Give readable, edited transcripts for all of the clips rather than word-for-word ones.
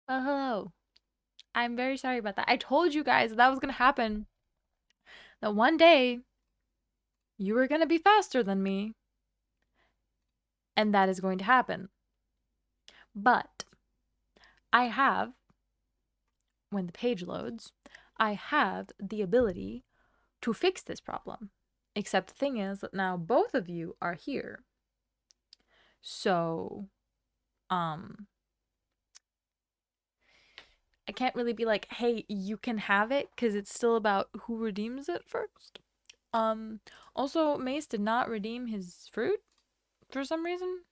Hello. I'm very sorry about that. I told you guys that was gonna happen. That one day you were gonna be faster than me, and that is going to happen. But I have, when the page loads, I have the ability to fix this problem. Except the thing is that now both of you are here. So, um, I can't really be like, hey, you can have it, because it's still about who redeems it first. Um, Also, Mace did not redeem his fruit for some reason.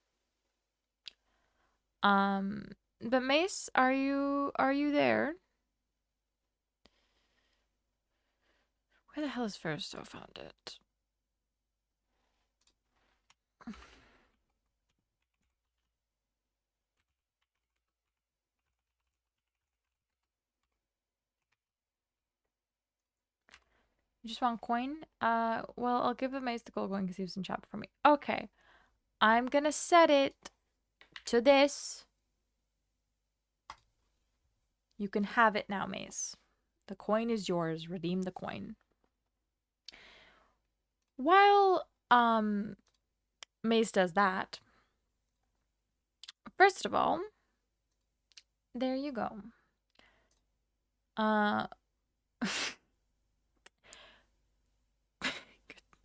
Um, but Mace, are you there? Where the hell is first? I found it. You just want coin? Well, I'll give the Mace the gold coin because he was in chat for me. Okay, I'm gonna set it to this. You can have it now, Mace. The coin is yours. Redeem the coin. While Mace does that, first of all, there you go. Uh,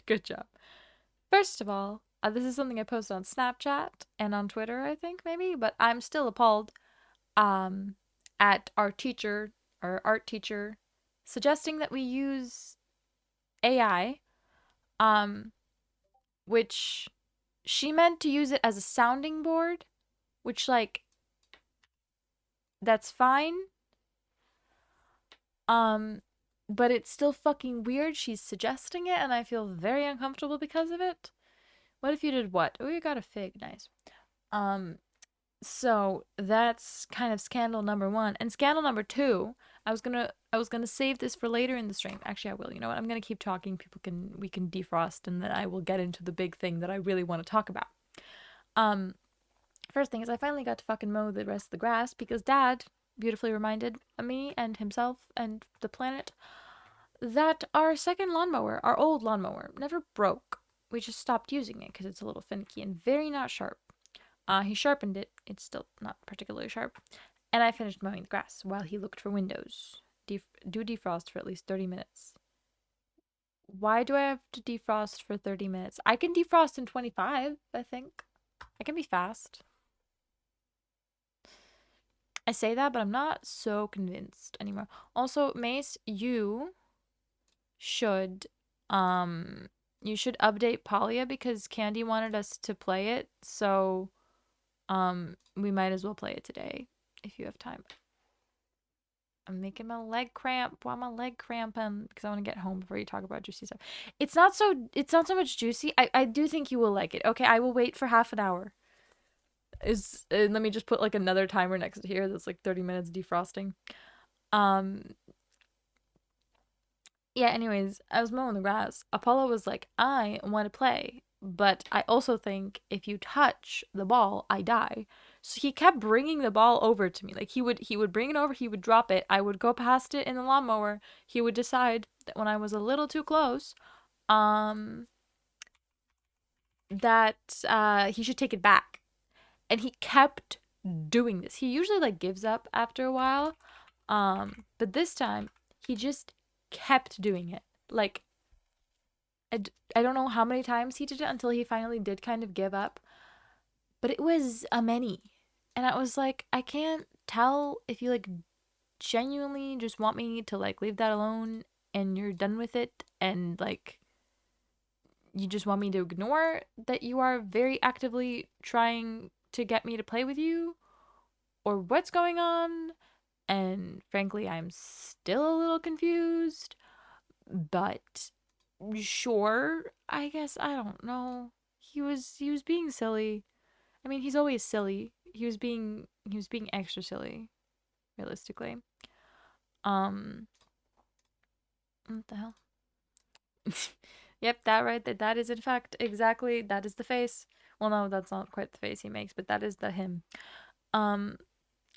good job. First of all, this is something I posted on Snapchat and on Twitter, I think maybe, but I'm still appalled um at our teacher, our art teacher, suggesting that we use AI, um which she meant to use it as a sounding board, which like that's fine. Um but it's still fucking weird she's suggesting it, and I feel very uncomfortable because of it. What if you did what? Oh, you got a fig. Nice. Um So that's kind of scandal number one. And scandal number two, I was gonna save this for later in the stream. Actually, I will. You know what? I'm gonna keep talking. We can defrost, and then I will get into the big thing that I really want to talk about. Um, First thing is I finally got to fucking mow the rest of the grass because Dad beautifully reminded me and himself and the planet that our second lawnmower, our old lawnmower, never broke. We just stopped using it because it's a little finicky and very not sharp. He sharpened it. It's still not particularly sharp. And I finished mowing the grass while he looked for windows. Do defrost for at least 30 minutes. Why do I have to defrost for 30 minutes? I can defrost in 25, I think. I can be fast. I say that, but I'm not so convinced anymore. Also, Mace, should um you should update Palia because Candy wanted us to play it, so we might as well play it today if you have time. I'm making my leg cramp. Why my leg cramping? Because I want to get home before you talk about juicy stuff. It's not so much juicy. I do think you will like it. Okay, I will wait for half an hour. Let me just put like another timer next to here that's like 30 minutes defrosting. Um yeah, anyways, I was mowing the grass. Apollo was like, I want to play, but I also think if you touch the ball, I die. So he kept bringing the ball over to me. Like he would bring it over, he would drop it. I would go past it in the lawnmower. He would decide that when I was a little too close, um, that he should take it back. And he kept doing this. He usually like gives up after a while. But this time he just kept doing it. Like I don't know how many times he did it until he finally did kind of give up, but it was a many. And I was like, I can't tell if you like genuinely just want me to like leave that alone and you're done with it, and like you just want me to ignore that you are very actively trying to get me to play with you, or what's going on. And frankly, I'm still a little confused, but sure, I guess. I don't know. He was being silly. I mean, he's always silly. He was being extra silly, realistically. Um, what the hell? Yep, that right. That is in fact exactly that is the face. Well, no, that's not quite the face he makes, but that is the him. Um,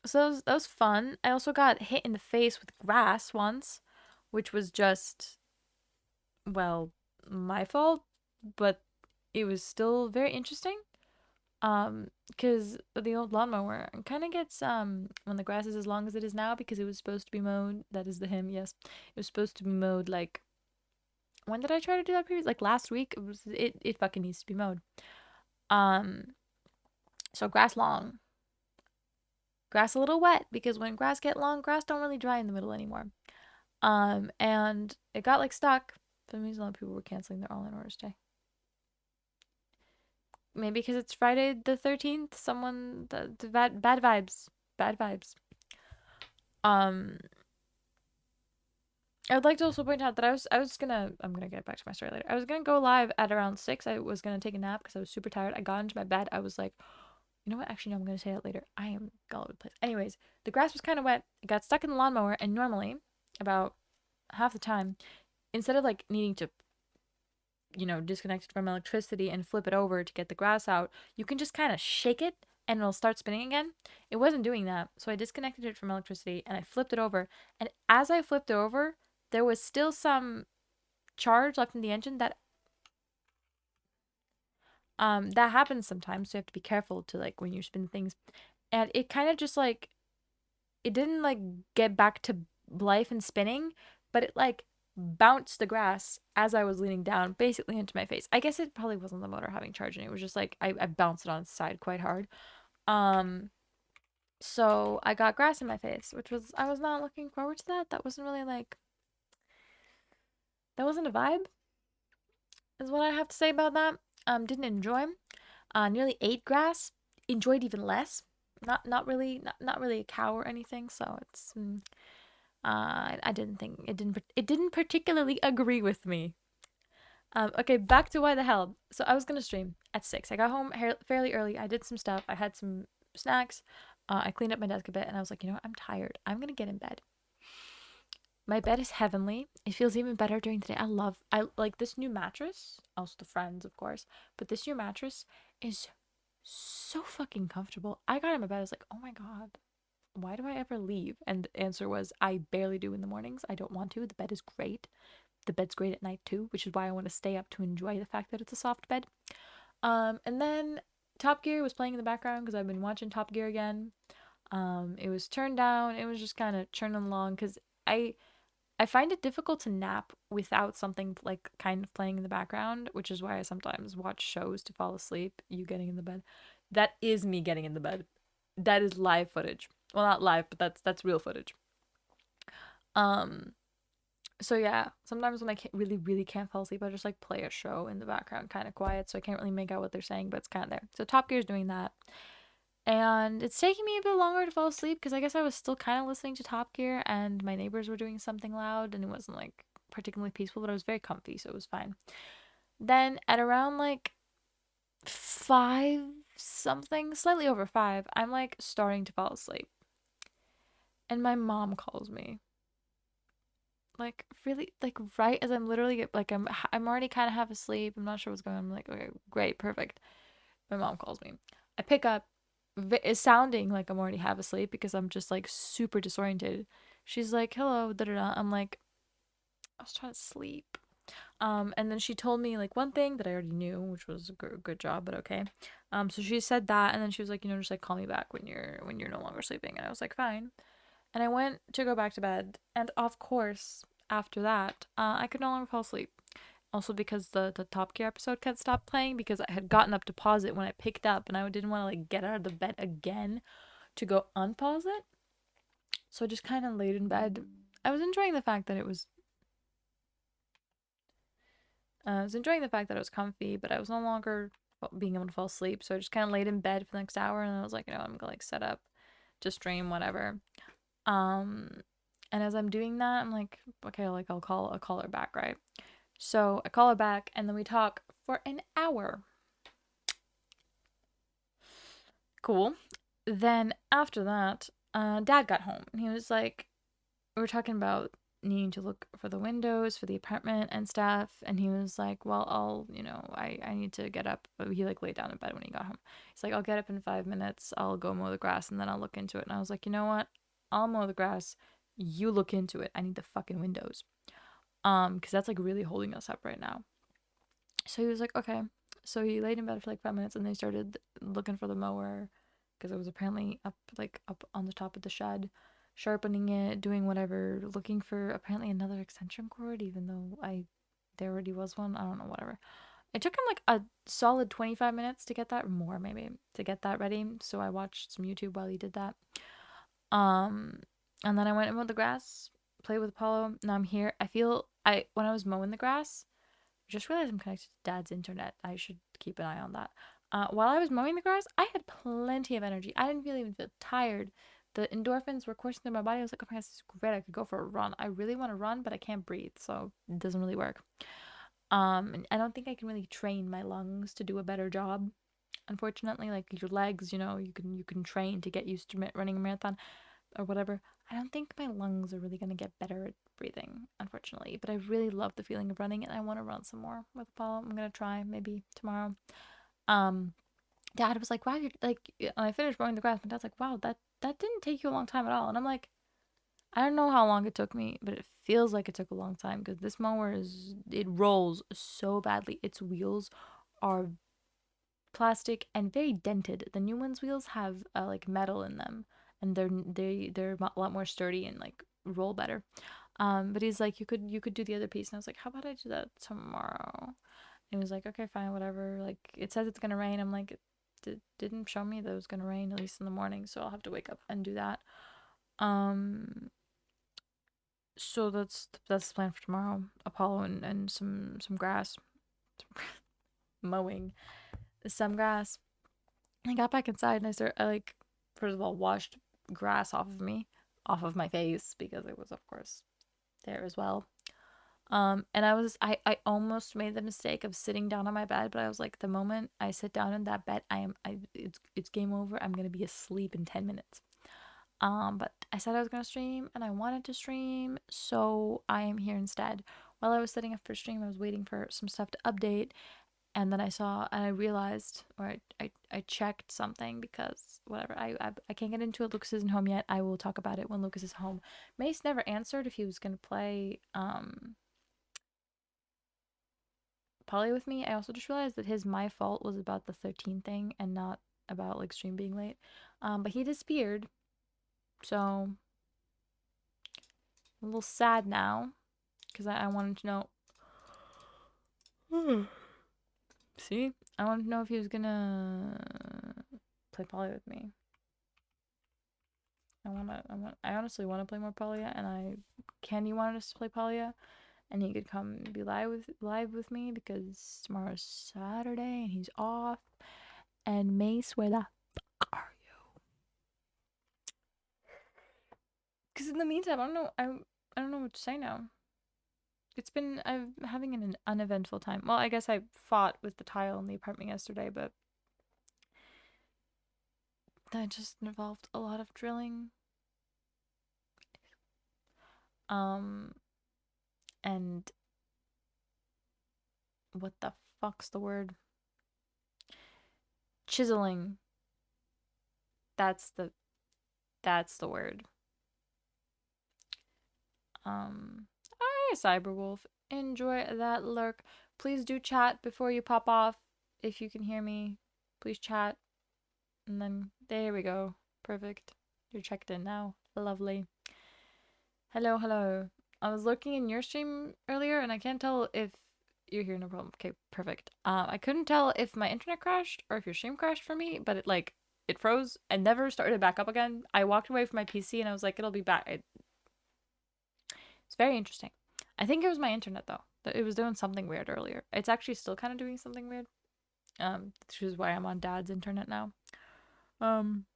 So that was fun. I also got hit in the face with grass once, which was just, well, my fault, but it was still very interesting. Because the old lawnmower kind of gets when the grass is as long as it is now, because it was supposed to be mowed. That is the hymn, yes. It was supposed to be mowed like, when did I try to do that previous? Like last week. It fucking needs to be mowed. Um, so grass long, grass a little wet, because when grass get long, grass don't really dry in the middle anymore. And it got like stuck. For some reason, a lot of people were canceling their all-in orders today. Maybe because it's Friday the 13th. Someone the bad vibes, bad vibes. Um, I would like to also point out that I'm gonna get back to my story later. I was gonna go live at around 6. I was gonna take a nap because I was super tired. I got into my bed. I was like, you know what? Actually, no, I'm gonna say that later. I am all over the place. Anyways, the grass was kind of wet. It got stuck in the lawnmower, and normally, about half the time, instead of like needing to, disconnect it from electricity and flip it over to get the grass out, you can just kind of shake it and it'll start spinning again. It wasn't doing that, so I disconnected it from electricity and I flipped it over. And as I flipped it over, there was still some charge left in the engine that happens sometimes, so you have to be careful to, like, when you spin things. And it kind of just like, it didn't like get back to life and spinning, but it like bounced the grass as I was leaning down, basically into my face. I guess it probably wasn't the motor having charge, and it was just like I bounced it on its side quite hard. Um, so I got grass in my face, which was, I was not looking forward to that. That wasn't really like, that wasn't a vibe, is what I have to say about that. Didn't enjoy. Nearly ate grass. Enjoyed even less. Not really a cow or anything. So it's I didn't think it didn't particularly agree with me. Okay, back to why the hell. So I was gonna stream at 6. I got home fairly early. I did some stuff. I had some snacks. I cleaned up my desk a bit, and I was like, you know what? I'm tired. I'm gonna get in bed. My bed is heavenly. It feels even better during the day. I like this new mattress. Also the Friends, of course, but this new mattress is so fucking comfortable. I got in my bed. I was like, oh my god, why do I ever leave? And the answer was, I barely do in the mornings. I don't want to. The bed is great. The bed's great at night too, which is why I want to stay up to enjoy the fact that it's a soft bed. And then Top Gear was playing in the background because I've been watching Top Gear again. It was turned down. It was just kind of churning along because I I find it difficult to nap without something like kind of playing in the background, which is why I sometimes watch shows to fall asleep. You getting in the bed. That is me getting in the bed. That is live footage. Well, not live, but that's real footage. Um so yeah, sometimes when I really can't fall asleep, I just like play a show in the background kind of quiet, so I can't really make out what they're saying, but it's kind of there. So Top Gear's doing that. And it's taking me a bit longer to fall asleep because I guess I was still kind of listening to Top Gear and my neighbors were doing something loud and it wasn't like particularly peaceful, but I was very comfy, so it was fine. Then at around like 5 something, slightly over 5, I'm like starting to fall asleep. And my mom calls me. Like really, like right as I'm literally like I'm already kind of half asleep. I'm not sure what's going on. I'm like, okay, great, perfect. My mom calls me. I pick up. It's sounding like I'm already half asleep because I'm just like super disoriented. She's like, "Hello," da da da. I'm like, I was trying to sleep. And then she told me like one thing that I already knew, which was a good job, but okay. So she said that, and then she was like, just like call me back when you're no longer sleeping, and I was like, fine. And I went to go back to bed, and of course, after that, I could no longer fall asleep. Also because the Top Gear episode kept stopped playing because I had gotten up to pause it when I picked up, and I didn't want to like get out of the bed again to go unpause it. So I just kind of laid in bed. I was enjoying the fact that it was. I was enjoying the fact that it was comfy, but I was no longer being able to fall asleep. So I just kind of laid in bed for the next hour, and I was like, I'm gonna like set up to stream whatever. Um, and as I'm doing that, I'm like, okay, like I'll call her back, right? So I call her back, and then we talk for an hour. Cool. Then after that, Dad got home, and he was like, we were talking about needing to look for the windows for the apartment and stuff. And he was like, well, I need to get up. He like laid down in bed when he got home. He's like, I'll get up in 5 minutes. I'll go mow the grass and then I'll look into it. And I was like, you know what? I'll mow the grass. You look into it. I need the fucking windows. Because that's like really holding us up right now. So he was like, okay. So he laid in bed for like 5 minutes and they started looking for the mower because it was apparently up on the top of the shed, sharpening it, doing whatever, looking for apparently another extension cord, even though there already was one. I don't know, whatever. It took him like a solid 25 minutes to get that, more maybe, to get that ready. So I watched some YouTube while he did that. Um, and then I went and mowed the grass, played with Apollo. Now I'm here. When I was mowing the grass, just realized I'm connected to Dad's internet. I should keep an eye on that. While I was mowing the grass, I had plenty of energy. I didn't even feel tired. The endorphins were coursing through my body. I was like, oh my gosh, this is great. I could go for a run. I really want to run, but I can't breathe, so it doesn't really work. And I don't think I can really train my lungs to do a better job. Unfortunately, like your legs, you can train to get used to running a marathon or whatever. I don't think my lungs are really gonna get better at breathing, unfortunately. But I really love the feeling of running, and I want to run some more with Apollo. I'm gonna try maybe tomorrow. Um, Dad was like, "Wow, you're like," and I finished mowing the grass. My dad's like, "Wow, that didn't take you a long time at all." And I'm like, I don't know how long it took me, but it feels like it took a long time because this mower it rolls so badly. Its wheels are plastic and very dented. The new one's wheels have like metal in them, and they're a lot more sturdy and like roll better. But he's like, you could do the other piece, and I was like, how about I do that tomorrow? And he was like, okay, fine, whatever. Like it says it's gonna rain. I'm like, it didn't show me that it was gonna rain at least in the morning, so I'll have to wake up and do that. Um, so that's the plan for tomorrow. Apollo and some grass, mowing some grass. I got back inside and I like, first of all, washed grass off of me, off of my face, because it was, of course, there as well. And I almost made the mistake of sitting down on my bed, but I was like, the moment I sit down in that bed, it's game over. I'm gonna be asleep in 10 minutes. But I said I was gonna stream and I wanted to stream, so I am here instead. While I was setting up for stream, I was waiting for some stuff to update, and then I realized, or I checked something because whatever, I can't get into it. Lucas isn't home yet. I will talk about it when Lucas is home. Mace never answered if he was gonna play Palia with me. I also just realized that his my fault was about the 13 thing and not about like stream being late. But he disappeared, so I'm a little sad now because I wanted to know. See, I wanted to know if he was gonna play Palia with me. I honestly want to play more Palia, and Candy wanted us to play Palia, and he could come be live with me because tomorrow's Saturday and he's off. And Mace, where the fuck are you? Because in the meantime, I don't know what to say now. I'm having an uneventful time. Well, I guess I fought with the tile in the apartment yesterday, but that just involved a lot of drilling. Um, and what the fuck's the word? Chiseling. That's the word. Hi, Cyberwolf. Enjoy that lurk. Please do chat before you pop off. If you can hear me, please chat. And then, there we go. Perfect. You're checked in now. Lovely. Hello, hello. I was looking in your stream earlier, and I can't tell if you're here, no problem. Okay, perfect. I couldn't tell if my internet crashed or if your stream crashed for me, but it froze and never started back up again. I walked away from my PC and I was like, it'll be back. It's very interesting. I think it was my internet though. It was doing something weird earlier. It's actually still kind of doing something weird. Which is why I'm on Dad's internet now. Um,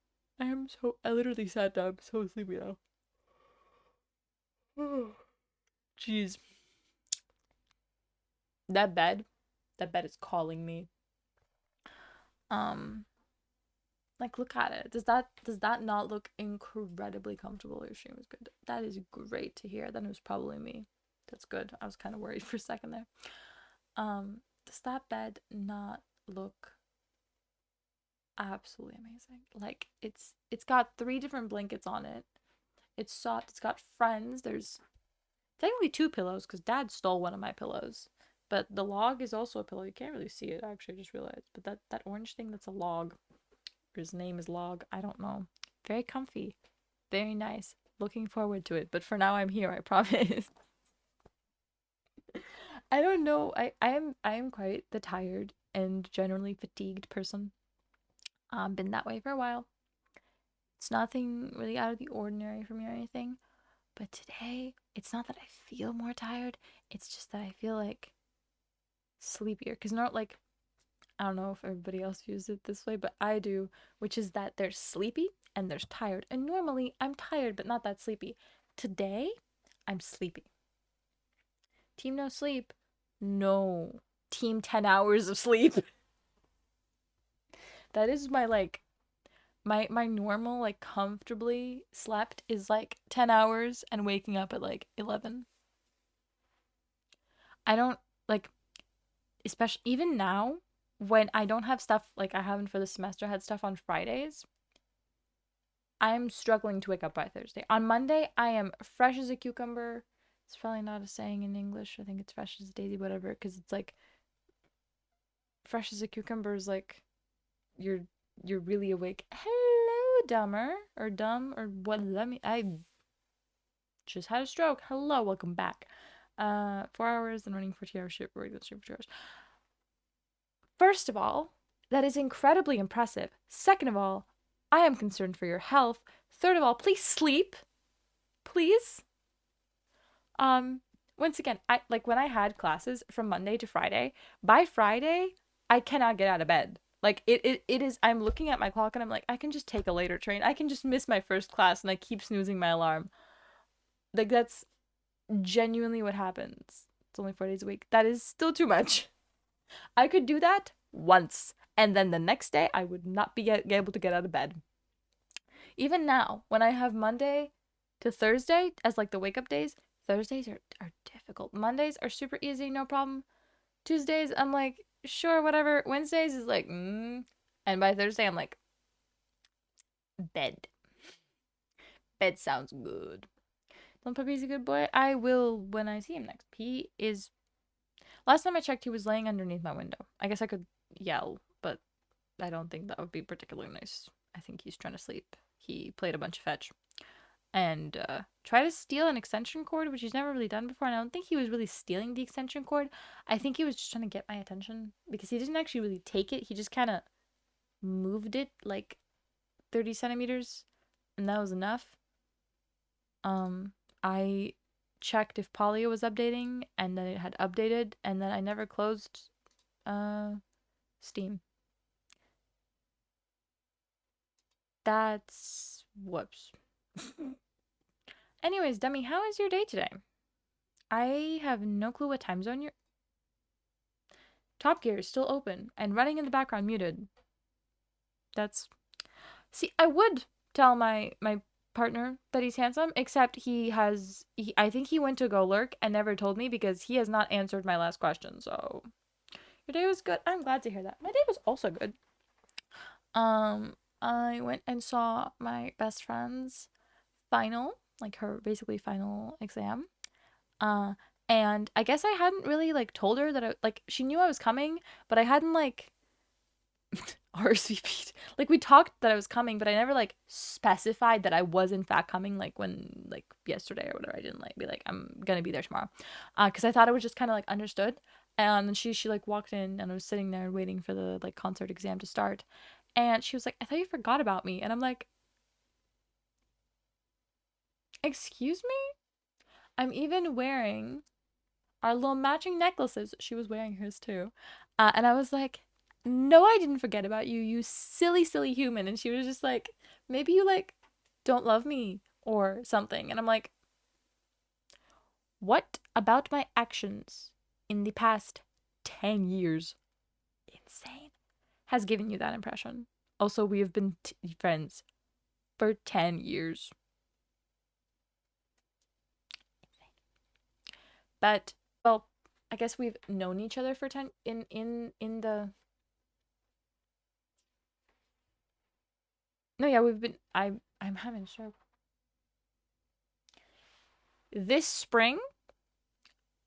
I literally sat down. I'm so sleepy now. Jeez. That bed, that bed is calling me. Um, Like, look at it. Does that not look incredibly comfortable? Your stream is good. That is great to hear. Then it was probably me. That's good. I was kind of worried for a second there. Does that bed not look absolutely amazing? Like, it's got 3 different blankets on it. It's soft. It's got friends. There's technically 2 pillows because Dad stole one of my pillows. But the log is also a pillow. You can't really see it. I actually just realized. But that orange thing, that's a log. His name is Log. I don't know. Very comfy. Very nice. Looking forward to it. But for now, I'm here. I promise. I don't know. I am quite the tired and generally fatigued person. Been that way for a while. It's nothing really out of the ordinary for me or anything. But today, it's not that I feel more tired. It's just that I feel like sleepier. Because not like, I don't know if everybody else views it this way, but I do, which is that there's sleepy and there's tired. And normally I'm tired, but not that sleepy. Today, I'm sleepy. Team no sleep. No. Team 10 hours of sleep. That is my like my normal like comfortably slept is like 10 hours and waking up at like 11. I don't like, especially even now when I don't have stuff like I haven't for the semester, I had stuff on Fridays. I'm struggling to wake up by Thursday. On Monday, I am fresh as a cucumber. It's probably not a saying in English. I think it's fresh as a daisy, whatever, because it's like fresh as a cucumber is like you're you're really awake. Hello, dumber or dumb or what? Let me. I just had a stroke. Hello, welcome back. 4 hours and running 40 hour shift. Regular shift for 2 hours. First of all, that is incredibly impressive. Second of all, I am concerned for your health. Third of all, please sleep. Please. Um, Once again, I like when I had classes from Monday to Friday, by Friday, I cannot get out of bed. Like it is I'm looking at my clock and I'm like, I can just take a later train. I can just miss my first class and I keep snoozing my alarm. Like that's genuinely what happens. It's only 4 days a week. That is still too much. I could do that once, and then the next day I would not be able to get out of bed. Even now, when I have Monday to Thursday as like the wake up days, Thursdays are difficult. Mondays are super easy, no problem. Tuesdays, I'm like, sure, whatever. Wednesdays is like, And by Thursday, I'm like, bed. Bed sounds good. Don't Puppy's a good boy. I will when I see him next. He is. Last time I checked, he was laying underneath my window. I guess I could yell, but I don't think that would be particularly nice. I think he's trying to sleep. He played a bunch of fetch and tried to steal an extension cord, which he's never really done before. And I don't think he was really stealing the extension cord. I think he was just trying to get my attention because he didn't actually really take it. He just kind of moved it like 30 centimeters, and that was enough. I checked if Palia was updating, and then it had updated, and then I never closed Steam. That's whoops. Anyways, Dummy, how is your day today? I have no clue what time zone you're. Top Gear is still open and running in the background muted. That's. See, I would tell my partner that he's handsome, except I think he went to go lurk and never told me because he has not answered my last question. So, your day was good. I'm glad to hear that. My day was also good. I went and saw my best friend's final, like her basically final exam. Uh, and I guess I hadn't really like told her that she knew I was coming, but I hadn't like RSVP'd. Like we talked that I was coming, but I never like specified that I was in fact coming. Like when like yesterday or whatever, I didn't like be like I'm gonna be there tomorrow, because I thought it was just kind of like understood. And then she like walked in and I was sitting there waiting for the like concert exam to start, and she was like, "I thought you forgot about me," and I'm like, "Excuse me." I'm even wearing our little matching necklaces. She was wearing hers too. And I was like, no, I didn't forget about you, you silly, silly human. And she was just like, maybe you like don't love me or something. And I'm like, what about my actions in the past 10 years, insane, has given you that impression? Also, we have been friends for 10 years. But well, I guess we've known each other for 10 in the No, yeah, we've been I'm having a stroke. This spring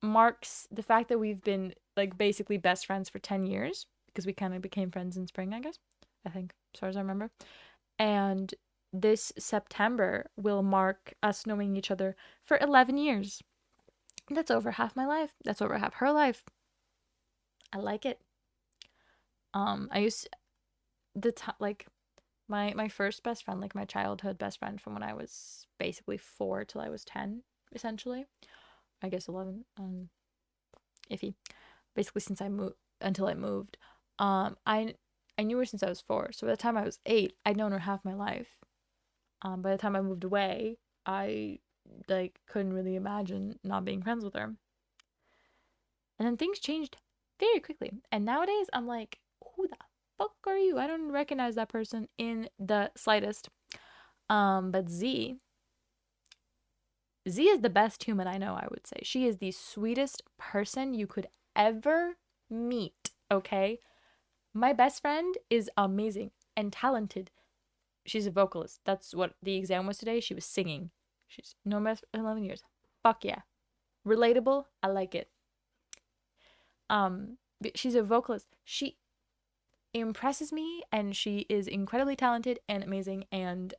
marks the fact that we've been like basically best friends for 10 years because we kind of became friends in spring, I guess. I think, as far as I remember. And this September will mark us knowing each other for 11 years. That's over half my life. That's over half her life. I like it. I used the like my first best friend, like my childhood best friend from when I was basically 4 till I was 10, essentially. I guess 11. Iffy. Basically since I moved until I moved. I knew her since I was 4. So by the time I was 8, I'd known her half my life. By the time I moved away, I like couldn't really imagine not being friends with her. And then things changed very quickly. And nowadays I'm like, who the fuck are you? I don't recognize that person in the slightest. But Z is the best human I know, I would say. She is the sweetest person you could ever meet, okay? My best friend is amazing and talented. She's a vocalist. That's what the exam was today. She was singing. She's no mess 11 years. Fuck yeah. Relatable. I like it. She's a vocalist. She impresses me and she is incredibly talented and amazing and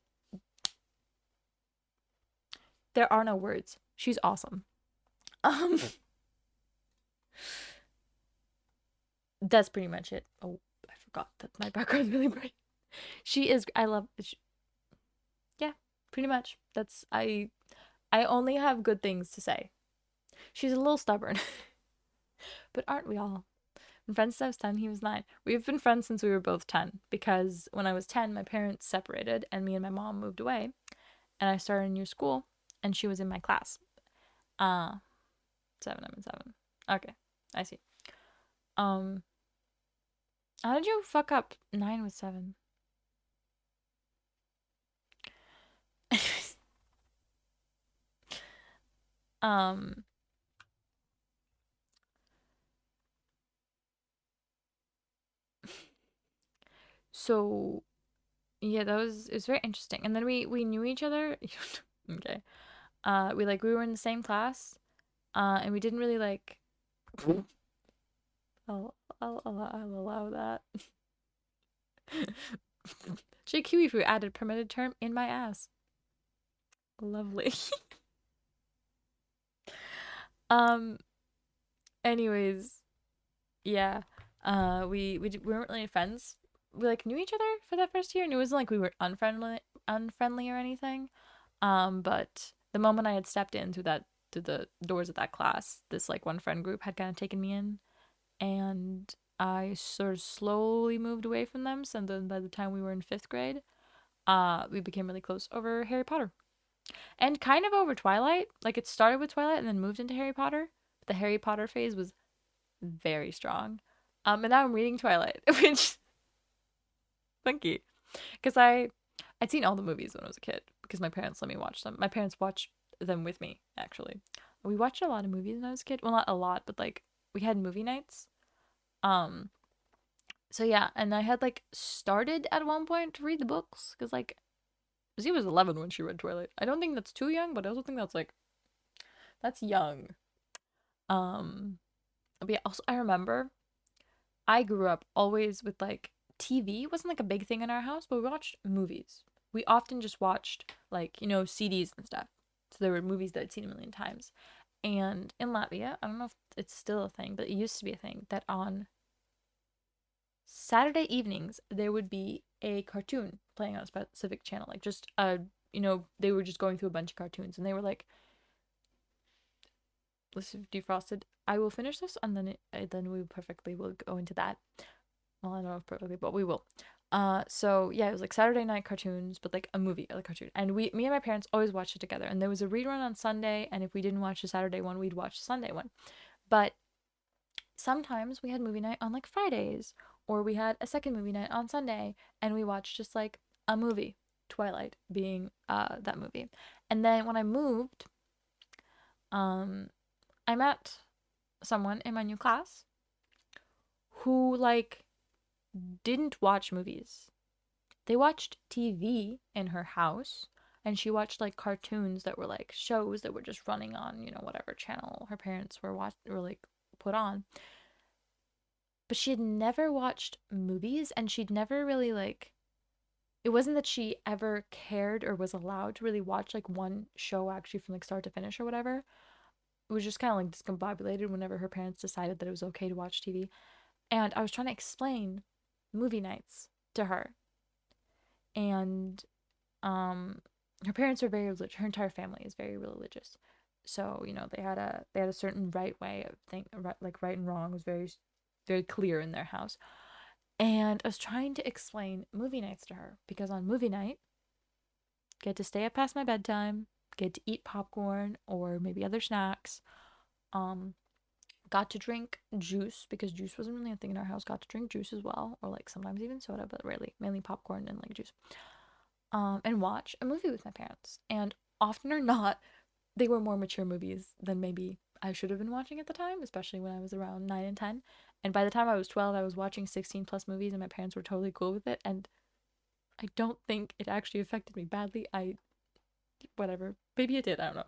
there are no words. She's awesome. Um that's pretty much it. Oh, I forgot that my background's really bright. She is I love yeah, pretty much. I only have good things to say. She's a little stubborn. But aren't we all? Been friends since I was 10, he was 9. We've been friends since we were both 10 because when I was 10, my parents separated and me and my mom moved away and I started a new school and she was in my class. 7, I'm in 7. Okay, I see. Um, how did you fuck up 9 with 7? um, so yeah, it was very interesting. And then we knew each other. Okay. We were in the same class. And we didn't really like I'll allow that. Jaykiwifruit added permitted term in my ass. Lovely. um. Anyways, yeah. We weren't really friends. We like knew each other for that first year, and it wasn't like we were unfriendly or anything. But the moment I had stepped in through the doors of that class, this like one friend group had kind of taken me in, and I sort of slowly moved away from them. So then by the time we were in 5th grade, we became really close over Harry Potter. And kind of over Twilight. Like it started with Twilight and then moved into Harry Potter. But the Harry Potter phase was very strong. And now I'm reading Twilight, which funky. Because I'd seen all the movies when I was a kid because my parents let me watch them. My parents watched them with me, actually. We watched a lot of movies when I was a kid. Well, not a lot, but like we had movie nights. Um, so yeah, and I had like started at one point to read the books because like Z was 11 when she read Twilight. I don't think that's too young, but I also think that's young. Um, but yeah, also I remember I grew up always with like TV wasn't like a big thing in our house, but we watched movies. We often just watched like, CDs and stuff. So there were movies that I'd seen a million times. And in Latvia, I don't know if it's still a thing, but it used to be a thing that on Saturday evenings there would be a cartoon playing on a specific channel, like just they were just going through a bunch of cartoons, and they were like, "Let's defrosted. I will finish this, and then we perfectly will go into that. Well, I don't know if perfectly, but we will. So yeah, it was like Saturday night cartoons, but like a movie or a cartoon, and me and my parents always watched it together. And there was a rerun on Sunday, and if we didn't watch the Saturday one, we'd watch the Sunday one. But sometimes we had movie night on like Fridays Or we had a second movie night on Sunday and we watched just like a movie, Twilight being that movie. And then when I moved, um I met someone in my new class who like didn't watch movies. They watched TV in her house, and she watched like cartoons that were like shows that were just running on, whatever channel her parents were like put on. But she had never watched movies, and she'd never really like it wasn't that she ever cared or was allowed to really watch like one show actually from like start to finish or whatever. It was just kind of like discombobulated whenever her parents decided that it was okay to watch TV. And I was trying to explain movie nights to her. And her parents are very religious. Her entire family is very religious. So, they had a certain right way of like right and wrong was very very clear in their house. And I was trying to explain movie nights to her because on movie night, get to stay up past my bedtime, get to eat popcorn or maybe other snacks. Um, got to drink juice because juice wasn't really a thing in our house. Got to drink juice as well, or like sometimes even soda, but rarely, mainly popcorn and like juice. And watch a movie with my parents. And often or not, they were more mature movies than maybe I should have been watching at the time, especially when I was around 9 and 10. And by the time I was 12, I was watching 16 plus movies, and my parents were totally cool with it. And I don't think it actually affected me badly. Whatever. Maybe it did. I don't know.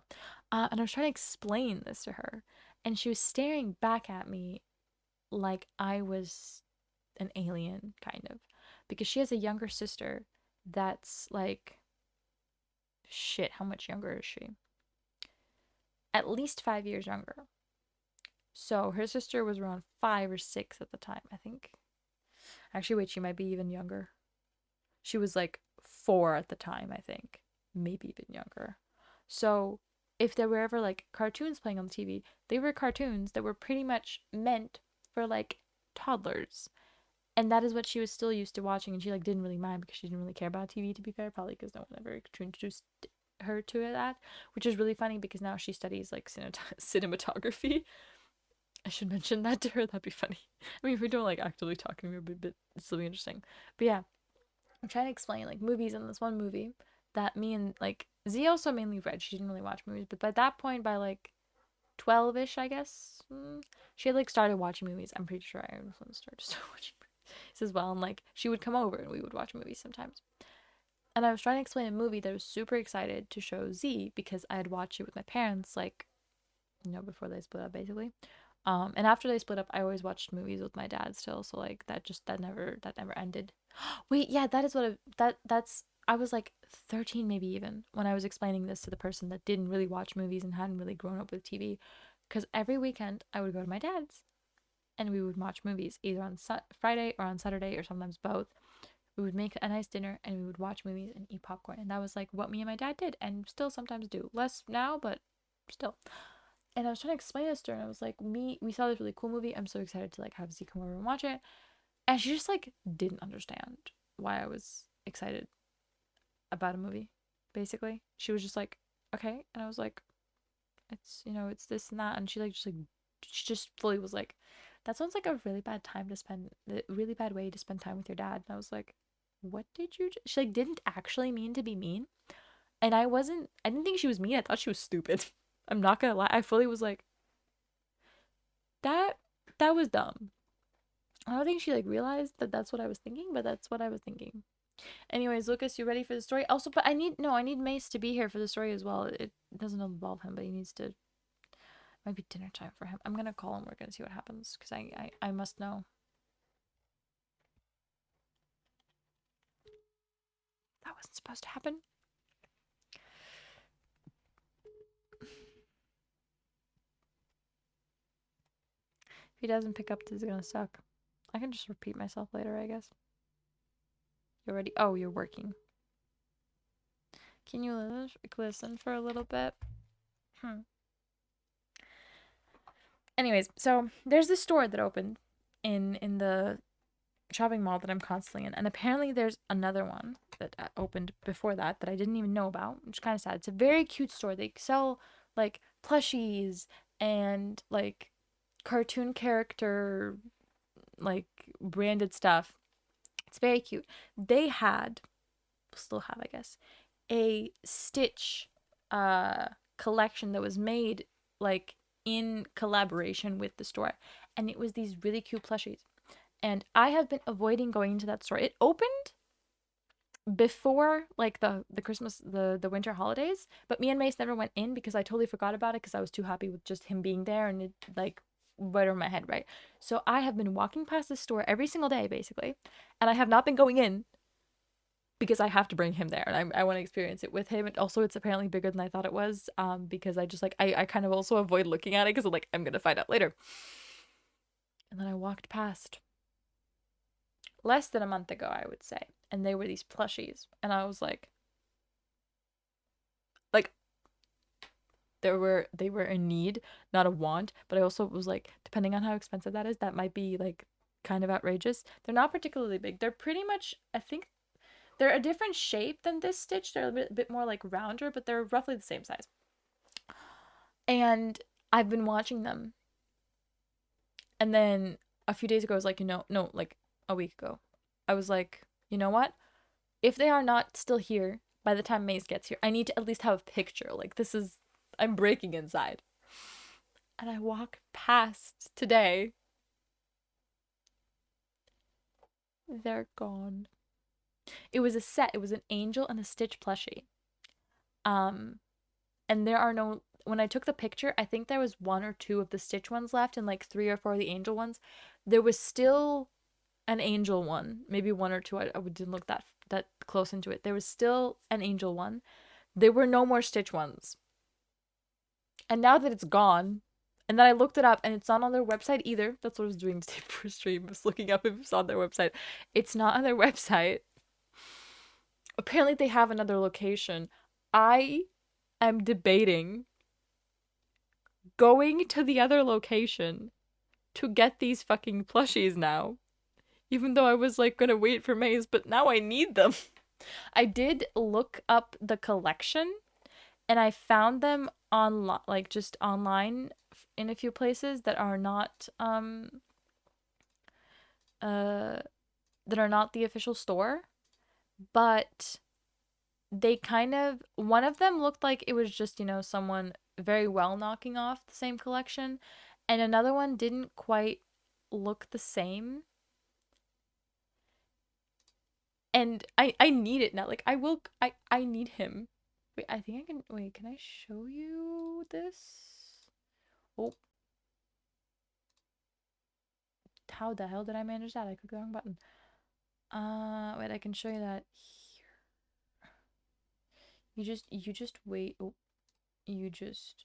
And I was trying to explain this to her, and she was staring back at me like I was an alien, kind of, because she has a younger sister that's like, shit, how much younger is she? At least 5 years younger. So her sister was around 5 or 6 at the time, I think. Actually, wait, she might be even younger. She was like 4 at the time, I think. Maybe even younger. So if there were ever like cartoons playing on the TV, they were cartoons that were pretty much meant for like toddlers. And that is what she was still used to watching, and she like didn't really mind because she didn't really care about TV, to be fair, probably because no one ever introduced her to that, which is really funny because now she studies like cinematography. I should mention that to her. That'd be funny. I mean, if we don't like actively talk to her, but it'd still be interesting. But yeah, I'm trying to explain like movies in this one movie that me and like Z also mainly read. She didn't really watch movies, but by that point, by like 12ish, I guess, she had like started watching movies. I'm pretty sure I was one that started watching movies as well. And like she would come over and we would watch movies sometimes. And I was trying to explain a movie that I was super excited to show Z because I had watched it with my parents, like, before they split up, basically. And after they split up, I always watched movies with my dad still. So like that never ended. Wait, yeah, that is what that's I was like 13 maybe even when I was explaining this to the person that didn't really watch movies and hadn't really grown up with TV. Because every weekend I would go to my dad's and we would watch movies either on Friday or on Saturday or sometimes both. We would make a nice dinner and we would watch movies and eat popcorn. And that was like what me and my dad did and still sometimes do. Less now, but still. And I was trying to explain this to her and I was like, we saw this really cool movie. I'm so excited to like have Z come over and watch it. And she just like didn't understand why I was excited about a movie, basically. She was just like, okay. And I was like, it's this and that. And she just fully was like, that sounds like a really bad time to spend, a really bad way to spend time with your dad. And I was like, what did you, she like didn't actually mean to be mean. And I didn't think she was mean. I thought she was stupid. I'm not gonna lie. I fully was like, that, that was dumb. I don't think she like realized that that's what I was thinking, but that's what I was thinking. Anyways, Lucas, you ready for the story? Also, but I need Mace to be here for the story as well. It doesn't involve him, but he needs to. Might be dinner time for him. I'm gonna call him. We're gonna see what happens because I must know. That wasn't supposed to happen. If he doesn't pick up, this is gonna suck. I can just repeat myself later, I guess. You're ready? Oh, you're working. Can you listen for a little bit? Anyways, so there's this store that opened in the shopping mall that I'm constantly in, and apparently there's another one that opened before that I didn't even know about, which is kind of sad. It's a very cute store. They sell like plushies and like cartoon character like branded stuff. It's very cute. They had, still have, I guess, a Stitch collection that was made like in collaboration with the store, and it was these really cute plushies. And I have been avoiding going into that store. It opened before like the Christmas the winter holidays, but me and Mace never went in because I totally forgot about it because I was too happy with just him being there, and it like right over my head, right? So I have been walking past the store every single day basically, and I have not been going in because I have to bring him there, and I want to experience it with him. And also it's apparently bigger than I thought it was, because I just like I kind of also avoid looking at it because I'm like, I'm gonna find out later. And then I walked past less than a month ago, I would say, and they were these plushies, and I was like they were in need, not a want, but I also was like, depending on how expensive that is, that might be like kind of outrageous. They're not particularly big. They're pretty much, I think they're a different shape than this Stitch. They're a bit more like rounder, but they're roughly the same size. And I've been watching them. And then a few days ago, I was like, no, like a week ago, I was like, you know what? If they are not still here by the time Mace gets here, I need to at least have a picture. Like, this is, I'm breaking inside. And I walk past today. They're gone. It was a set. It was an Angel and a Stitch plushie. Um, and there are no, when I took the picture, I think there was one or two of the Stitch ones left and like three or four of the Angel ones. There was still an Angel one, maybe one or two. I didn't look that close into it. There was still an Angel one. There were no more Stitch ones. And now that it's gone, and then I looked it up and it's not on their website either. That's what I was doing today for stream, was looking up if it's on their website. It's not on their website. Apparently they have another location. I am debating going to the other location to get these fucking plushies now. Even though I was like gonna wait for Maze, but now I need them. I did look up the collection and I found them on like just online in a few places that are not uh that are not the official store, but they kind of, one of them looked like it was just, someone very well knocking off the same collection, and another one didn't quite look the same. And I need it now. Like I need him. Wait, I think I can, wait, can I show you this? Oh, how the hell did I manage that? I clicked the wrong button. Wait, I can show you that here. You just wait. Oh, you just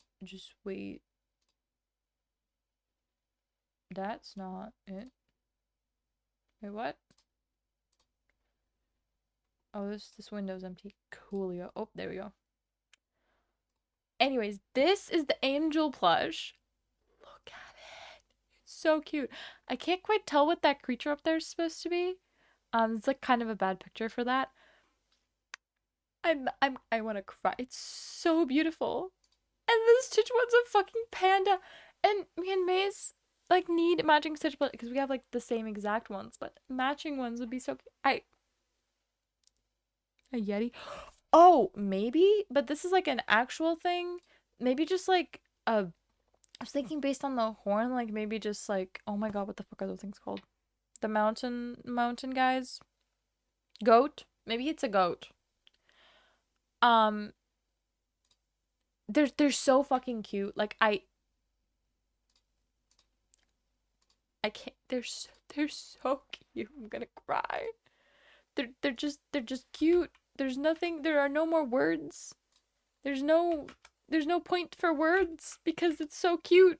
wait. That's not it. Wait, what? Oh, this window's empty. Coolio. Oh, there we go. Anyways, this is the angel plush. Look at it. It's so cute. I can't quite tell what that creature up there is supposed to be. It's like kind of a bad picture for that. I want to cry. It's so beautiful. And this Stitch one's a fucking panda. And me and Maze like need matching Stitch, but because we have like the same exact ones, but matching ones would be so cute. A Yeti. Oh, maybe, but this is like an actual thing. Maybe just like a. I was thinking based on the horn, like maybe just like, oh my god, what the fuck are those things called? The mountain guys. Goat. Maybe it's a goat. Um, they're so fucking cute. Like I can't. They're so cute. I'm gonna cry. They're just cute. There's nothing. There are no more words. There's no there's no point for words because it's so cute.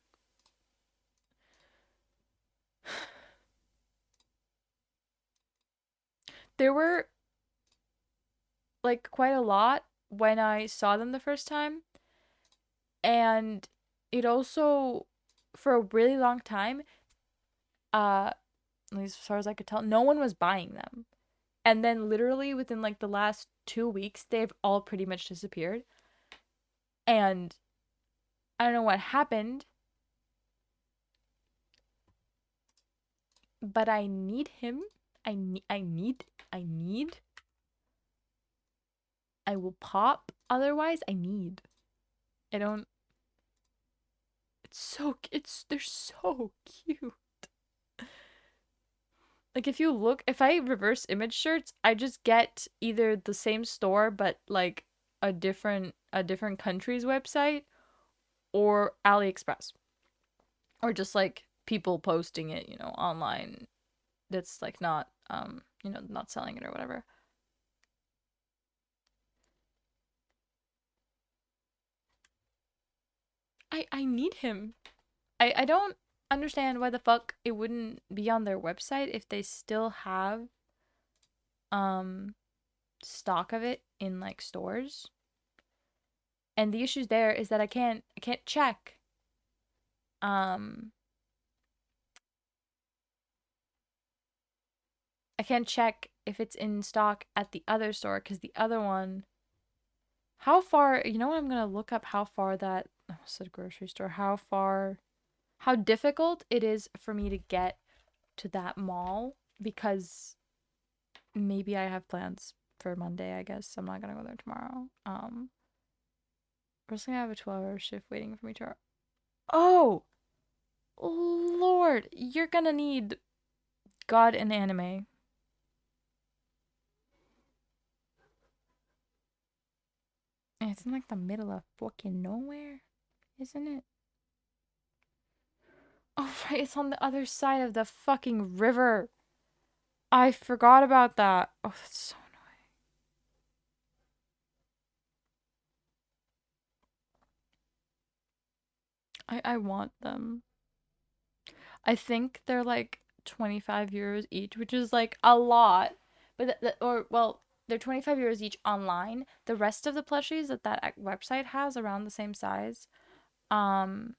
There were like quite a lot when I saw them the first time, and it also, for a really long time, at least as far as I could tell, no one was buying them. And then literally within like the last 2 weeks, they've all pretty much disappeared. And I don't know what happened. but I need him. I need. I will pop. Otherwise, I need. I don't. They're so cute. Like if I reverse image shirts, I just get either the same store but like a different country's website or AliExpress. Or just like people posting it, online that's like not not selling it or whatever. I need him. I don't understand why the fuck it wouldn't be on their website if they still have um stock of it in like stores. And the issue there is that I can't check um I can't check if it's in stock at the other store because the other one, how far, what, I'm gonna look up how far that, I said grocery store, how difficult it is for me to get to that mall because maybe I have plans for Monday, I guess. I'm not gonna go there tomorrow. We're just gonna have a 12-hour shift waiting for me to. Oh, Lord, you're gonna need God and anime. It's in like the middle of fucking nowhere, isn't it? Oh, right, it's on the other side of the fucking river. I forgot about that. Oh, that's so annoying. I want them. I think they're like 25 euros each, which is like a lot. But they're 25 euros each online. The rest of the plushies that website has around the same size um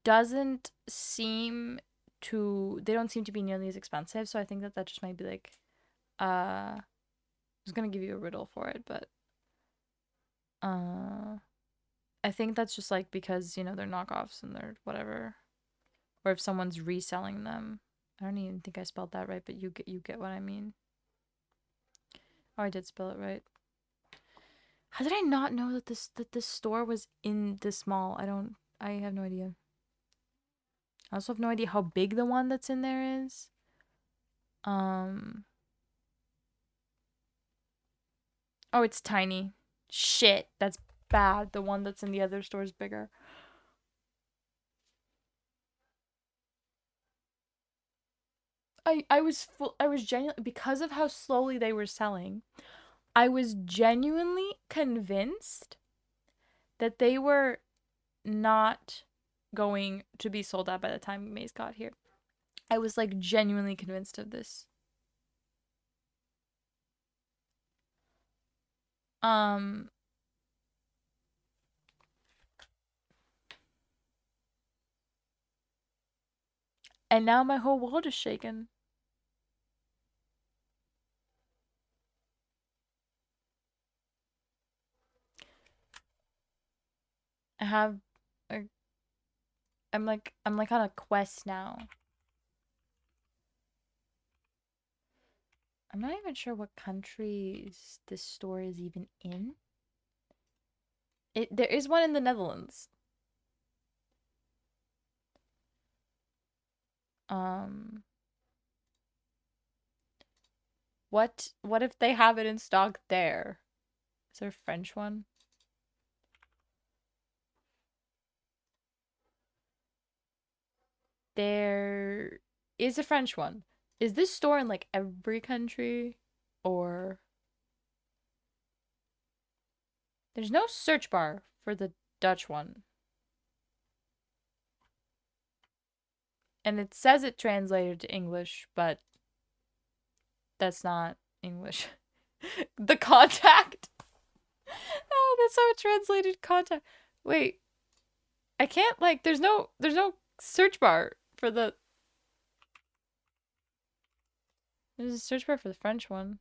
doesn't seem they don't seem to be nearly as expensive, so I think that just might be like I was gonna give you a riddle for it, but uh I think that's just like because, they're knockoffs and they're whatever. Or if someone's reselling them. I don't even think I spelled that right, but you get what I mean. Oh, I did spell it right. How did I not know that this store was in this mall? I have no idea. I also have no idea how big the one that's in there is. Um Oh, it's tiny. Shit, that's bad. The one that's in the other store is bigger. I was genuinely, because of how slowly they were selling, I was genuinely convinced that they were not going to be sold out by the time Maze got here. I was like genuinely convinced of this. Um and now my whole world is shaken. I have a, I'm like on a quest now. I'm not even sure what countries this store is even in. There is one in the Netherlands. Um what if they have it in stock there? Is there a French one? There is a French one. Is this store in like every country? Or there's no search bar for the Dutch one. And it says it translated to English, but that's not English. The contact. Oh, that's how it translated contact. Wait, I can't like there's no search bar for the there's a search bar for the French one.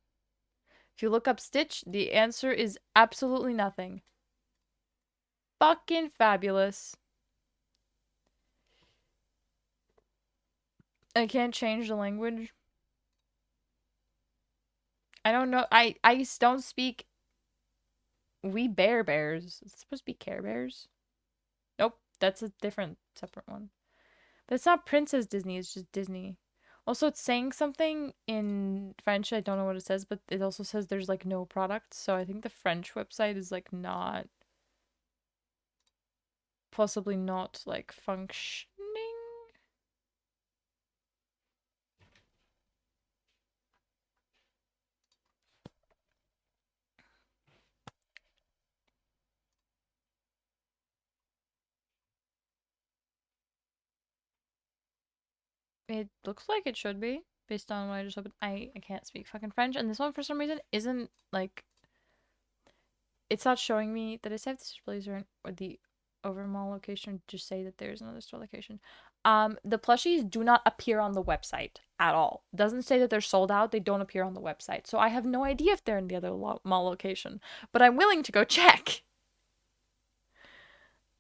If you look up Stitch, the answer is absolutely nothing. Fucking fabulous. I can't change the language. I don't know. I don't speak We Bear Bears. It's supposed to be Care Bears. Nope, that's a different separate one. But it's not Princess Disney, it's just Disney. Also, it's saying something in French. I don't know what it says, but it also says there's like no product. So I think the French website is like not, possibly not like functioning. It looks like it should be based on what I just opened. I can't speak fucking French, and this one for some reason isn't like, it's not showing me that it's have displays or the overall location. Just say that there's another store location. The plushies do not appear on the website at all. It doesn't say that they're sold out. They don't appear on the website, so I have no idea if they're in the other mall location. But I'm willing to go check.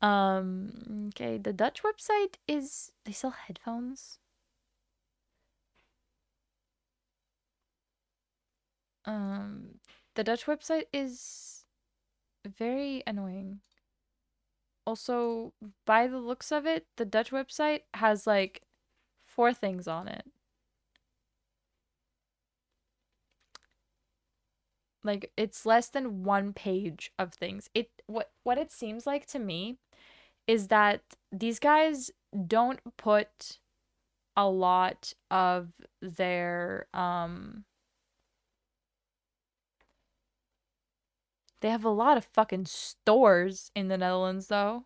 Okay, the Dutch website is, they sell headphones. The Dutch website is very annoying. Also, by the looks of it, the Dutch website has like 4 things on it. Like it's less than 1 page of things. What it seems like to me is that these guys don't put a lot of their they have a lot of fucking stores in the Netherlands though.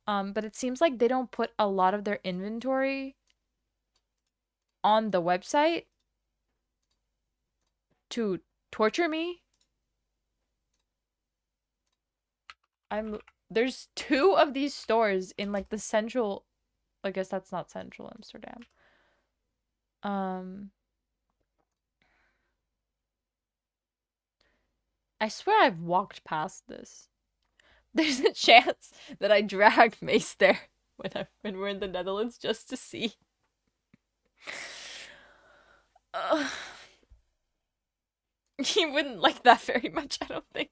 But it seems like they don't put a lot of their inventory on the website to torture me. There's 2 of these stores in like the central, I guess that's not central Amsterdam. I swear I've walked past this. There's a chance that I dragged Mace there when we're in the Netherlands just to see. He wouldn't like that very much, I don't think.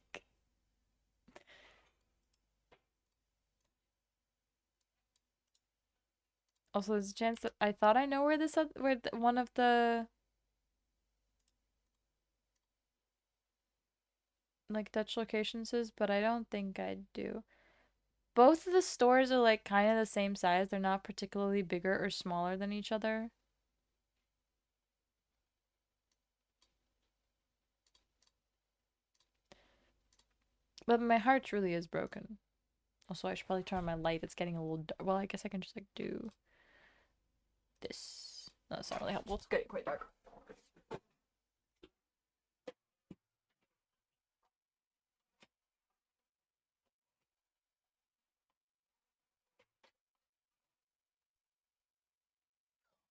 Also, there's a chance that I thought I know where one of the like Dutch locations is, but I don't think I do. Both of the stores are like kind of the same size. They're not particularly bigger or smaller than each other. But my heart truly is broken. Also, I should probably turn on my light. It's getting a little dark. Well, I guess I can just like do this. No, that's not really helpful. It's getting quite dark.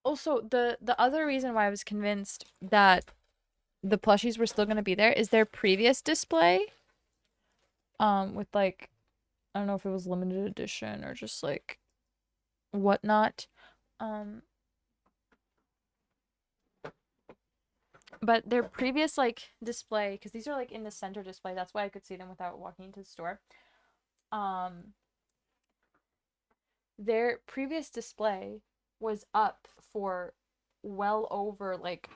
Also, the other reason why I was convinced that the plushies were still gonna be there is their previous display. With like, I don't know if it was limited edition or just like whatnot. But their previous like display, because these are like in the center display, that's why I could see them without walking into the store. Their previous display was up for well over like,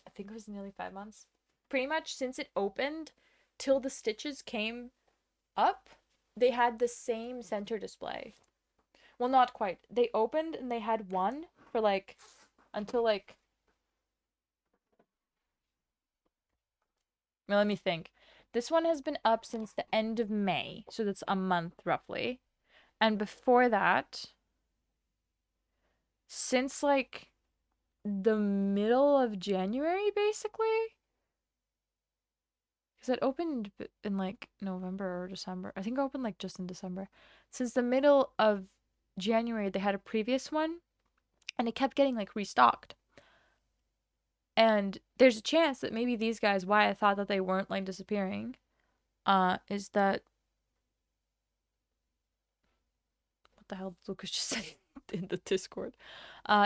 I think it was nearly 5 months. Pretty much since it opened till the stitches came up, they had the same center display. Well, not quite. They opened and they had one for like until like, well, let me think. This one has been up since the end of May, so that's a month roughly. And before that, since like the middle of January, basically. Because it opened in like November or December. I think it opened like just in December. Since the middle of January, they had a previous one, and it kept getting like restocked. And there's a chance that maybe these guys, why I thought that they weren't like disappearing, is that, what the hell did Lucas just say? in the Discord,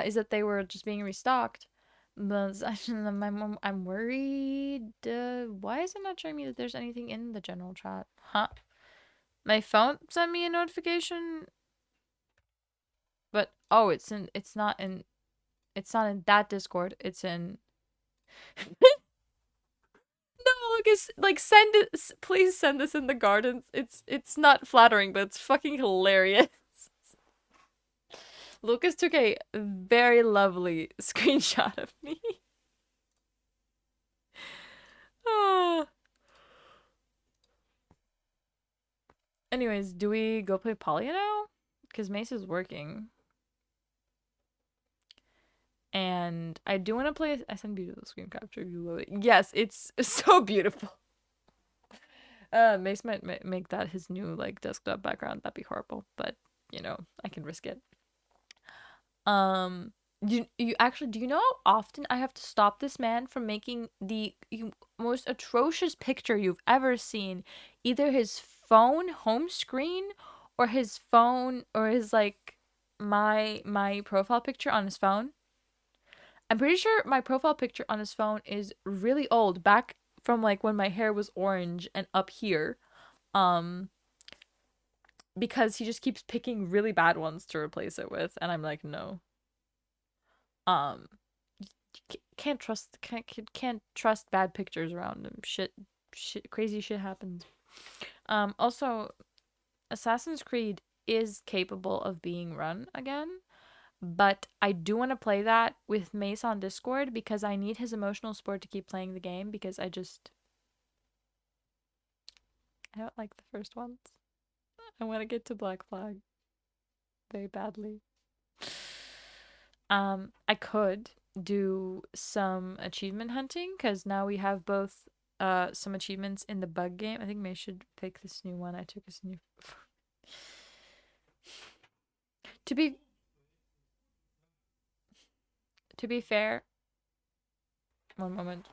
is that they were just being restocked. But I'm worried. Why is it not showing me that there's anything in the general chat? Huh? My phone sent me a notification, but oh, it's not in that Discord. It's in no, Lucas, like send it. Please send this in the gardens. It's not flattering, but it's fucking hilarious. Lucas took a very lovely screenshot of me. Ah. Anyways, do we go play Palia now? Because Mace is working. And I do want to play. I send beautiful screen capture. You load it. Yes, it's so beautiful. Mace might make that his new like desktop background. That'd be horrible, but you know I can risk it. You actually do you know how often I have to stop this man from making the most atrocious picture you've ever seen? Either his phone home screen or his phone or his like my profile picture on his phone. I'm pretty sure my profile picture on his phone is really old, back from like when my hair was orange and up here. Um because he just keeps picking really bad ones to replace it with, and I'm like, no. Um can't trust bad pictures around him. Shit crazy shit happens. Also Assassin's Creed is capable of being run again, but I do want to play that with Mace on Discord because I need his emotional support to keep playing the game because I don't like the first ones. I want to get to Black Flag very badly. I could do some achievement hunting because now we have both some achievements in the bug game. I think May should pick this new one. I took this new. to be to be fair, one moment.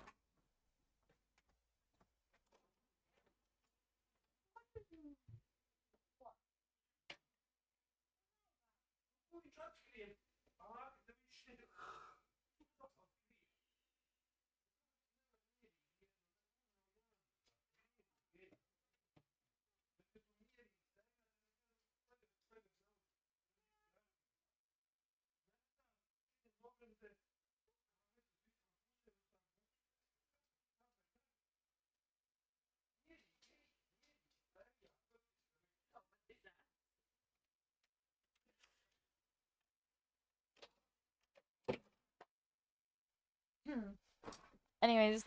Anyways,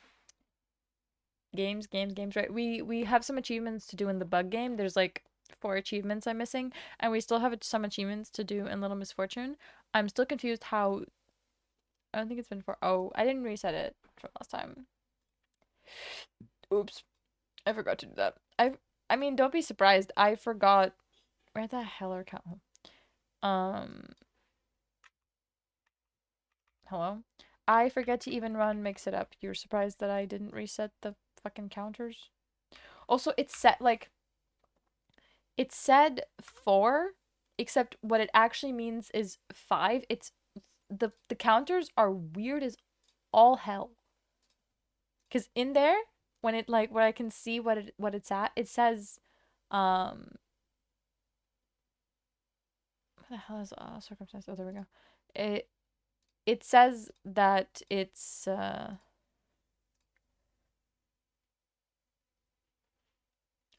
games. Right, we have some achievements to do in the bug game. There's like 4 achievements I'm missing, and we still have some achievements to do in Little Misfortune. I'm still confused how. I don't think it's been 4. Oh, I didn't reset it from last time. Oops, I forgot to do that. I mean, don't be surprised. I forgot. Where the hell are count? Hello? I forget to even run Mix It Up. You're surprised that I didn't reset the fucking counters? Also, it said 4, except what it actually means is 5. It's the counters are weird as all hell. Cause in there, when it like where I can see what it's at, it says what the hell is circumstance? Oh, there we go. It says that it's I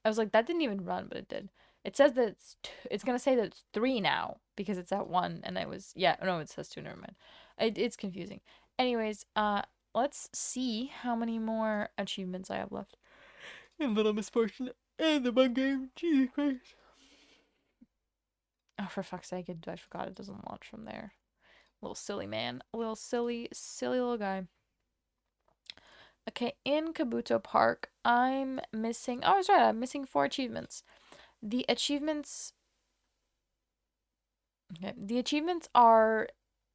was like, that didn't even run, but it did. It says that it's gonna say that it's 3 now because it's at 1, and I was yeah no it says 2. Never mind. It's confusing. Anyways, let's see how many more achievements I have left in Little Misfortune and the bug game. Jesus Christ! Oh, for fuck's sake! I forgot it doesn't launch from there. Little silly man, little silly little guy. Okay, in Kabuto Park, I'm missing. Oh, that's right. I'm missing 4 achievements. The achievements. Okay, the achievements are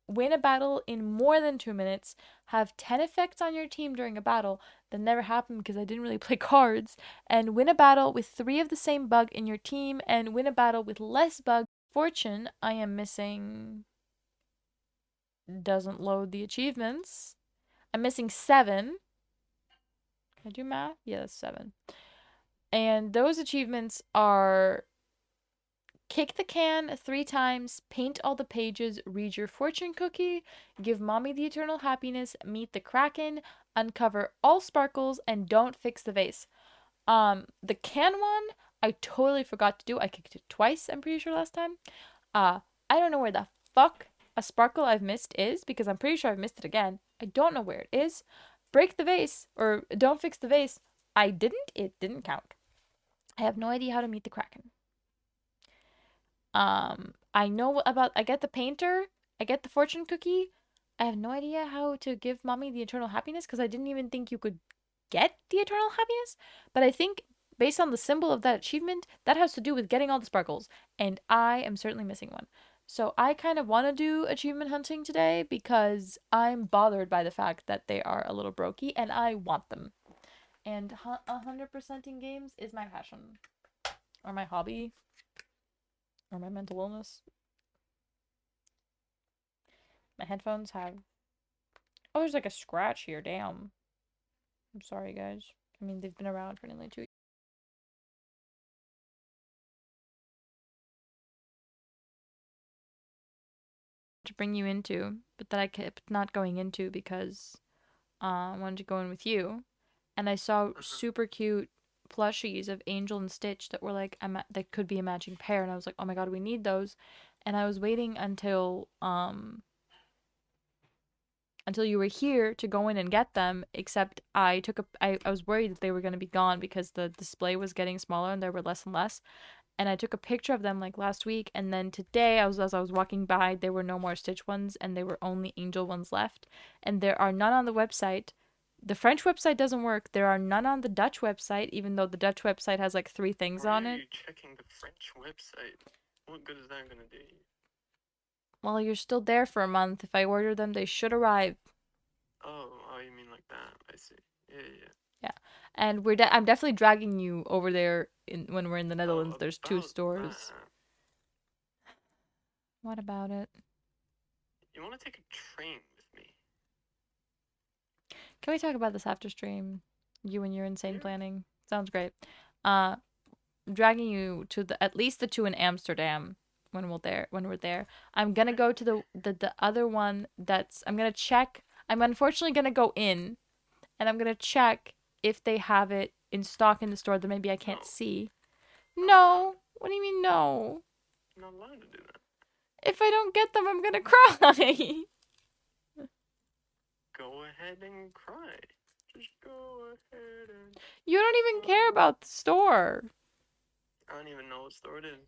win a battle in more than 2 minutes, have 10 effects on your team during a battle that never happened because I didn't really play cards, and win a battle with 3 of the same bug in your team, and win a battle with less bugs fortune, I am missing... Doesn't load the achievements. I'm missing 7. Can I do math? Yeah, that's 7. And those achievements are kick the can 3 times, paint all the pages, read your fortune cookie, give mommy the eternal happiness, meet the kraken, uncover all sparkles, and don't fix the vase. The can one, I totally forgot to do. I kicked it twice, I'm pretty sure last time. I don't know where the fuck a sparkle I've missed is because I'm pretty sure I've missed it again. I don't know where it is. Break the vase or don't fix the vase. I didn't. It didn't count. I have no idea how to meet the kraken. I know about. I get the painter. I get the fortune cookie. I have no idea how to give mommy the eternal happiness because I didn't even think you could get the eternal happiness. But I think based on the symbol of that achievement, that has to do with getting all the sparkles, and I am certainly missing one. So I kind of want to do achievement hunting today because I'm bothered by the fact that they are a little brokey and I want them. And 100%ing games is my passion or my hobby or my mental illness. My headphones have... Oh, there's like a scratch here. Damn. I'm sorry, guys. I mean, they've been around for nearly 2 years. To bring you into, but that I kept not going into because I wanted to go in with you. And I saw super cute plushies of Angel and Stitch that were like that could be a matching pair, and I was like, oh my god, we need those. And I was waiting until you were here to go in and get them, except I was worried that they were going to be gone because the display was getting smaller and there were less and less. And I took a picture of them like last week, and then today as I was walking by, there were no more Stitch ones and there were only Angel ones left, and there are none on the website. The French website doesn't work. There are none on the Dutch website, even though the Dutch website has like 3 things on it. Why are you checking the French website? What good is that gonna do you? Well, you're still there for a month. If I order them, they should arrive. Oh, you mean like that? I see. Yeah. Yeah. And I'm definitely dragging you over there when we're in the Netherlands. There's 2 stores. That. What about it? You want to take a train with me? Can we talk about this after stream? You and your insane Yeah. planning. Sounds great. Dragging you to at least the 2 in Amsterdam when we're there. I'm gonna go to the other one I'm gonna check. I'm unfortunately gonna go in and I'm gonna check if they have it in stock in the store that maybe I can't see. No. What do you mean no? I'm not allowed to do that. If I don't get them, I'm gonna cry. Go ahead and cry. Just go ahead and... You don't even care about the store. I don't even know what store it is.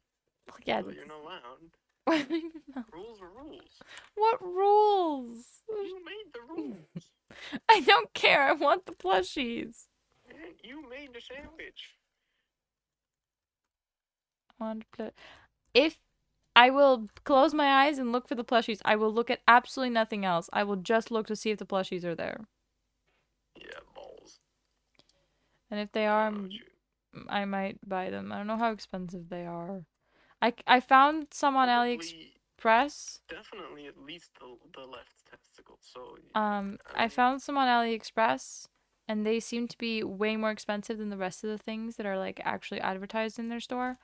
Yeah. So you're not allowed. What do you know? Rules are rules. What rules? You made the rules. I don't care. I want the plushies. And you made the sandwich. If I will close my eyes and look for the plushies, I will look at absolutely nothing else. I will just look to see if the plushies are there. Yeah, balls. And if they are, I might buy them. I don't know how expensive they are. I found some on AliExpress. Definitely at least the left testicle. So I found some on AliExpress, and they seem to be way more expensive than the rest of the things that are like actually advertised in their store.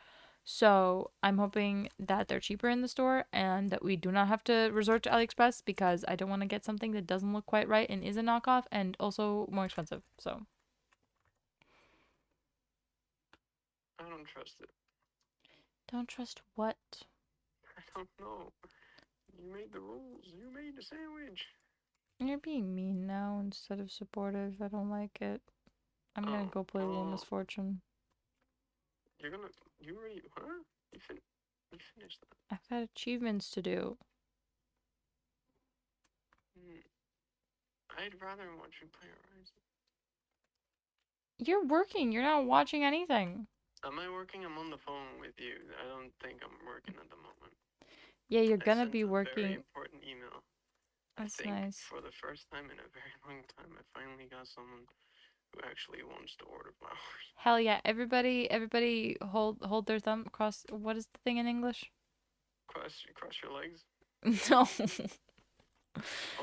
So I'm hoping that they're cheaper in the store and that we do not have to resort to AliExpress because I don't want to get something that doesn't look quite right and is a knockoff and also more expensive. So I don't trust it. Don't trust what? I don't know. You made the rules. You made the sandwich. You're being mean now instead of supportive. I don't like it. I'm gonna go play Little Misfortune. You already, huh? You finished that. I've had achievements to do. I'd rather watch you play Horizon. You're working. You're not watching anything. Am I working? I'm on the phone with you. I don't think I'm working at the moment. Yeah, you're gonna be working. Very important email. That's I think nice. for the first time in a very long time, I finally got someone who actually wants to order flowers. Hell yeah! Everybody, hold their thumb across. What is the thing in English? Cross your legs. No.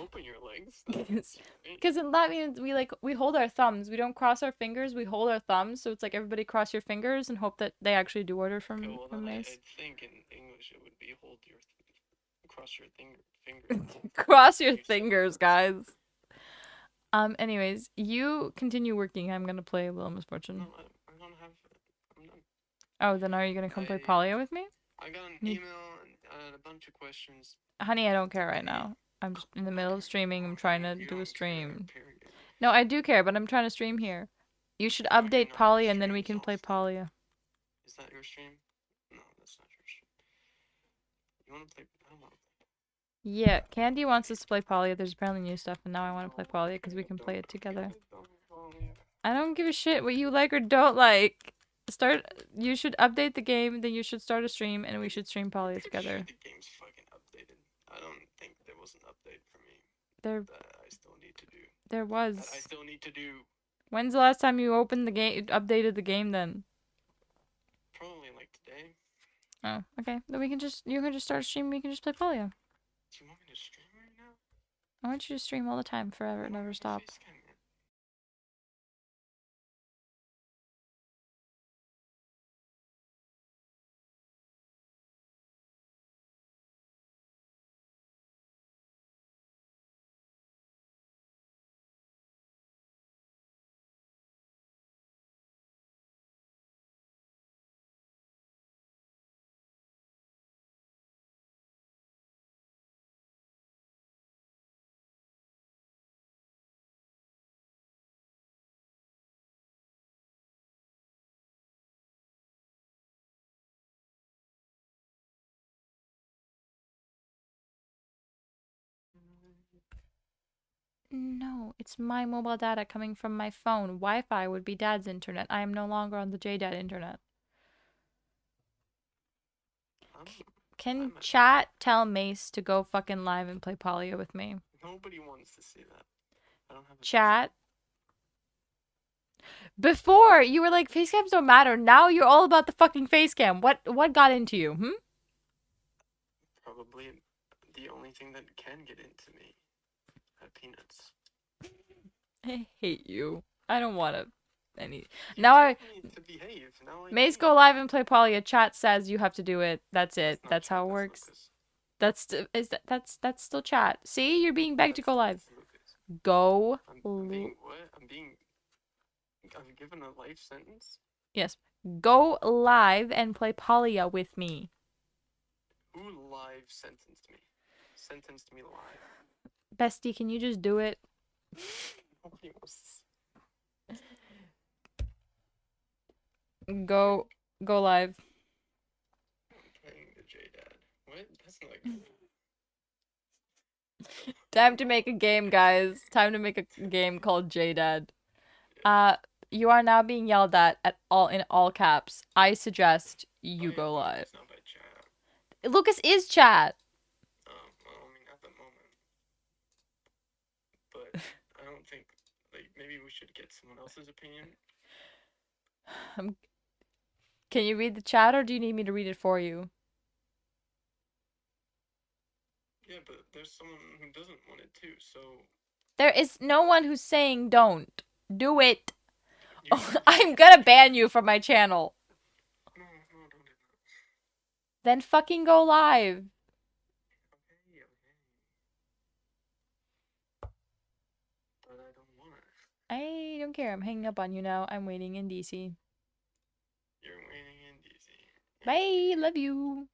Open your legs. Because that means we hold our thumbs. We don't cross our fingers. We hold our thumbs. So it's like everybody cross your fingers and hope that they actually do order Okay, well from then Mace. I think in English it would be cross your fingers. Cross your You said it fingers, first. guys. Anyways, you continue working. I'm gonna play a Little Misfortune. No, I don't have. I'm done. Oh, then are you gonna come play Palia with me? I got an You- email and a bunch of questions. Honey, I don't care right now. I'm just in the middle of streaming. I'm trying to You do a don't care, stream. period. No, I do care, but I'm trying to stream here. You should No, you're update not. Your Palia and then we stream's can play off. Palia. Is that your stream? No, that's not your stream. You wanna play? I don't wanna play. Yeah, Candy wants us to play Palia. There's apparently new stuff, and now I want to play No, Palia because we okay, can play it together. don't. I don't give a shit what you like or don't like. You should update the game, then you should start a stream, and we should stream Palia together. Sure the game's fucking updated. I don't think there was an update for me There, that I still need to do. there was. That I still need to do. When's the last time you opened the game, updated the game then? Probably like today. Oh, okay. Then you can just start a stream, we can just play Palia. Do you want me to stream right now? I want you to stream all the time, forever, never stop. No, it's my mobile data coming from my phone. Wi-Fi would be Dad's internet. I am no longer on the JDad internet. Can chat tell Mace to go fucking live and play Palia with me? Nobody wants to see that. I don't have a Chat. Before, you were like, face cams don't matter. Now you're all about the fucking face cam. What got into you, Probably the only thing that can get into me. Peanuts. I hate you. I don't want to. You now told me to behave. Now Mace, go live and play Palia. Chat says you have to do it. That's it. That's how it That's works. Lucas. That's still chat. See, you're being begged to go live. Go. I'm being what? I'm given a life sentence? Yes. Go live and play Palia with me. Who live sentenced me? Sentenced me live. Bestie, can you just do it? Nobody wants Go live. I'm playing the J-Dad. What? That's not good. Time to make a game, guys. Time to make a game called JDad. You are now being yelled at in all caps. I suggest you go live. It's not by chat. Lucas is chat. Well, I mean, at the moment. But I don't think, maybe we should get someone else's opinion. Can you read the chat, or do you need me to read it for you? Yeah, but there's someone who doesn't want it too, so... There is no one who's saying don't. Do it. I'm gonna ban you from my channel. No, don't do that. Then fucking go live. Okay. But I don't want it. I don't care. I'm hanging up on you now. I'm waiting in DC. You're waiting in DC. Bye. Love you.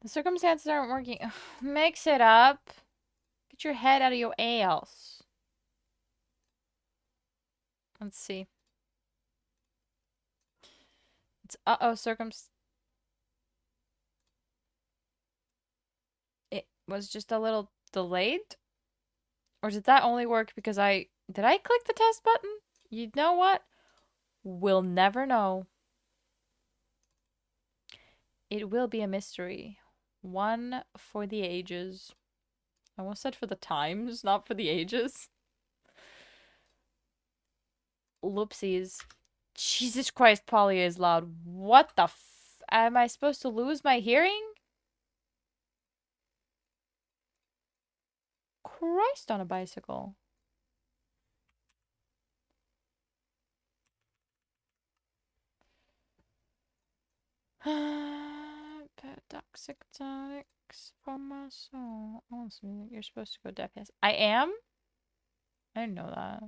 The circumstances aren't working. Mix it up. Get your head out of your ass. Let's see. It's was just a little delayed? Or did that only work because did I click the test button? You know what? We'll never know. It will be a mystery. One for the ages. I almost said for the times, not for the ages. Loopsies. Jesus Christ, Palia is loud. What the am I supposed to lose my hearing? Christ on a bicycle. Toxic tonics for my soul. Awesome. You're supposed to go deaf. Yes. I am? I didn't know that.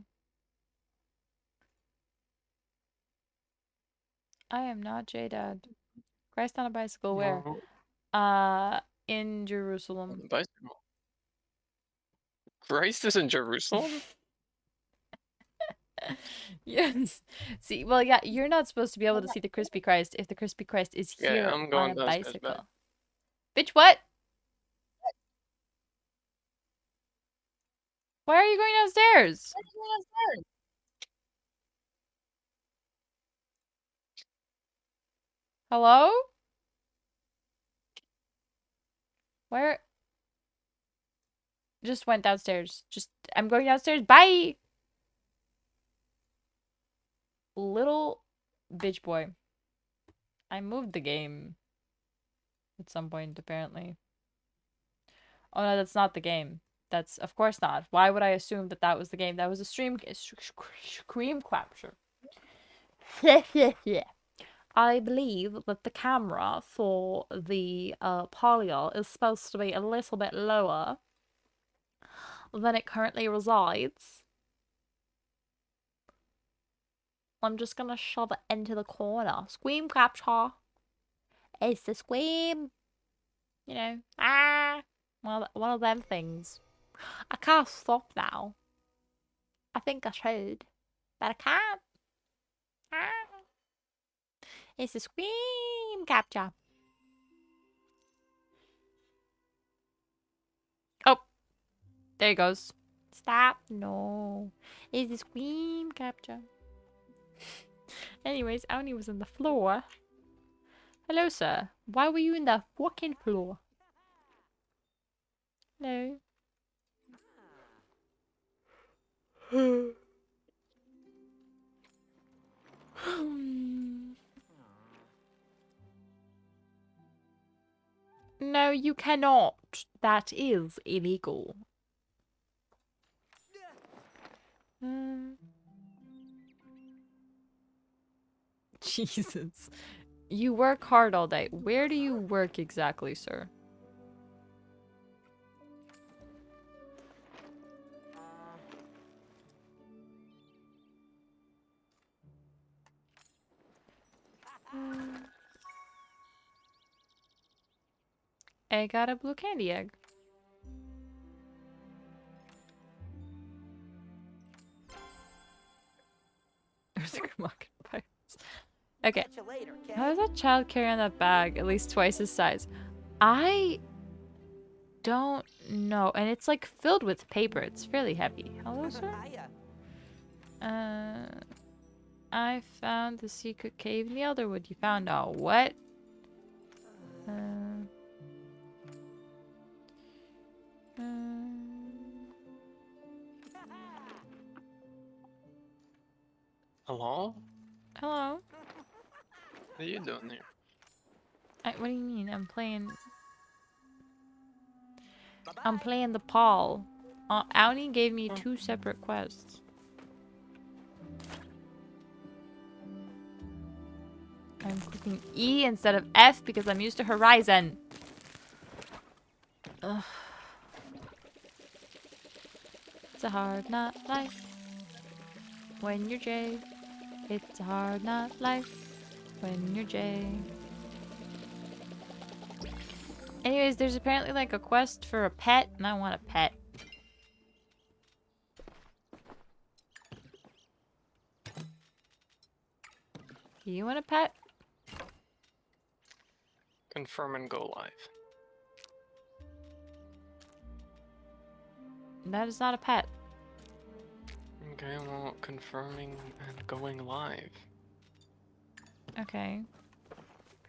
I am not J-Dad. Christ on a bicycle where? No, In on Jerusalem. the bicycle. Christ is in Jerusalem? Yes. See, well, yeah, you're not supposed to be able to see the crispy Christ if the crispy Christ is Yeah, here I'm on going a downstairs back. bicycle. Bitch, what? Why are you going downstairs? Hello? Where? Just went downstairs. I'm going downstairs. Bye! Little bitch boy. I moved the game at some point, apparently. Oh no, that's not the game. That's, of course not. Why would I assume that that was the game? That was a scream capture. I believe that the camera for the Palia is supposed to be a little bit lower than it currently resides. I'm just gonna shove it into the corner. Scream capture. It's the scream. You know, one of them things. I can't stop now. I think I should, but I can't. Ah, it's the scream capture. Oh, there he goes. Stop. No. It's the scream capture. Anyways, Auni was on the floor. Hello, sir. Why were you in the fucking floor? Hello. No, you cannot. That is illegal. Jesus. You work hard all day. Where do you work exactly, sir? I got a blue candy egg. There's a market pirates. Okay. How does that child carry on that bag at least twice his size? I don't know. And it's like filled with paper. It's fairly heavy. Hello, sir? I found the secret cave in the Elderwood. You found out what? Uh, uh, Hello? hello? What are you doing here? What do you mean? I'm playing the Paul. Auni gave me 2 separate quests. I'm clicking E instead of F because I'm used to Horizon. Ugh. It's a hard not life when you're J. It's a hard not life when you're J. Anyways, there's apparently like a quest for a pet, and I want a pet. Do you want a pet? Confirm and go live. That is not a pet. Okay, well, confirming and going live. Okay.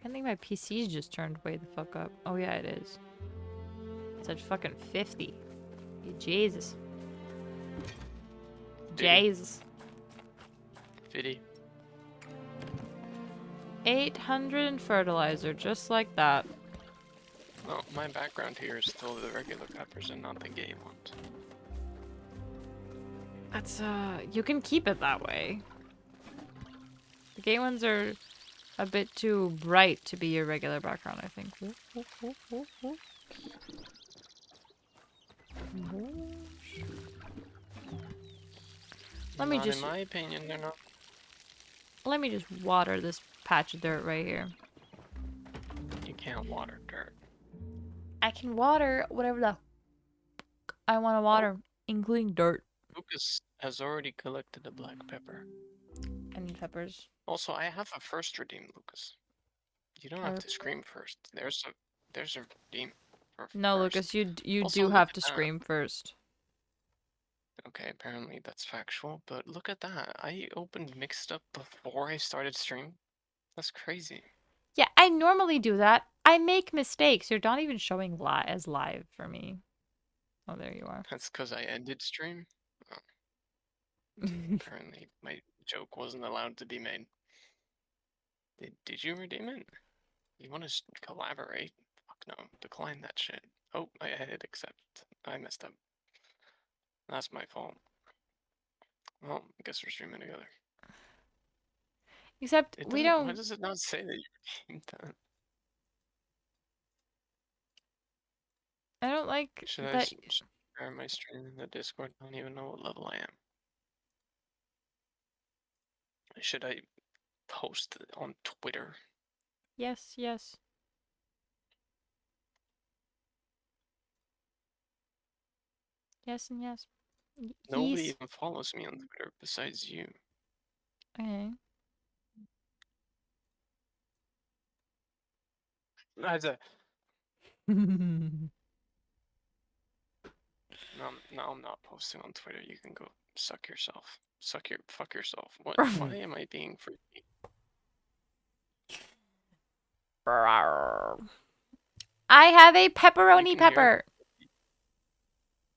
I think my PC's just turned way the fuck up. Oh yeah, it is. It's at fucking 50. Jesus. Diddy. Jesus. Fitty. 800 in fertilizer, just like that. No, my background here is still the regular peppers and not the gay ones. That's, you can keep it that way. The gay ones are a bit too bright to be your regular background, I think. Let me Not just in my opinion, they're not. let me just water this patch of dirt right here. You can't water dirt. I can water whatever the I want to water, including dirt Lucas has already collected a black pepper. and peppers. Also, I have a first redeem, Lucas. You don't have to scream first. There's a redeem for No, first. Lucas, you Also, do look have at to that. scream first. Okay, apparently that's factual, but look at that. I opened mixed up before I started stream. That's crazy. Yeah, I normally do that. I make mistakes. You're not even showing as live for me. Oh, there you are. That's because I ended stream. Oh, apparently my joke wasn't allowed to be made. Did you redeem it? You want to collaborate? Fuck no. Decline that shit. Oh, I hit accept. I messed up. That's my fault. Well, I guess we're streaming together. Except It we doesn't. Why don't. does it not say that you redeemed that? I don't like Should I that. share my stream in the Discord? I don't even know what level I am. Should I post it on Twitter? Yes, yes. Yes and yes. Nobody Yes. even follows me on Twitter besides you. Okay. That's a no. No, I'm not posting on Twitter. You can go suck yourself. Fuck yourself. What? Why am I being freaky? I have a You pepperoni can hear. pepper.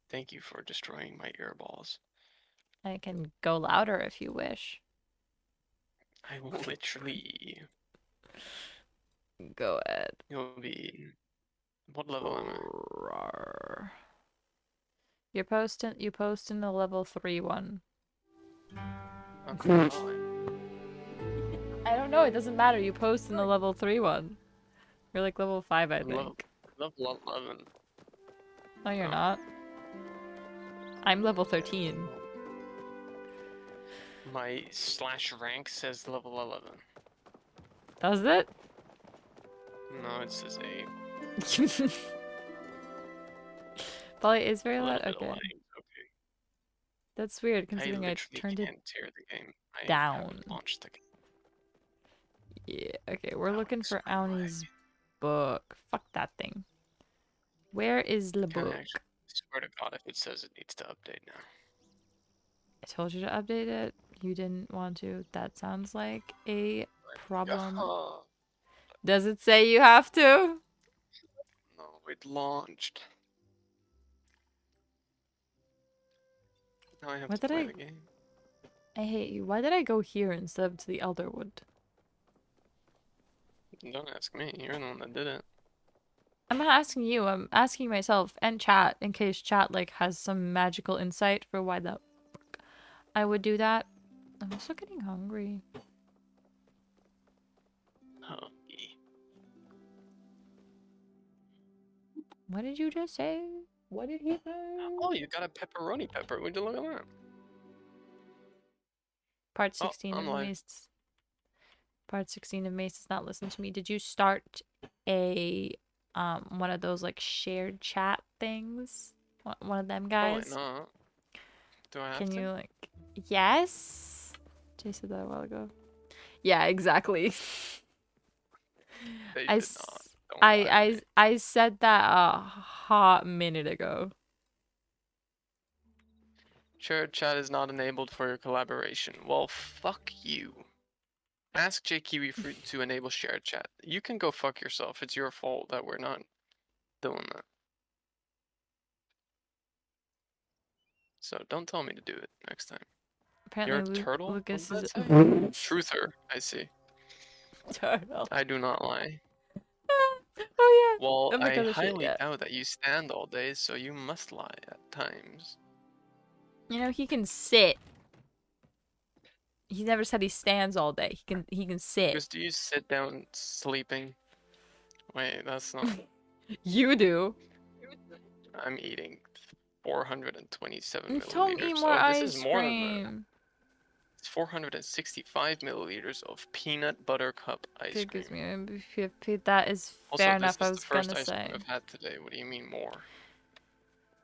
Thank you for destroying my earballs. I can go louder if you wish. I will literally. Go ahead. You'll be. What level am I? You post in the level 3 one. Okay, well, I don't know, it doesn't matter. You post in the level 3 one. You're like level 5, I I'm think. level 11. No, you're Oh. not. I'm level 13. My slash rank says level 11. Does it? No, it says 8. Probably is very A loud. little bit of Okay. lighting. Okay. That's weird I considering I literally turned it can't tear the game. I down. haven't launched the game. Yeah, okay, we're looking Alex, for go away. Auni's book. Fuck that thing. Where is the Can I book? actually swear to God if it says it needs to update now? I told you to update it. You didn't want to. That sounds like a problem. Oh, Does it say you have to? no, it launched. Now I have What to did play I... the game. I hate you. Why did I go here instead of to the Elderwood? Don't ask me. You're the one that did it. I'm not asking you. I'm asking myself and chat in case chat like has some magical insight for why the fuck I would do that. I'm also getting hungry. Oh, What did you just say? What did he say? oh, you got a pepperoni pepper. Would you look at that? Part Oh, 16 I'm of live. Mace. Part 16 of Mace does not listen to me. Did you start a one of those like shared chat things? One of them Probably guys? not. Do I have Can to? you like yes? Jay said that a while ago. Yeah, exactly. They I, did not. s- Don't lie to me. I said that a hot minute ago. Shared chat is not enabled for your collaboration. Well, fuck you. Ask Jaykiwifruit to enable shared chat. You can go fuck yourself. It's your fault that we're not doing that. So don't tell me to do it next time. You're Apparently, a turtle? What Lucas did is that say? Truther, I see. turtle. I do not lie. Oh Well, yeah, I'm like I other shit. highly Yeah. doubt that you stand all day, so you must lie at times. You know he can sit. He never said he stands all day. He can sit. Because do you sit down sleeping? Wait, that's not. You do. I'm eating 427 Don't eat milliliters. more Oh, this is ice more than that. cream. It's 465 milliliters of peanut butter cup ice That gives cream. me that is Also, fair this enough. I is the was first gonna ice cream say. I've had today. What do you mean more?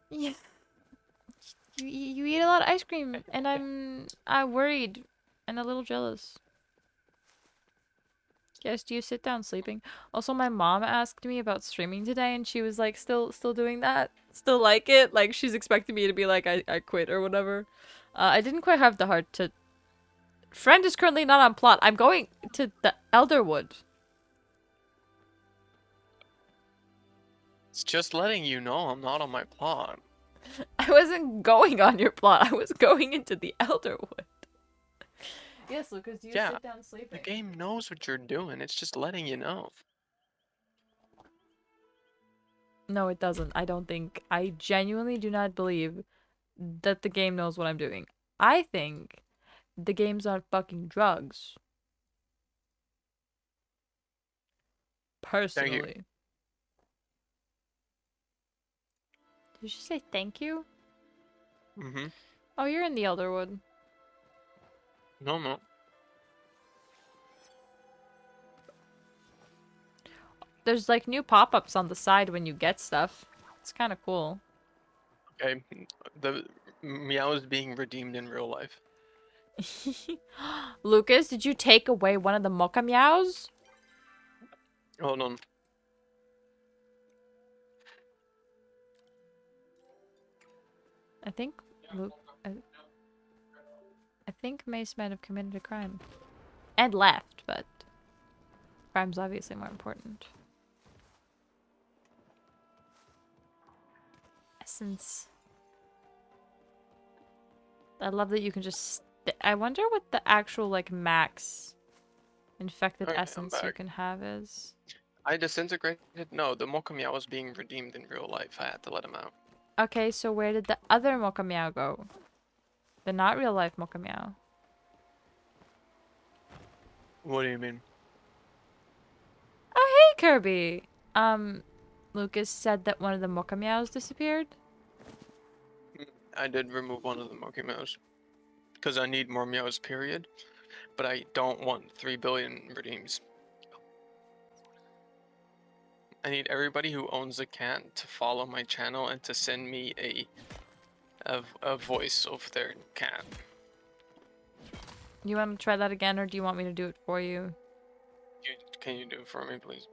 Yeah. You eat a lot of ice cream, and I'm worried and a little jealous. Yes, do you sit down sleeping? Also, my mom asked me about streaming today, and she was like, still doing that? Still like it? Like, she's expecting me to be like, I quit or whatever. I didn't quite have the heart to... Friend is currently not on plot. I'm going to the Elderwood. It's just letting you know I'm not on my plot. I wasn't going on your plot. I was going into the Elderwood. Yes, Lucas, do you Yeah, sit down the sleeping? game knows what you're doing. It's just letting you know. No, it doesn't. I don't think. I genuinely do not believe that the game knows what I'm doing. I think the game's on fucking drugs. Thank you. Personally. Did you say thank you? Mm-hmm. Oh, you're in the Elderwood. No, no. There's like new pop-ups on the side when you get stuff. It's kind of cool. Okay, the meow is being redeemed in real life. Lucas, did you take away one of the mocha meows? Hold on. I think Luke. I, I think Mace might have committed a crime and left, but crime's obviously more important. Essence. I love that you can just. I wonder what the actual like max infected Okay, I'm essence you back. can have is. I disintegrated? No, the mocha meow was being redeemed in real life. I had to let him out. Okay, so where did the other mocha meow go? The not real life mocha meow. What do you mean? Oh, hey, Kirby. Lucas said that one of the mocha meows disappeared. I did remove one of the mocha meows. Because I need more meows, period. But I don't want 3 billion redeems. I need everybody who owns a cat to follow my channel and to send me a voice of their cat. You want to try that again, or do you want me to do it for you? Can you do it for me, please?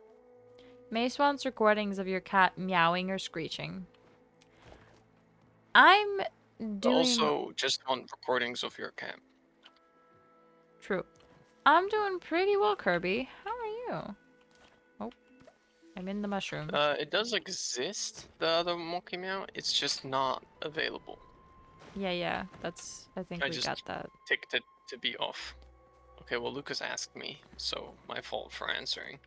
Mace wants recordings of your cat meowing or screeching. I'm doing... Also, just want recordings of your cat. True. I'm doing pretty well, Kirby. How are you? Oh, I'm in the mushroom. It does exist, the other monkey meow. It's just not available. Yeah, that's... I think I we just got that. ticked it to be off. Okay, well, Lucas asked me, so my fault for answering.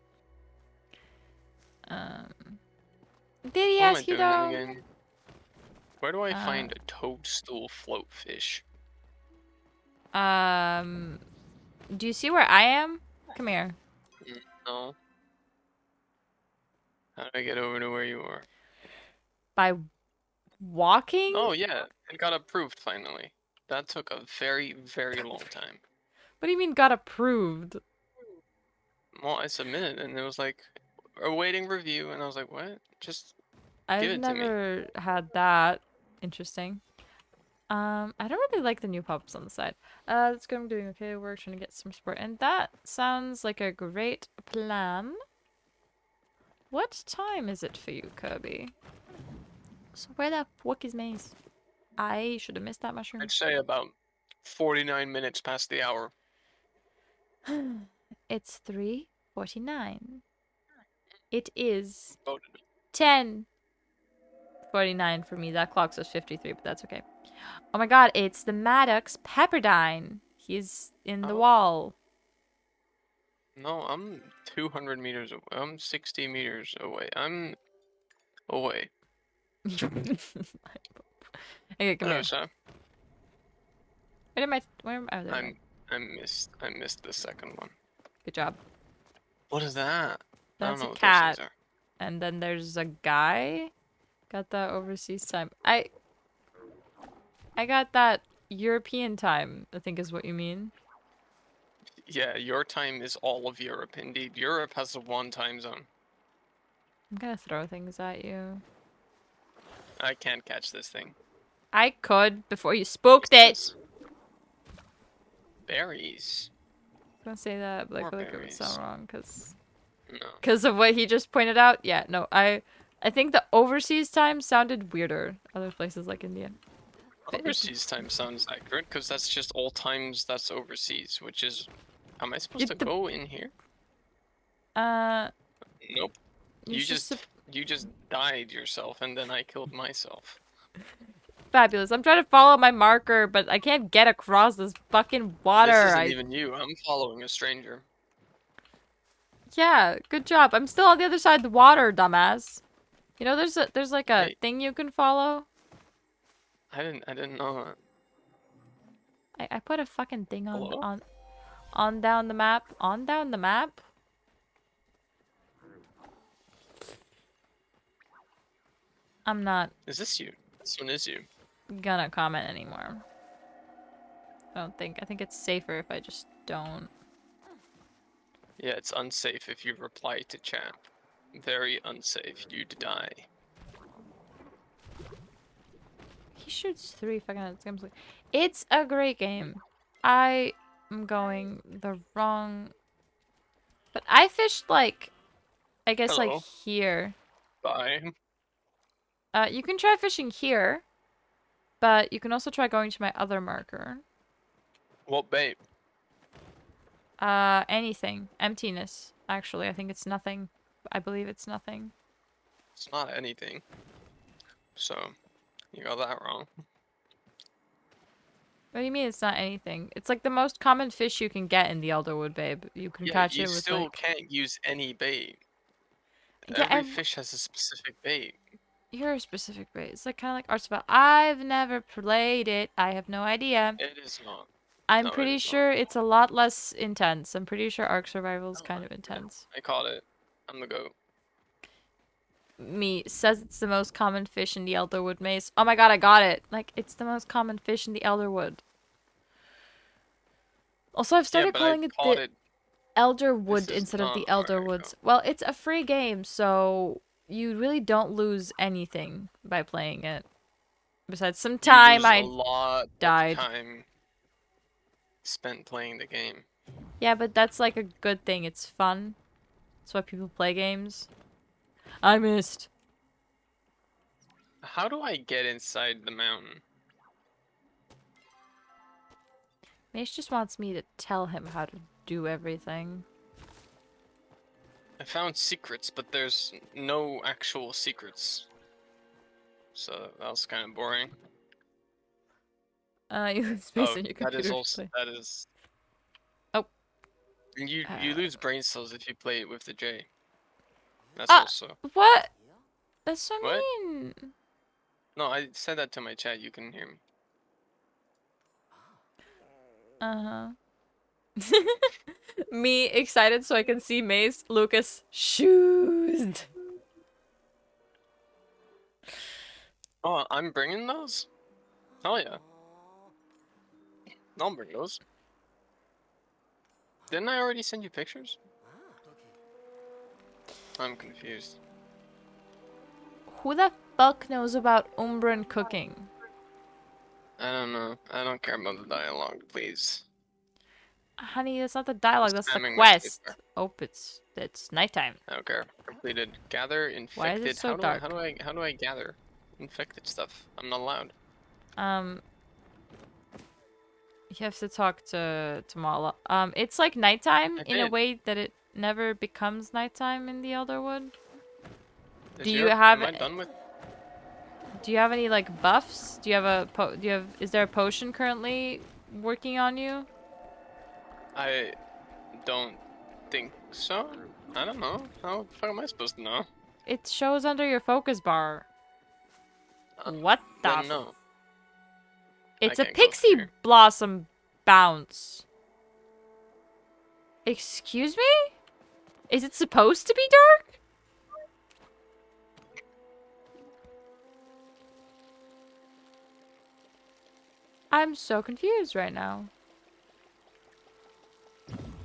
Did he What am I ask you, doing in the though? game? Where do I find a toadstool floatfish? Do you see where I am? Come here. No. How do I get over to where you are? By walking? Oh, yeah, it got approved finally. That took a very, very long time. What do you mean got approved? Well, I submitted and it was like, awaiting review, and I was like, what? Just give I've it to me. never had that. Interesting. I don't really like the new pop-ups on the side. That's good. I'm doing okay. We're trying to get some support. And that sounds like a great plan. What time is it for you, Kirby? So where the fuck is Maze? I should have missed that mushroom. I'd say about 49 minutes past the hour. It's 3:49. It is Voted. 10:49 for me. That clock says 53, but that's okay. Oh my god, it's the Maddox Pepperdine. He's in the Oh, wall. no, I'm 200 meters away. I'm 60 meters away. I'm away. Okay, come Hello, here. sir. Where am I? Oh, there we go. I missed the second one. Good job. What is that? I don't That's a know what those things cat. are. And then there's a guy. Got that overseas time. I got that European time, I think is what you mean. Yeah, your time is all of Europe. Indeed, Europe has a one time zone. I'm gonna throw things at you. I can't catch this thing. I could before you spooked it. Yes. Berries. I was gonna say that, but I More feel like it would sound berries. wrong No. because of what he just pointed out. Yeah, no, I think the overseas time sounded weirder. Other places like India. Overseas time sounds accurate because that's just all times that's overseas, which is. Am I supposed to The, go in here? uh, Nope. you're You just just you just died yourself and then I killed myself. fabulous. I'm trying to follow my marker, but I can't get across this fucking water. This isn't even you. I'm following a stranger. Yeah, good job. I'm still on the other side of the water, dumbass. You know, there's like a Wait, thing you can follow. I didn't know that. I put a fucking thing Hello? on down the map. On down the map? I'm not Is this you? This one is you. gonna comment anymore. I don't think. I think it's safer if I just don't. Yeah, it's unsafe if you reply to chat. Very unsafe. You'd die. He shoots 3 fucking times. It's a great game. I am going the wrong. But I fished like, I guess like Hello. here. Bye. You can try fishing here, but you can also try going to my other marker. What bait? Anything. Emptiness, actually. I think it's nothing. I believe it's nothing. It's not anything. So, you got that wrong. What do you mean it's not anything? It's like the most common fish you can get in the Elderwood, babe. You can Yeah, catch you it with still like... can't use any bait. Yeah, Every fish has a specific bait. you're a specific bait. It's like kind of like Art Spell. I've never played it. I have no idea. It is not. I'm No, it pretty is not. sure it's a lot less intense. I'm pretty sure Ark Survival is kind of Yeah, intense. I caught it. I'm the goat. Me says it's the most common fish in the Elderwood maze. Oh my god, I got it. Like, it's the most common fish in the Elderwood. Also, I've Yeah, started but I calling it caught the it. This Elderwood is instead of not the where I go. Elderwoods. Well, it's a free game, so you really don't lose anything by playing it. Besides some You time lose a I lot of died. time spent playing the game. Yeah, but that's like a good thing. It's fun. That's why people play games. I missed. How do I get inside the mountain? Mace just wants me to tell him how to do everything. I found secrets, but there's no actual secrets. So that was kind of boring. You have space Oh, on your that is computer to also play. that is. Oh. You lose brain cells if you play it with the J. That's Ah! also. What? That's so What? mean. No, I said that to my chat. You can hear me. Uh-huh. Me excited so I can see Mace, Lucas, shoes. Oh, I'm bringing those? Hell yeah. I'll bring those. Didn't I already send you pictures? I'm confused. Who the fuck knows about Umbran cooking? I don't know. I don't care about the dialogue, please. Honey, that's not the dialogue, that's the Spamming my quest. spacebar. Oh, it's nighttime. I don't care. Completed. Gather Why is it infected. so How dark? do I gather infected stuff? I'm not allowed. Um, you have to talk to Mala. It's like nighttime I in a did. way that it never becomes nighttime in the Elderwood. Do Is you your have am I done with? any like buffs? Do you have is there a potion currently working on you? I don't think so. I don't know. How the fuck am I supposed to know? It shows under your focus bar. What the Then f- no. I It's a can't go through pixie here. blossom bounce. Excuse me? Is it supposed to be dark? I'm so confused right now.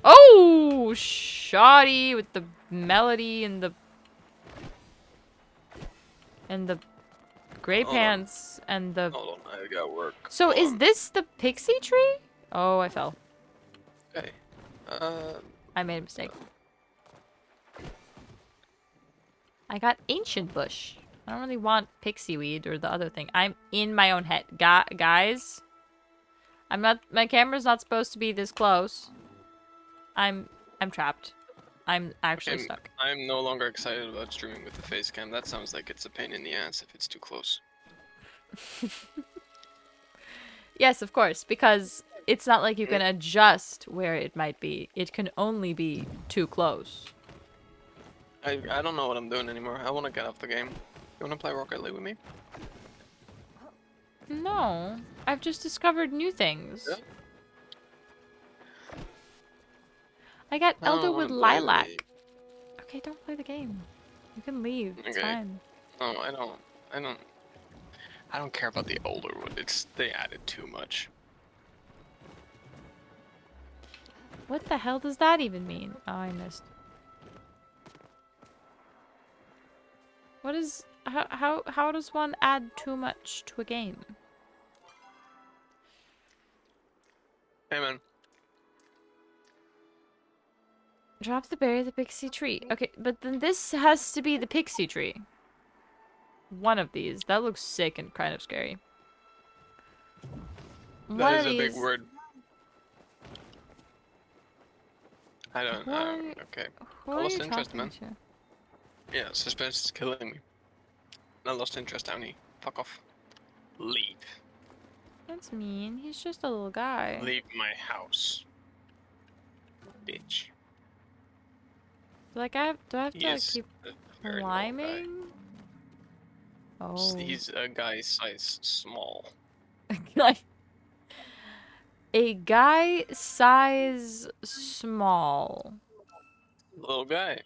Oh, shoddy with the melody and the gray Hold on. pants and the. Hold on. I got work. So Hold is on. this the pixie tree? Oh, I fell. Okay. I made a mistake. I got ancient bush. I don't really want pixie weed or the other thing. I'm in my own head. Guys, I'm not. My camera's not supposed to be this close. I'm trapped. I'm actually Okay. stuck. I'm no longer excited about streaming with the face cam. That sounds like it's a pain in the ass if it's too close. Yes, of course, because it's not like you can adjust where it might be. It can only be too close. I don't know what I'm doing anymore. I want to get off the game. You want to play Rocket League with me? No, I've just discovered new things. Yeah. I got I don't Elderwood want to play with Lilac. you. Okay, don't play the game. You can leave. It's Okay. fine. No, I don't. I don't. I don't care about the older wood. They added too much. What the hell does that even mean? Oh, I missed. What is how does one add too much to a game? Hey man. Drop the berry, the pixie tree. Okay, but then this has to be the pixie tree. One of these. That looks sick and kind of scary. That One is of a big these. word. I don't. Okay. Who I are lost you interest, talking man. to? Yeah, suspense is killing me. I lost interest, Downey. Fuck off. Leave. That's mean. He's just a little guy. Leave my house. Bitch. Like do I have He to is keep a very little guy. climbing? Oh. He's a guy size small. Like a guy size small. Little guy.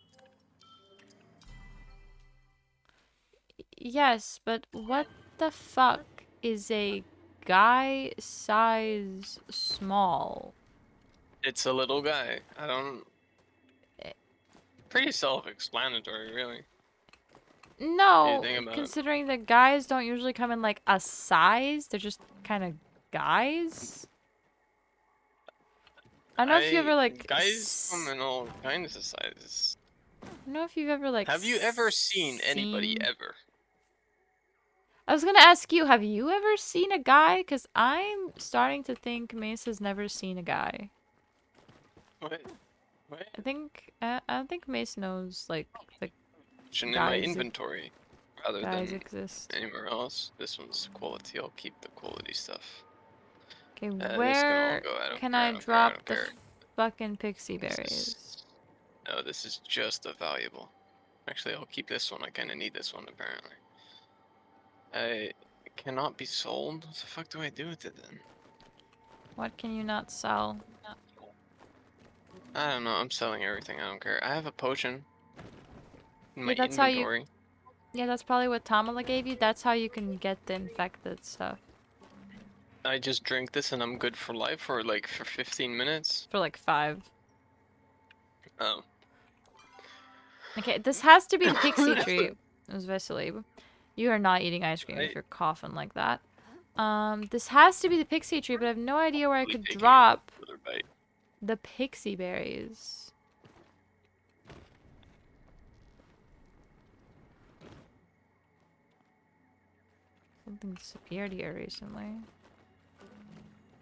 Yes, but what the fuck is a guy size small? It's a little guy. I don't. Eh, Pretty self-explanatory, really. If you No, think about it. considering that guys don't usually come in like a size, they're just kind of guys. I don't know if you ever like. Guys come in all kinds of sizes. I don't know if you've ever like. Have you ever seen anybody seen- ever? I was gonna ask you, have you ever seen a guy? Cause I'm starting to think Mace has never seen a guy. What? What? I don't think Mace knows like the In my guys inventory, rather guys than exist. anywhere else. This one's quality. I'll keep the quality stuff. Okay, This can all where go. I don't can care. I I don't care. I drop don't the care. fucking pixie This berries? is no. This is just a valuable. Actually, I'll keep this one. I kind of need this one apparently. I cannot be sold. What the fuck do I do with it then? What can you not sell? I don't know. I'm selling everything. I don't care. I have a potion in my Yeah, that's how you. inventory. Yeah, that's probably what Tamala gave you. That's how you can get the infected stuff I just drink this and I'm good for life, or like for 15 minutes. for like 5. Oh. Okay, this has to be the pixie tree. It was Vesely. You are not eating ice cream if you're coughing like that. This has to be the pixie tree, but I have no idea where I could drop Another bite. the pixie berries. Something disappeared here recently.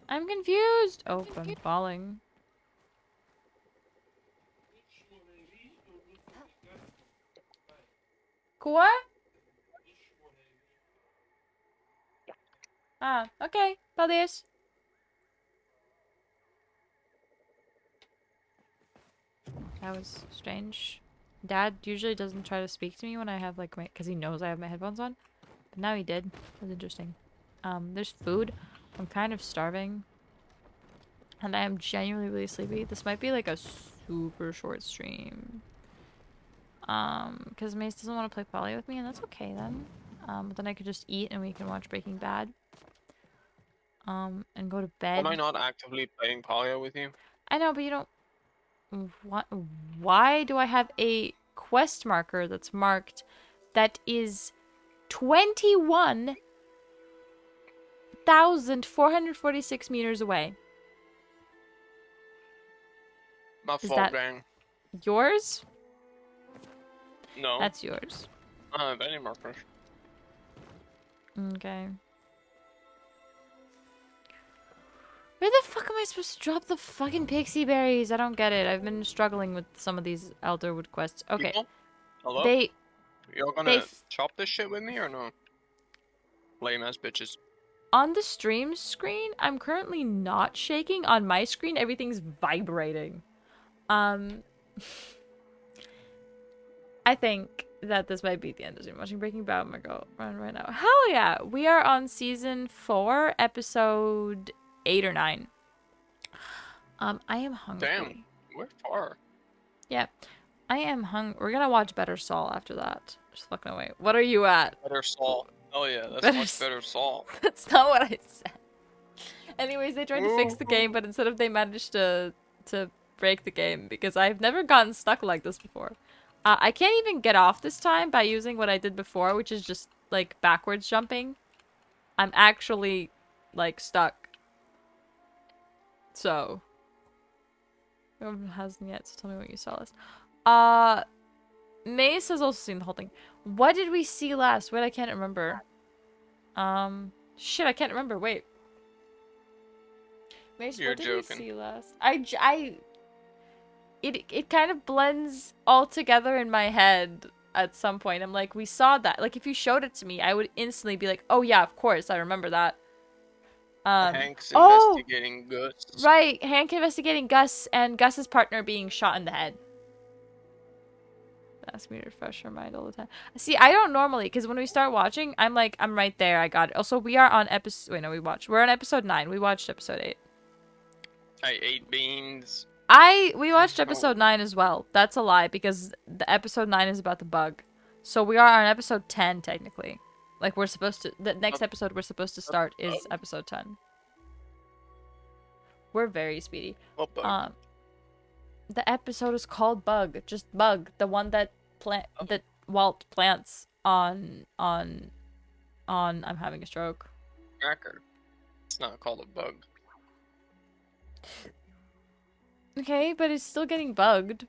I'm confused! Oh, I'm falling. What? Ah, okay. Paldies. That was strange. Dad usually doesn't try to speak to me when I have like my, because he knows I have my headphones on. But now he did. That was interesting. There's food. I'm kind of starving. And I am genuinely really sleepy. This might be like a super short stream. Because Mace doesn't want to play Palia with me, and that's okay then. But then I could just eat and we can watch Breaking Bad. And go to Am I bed. not actively playing Palia with you? I know, but you don't. What? Why do I have a quest marker that's marked that is 21,446 meters away? My Is fault, that gang. yours? No. That's yours. I don't have any markers. Okay. Where the fuck am I supposed to drop the fucking pixie berries? I don't get it. I've been struggling with some of these Elderwood quests. Okay. People? Hello? They Y'all they gonna chop this shit with me or no? Lame ass bitches. on the stream screen, I'm currently not shaking. On my screen, everything's vibrating. Um I think that this might be the end of stream. Watching Breaking Bad. I'm gonna go run right now. Hell yeah! We are on season 4, episode 8 or 9. I am hungry. Damn, we're far. Yeah. I am We're gonna watch Better Saul after that. Just fucking away. What are you at? Better Saul. Oh yeah, that's Better much better Saul. That's not what I said. Anyways, they tried to fix the game, but instead of they managed to break the game because I've never gotten stuck like this before. I can't even get off this time by using what I did before, which is just like backwards jumping. I'm actually like stuck. So, hasn't yet. So tell me what you saw last. Mace has also seen the whole thing. What did we see last? Wait, I can't remember. Shit, I can't remember. Wait. Mace, You're what did joking. we see last? It kind of blends all together in my head at some point. I'm like, we saw that. Like, if you showed it to me, I would instantly be like, oh yeah, of course, I remember that. Hank's Oh, investigating Gus. right, Hank investigating Gus and Gus's partner being shot in the head. Ask me to refresh your mind all the time. See, I don't normally, because when we start watching, I'm like, I'm right there, I got it. Also, we are on episode, wait, no, we're on episode 9. We watched episode 8. I ate beans. We watched episode 9 as well. That's a lie, because the episode 9 is about the bug. So we are on episode 10, technically. Like, we're supposed to, the next episode we're supposed to start is episode 10. We're very speedy. What bug? The episode is called Bug. Just Bug. The one that Walt plants on I'm having a stroke. Tracker. It's not called a bug. Okay, but it's still getting bugged.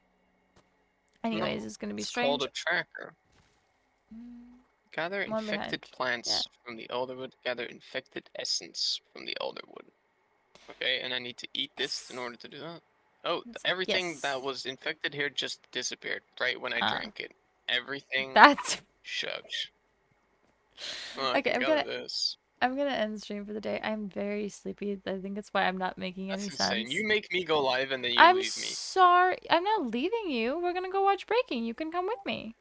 Anyways, No, it's gonna be it's strange. called a tracker. Gather One infected behind. plants from the elderwood. Gather infected essence from the elderwood. Okay, and I need to eat this in order to do that. Oh, everything Yes. that was infected here just disappeared right when I drank it. Everything. That's Shucks. Oh, okay. this. I'm gonna end the stream for the day. I'm very sleepy. I think that's why I'm not making That's any insane. sense. You make me go live and then you I'm leave me. sorry. I'm not leaving you. We're gonna go watch Breaking. You can come with me.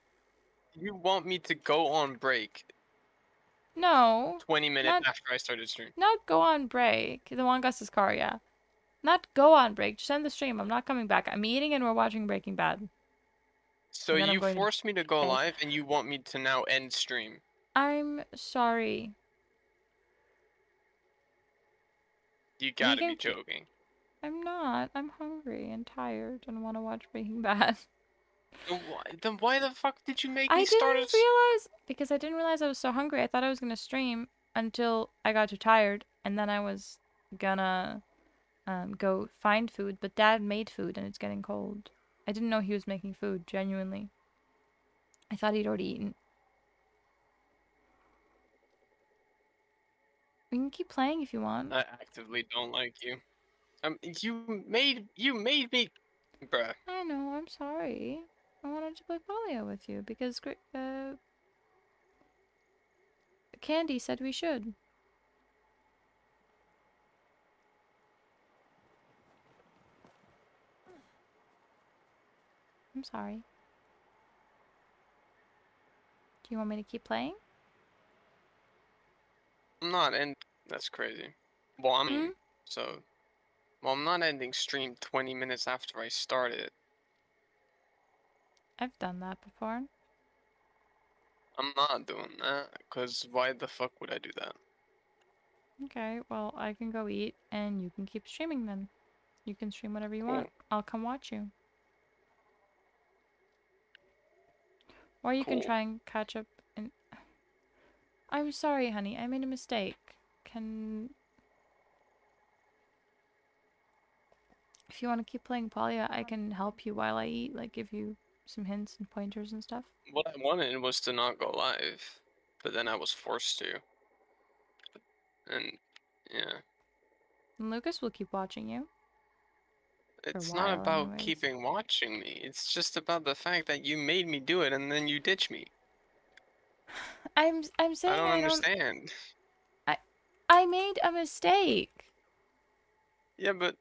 You want me to go on break No. 20 minutes after I started stream. Not go on break. The one Gus's car, yeah. Not go on break. Just end the stream. I'm not coming back. I'm eating and we're watching Breaking Bad. So you forced me to go live and you want me to now end stream. I'm sorry. You gotta be joking. I'm not. I'm hungry and tired and want to watch Breaking Bad. Then why the fuck did you make me start I didn't realize, because I didn't realize I was so hungry. I thought I was gonna stream until I got too tired, and then I was gonna go find food, but Dad made food and it's getting cold. I didn't know he was making food, genuinely. I thought he'd already eaten. We can keep playing if you want. I actively don't like you. You made me, bruh. I know, I'm sorry. I wanted to play Palia with you because Candy said we should. I'm sorry. Do you want me to keep playing? I'm not end. That's crazy. Well, I Hmm? mean, so, well, I'm not ending stream 20 minutes after I started. I've done that before. I'm not doing that, cause why the fuck would I do that? Okay, well, I can go eat and you can keep streaming then. You can stream whatever you want. Cool, I'll come watch you. Or you can cool. try and catch up and I'm sorry, honey. I made a mistake. Can If you want to keep playing Palia, I can help you while I eat, like give you some hints and pointers and stuff. What I wanted was to not go live, but then I was forced to, and yeah. And Lucas will keep watching you. For a It's not while, about anyways. keeping watching me. It's just about the fact that you made me do it and then you ditch me. I'm I saying don't I don't understand. I I made a mistake. Yeah, but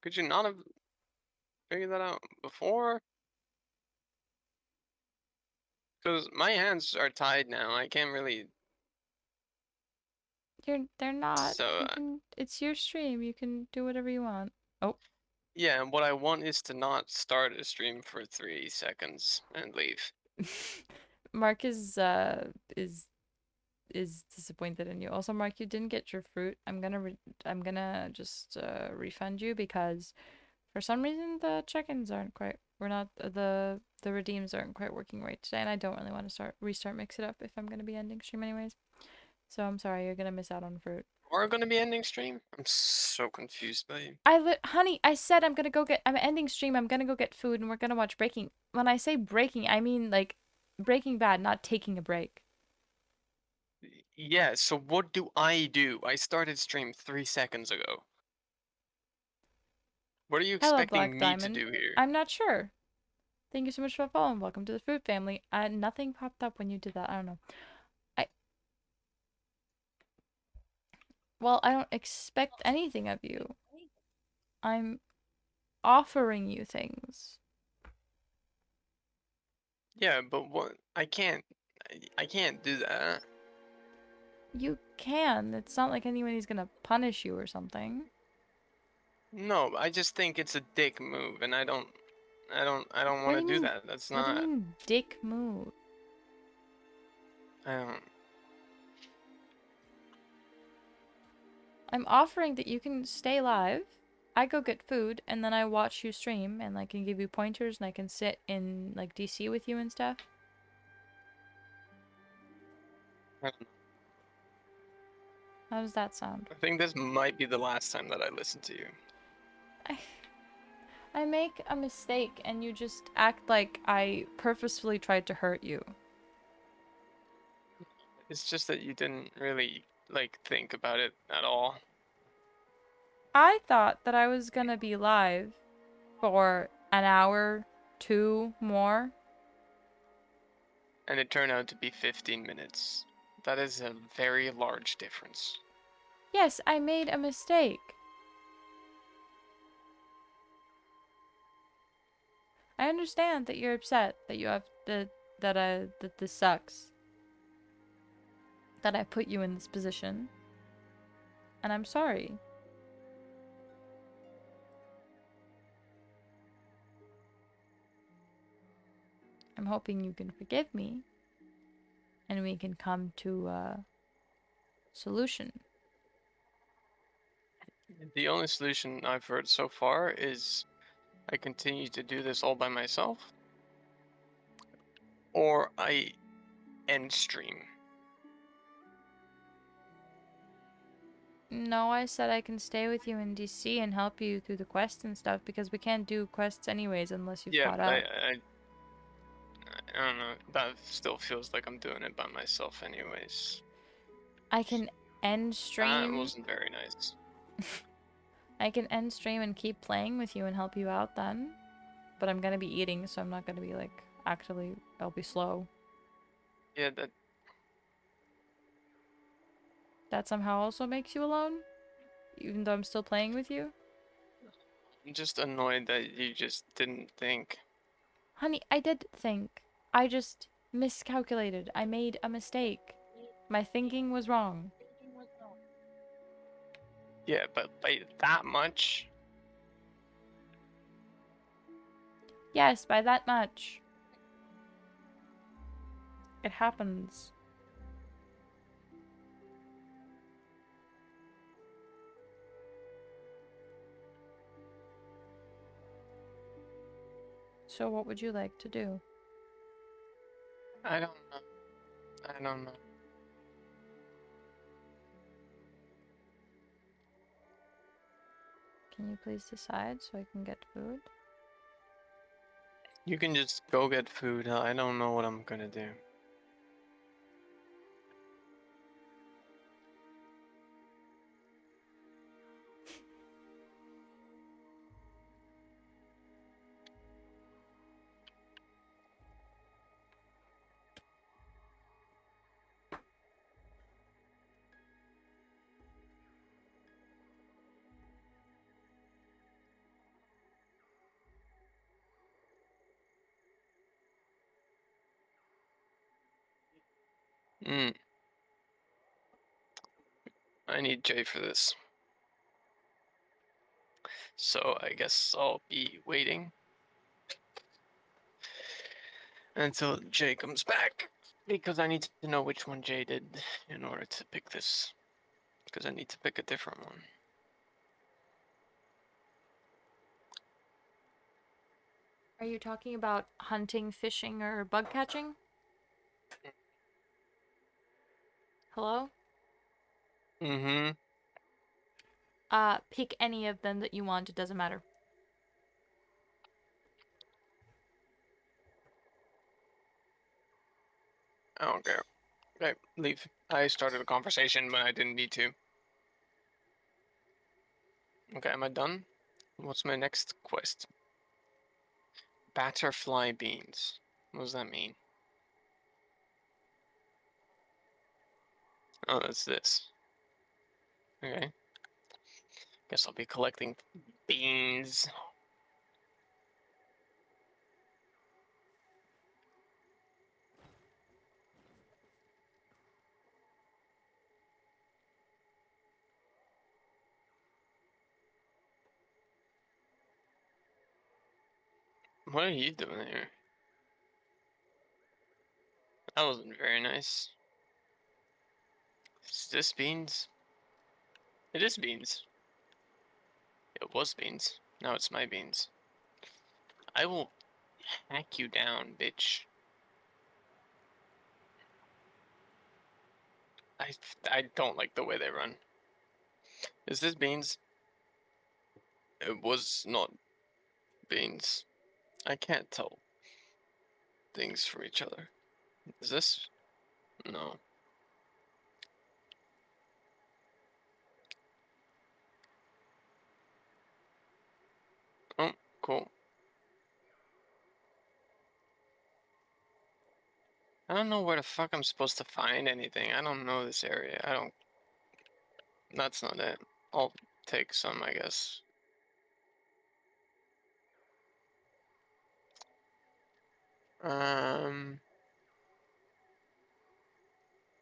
could you not have figured that out before? Because my hands are tied now. I can't really. They're not. So, You can it's your stream. You can do whatever you want. Oh. yeah, and what I want is to not start a stream for 3 seconds and leave. Mark is disappointed in you. Also, Mark, you didn't get your fruit. I'm gonna just refund you because for some reason the check-ins aren't quite. We're not the redeems aren't quite working right today, and I don't really want to restart mix it up if I'm gonna be ending stream anyways. So I'm sorry, you're gonna miss out on fruit. We're gonna be ending stream? I'm so confused by you. Honey, I said I'm ending stream. I'm gonna go get food, and we're gonna watch Breaking. When I say breaking, I mean like Breaking Bad, not taking a break. Yeah, so what do? I started stream 3 seconds ago. What are you Hello, Black expecting me to Diamond. do here? I'm not sure. Thank you so much for following. Welcome to the food family. Nothing popped up when you did that. I don't know. I Well, I don't expect anything of you. I'm offering you things. Yeah, but what? I can't do that. You can. It's not like anybody's gonna punish you or something. No, I just think it's a dick move, and I don't What want do to you do mean? that. That's What do you not. mean, dick move? I don't. I'm offering that you can stay live. I go get food and then I watch you stream and I can give you pointers and I can sit in like DC with you and stuff. I don't know. How does that sound? I think this might be the last time that I listen to you. I I make a mistake and you just act like I purposefully tried to hurt you. It's just that you didn't really like think about it at all, I thought that I was gonna be live for an hour, two more. and it turned out to be 15 minutes. That is a very large difference. Yes, I made a mistake. I understand that you're upset that you have that this sucks. That I put you in this position. And I'm sorry. I'm hoping you can forgive me and we can come to a solution. The only solution I've heard so far is I continue to do this all by myself, or I end stream. No, I said I can stay with you in DC and help you through the quests and stuff because we can't do quests anyways unless you've Yeah, caught but up. I don't know. That still feels like I'm doing it by myself, anyways. I can end That stream. wasn't very nice. I can end stream and keep playing with you and help you out then. But I'm gonna be eating, so I'm not gonna be like actually. I'll be slow. Yeah, That somehow also makes you alone, even though I'm still playing with you. I'm just annoyed that you just didn't think. Honey, I did think. I just miscalculated. I made a mistake. My thinking was wrong. Yeah, but by that much? Yes, by that much. It happens. So what would you like to do? I don't know. I don't know. Can you please decide so I can get food? You can just go get food. I don't know what I'm gonna do. Hmm. I need Jay for this. So I guess I'll be waiting until Jay comes back. Because I need to know which one Jay did in order to pick this. Because I need to pick a different one. Are you talking about hunting, fishing, or bug catching? Hello? Mm-hmm. Pick any of them that you want. It doesn't matter. I don't care. Okay, leave. I started a conversation when I didn't need to. Okay, am I done? What's my next quest? Butterfly beans. What does that mean? Oh, that's this. Okay. Guess I'll be collecting beans. What are you doing here? That wasn't very nice. Is this beans? It is beans. It was beans. Now it's my beans. I will hack you down, bitch. I, I don't like the way they run. Is this beans? It was not beans. I can't tell things from each other. Is this? No. Oh, cool. I don't know where the fuck I'm supposed to find anything. I don't know this area. I don't. That's not it. I'll take some, I guess. Um,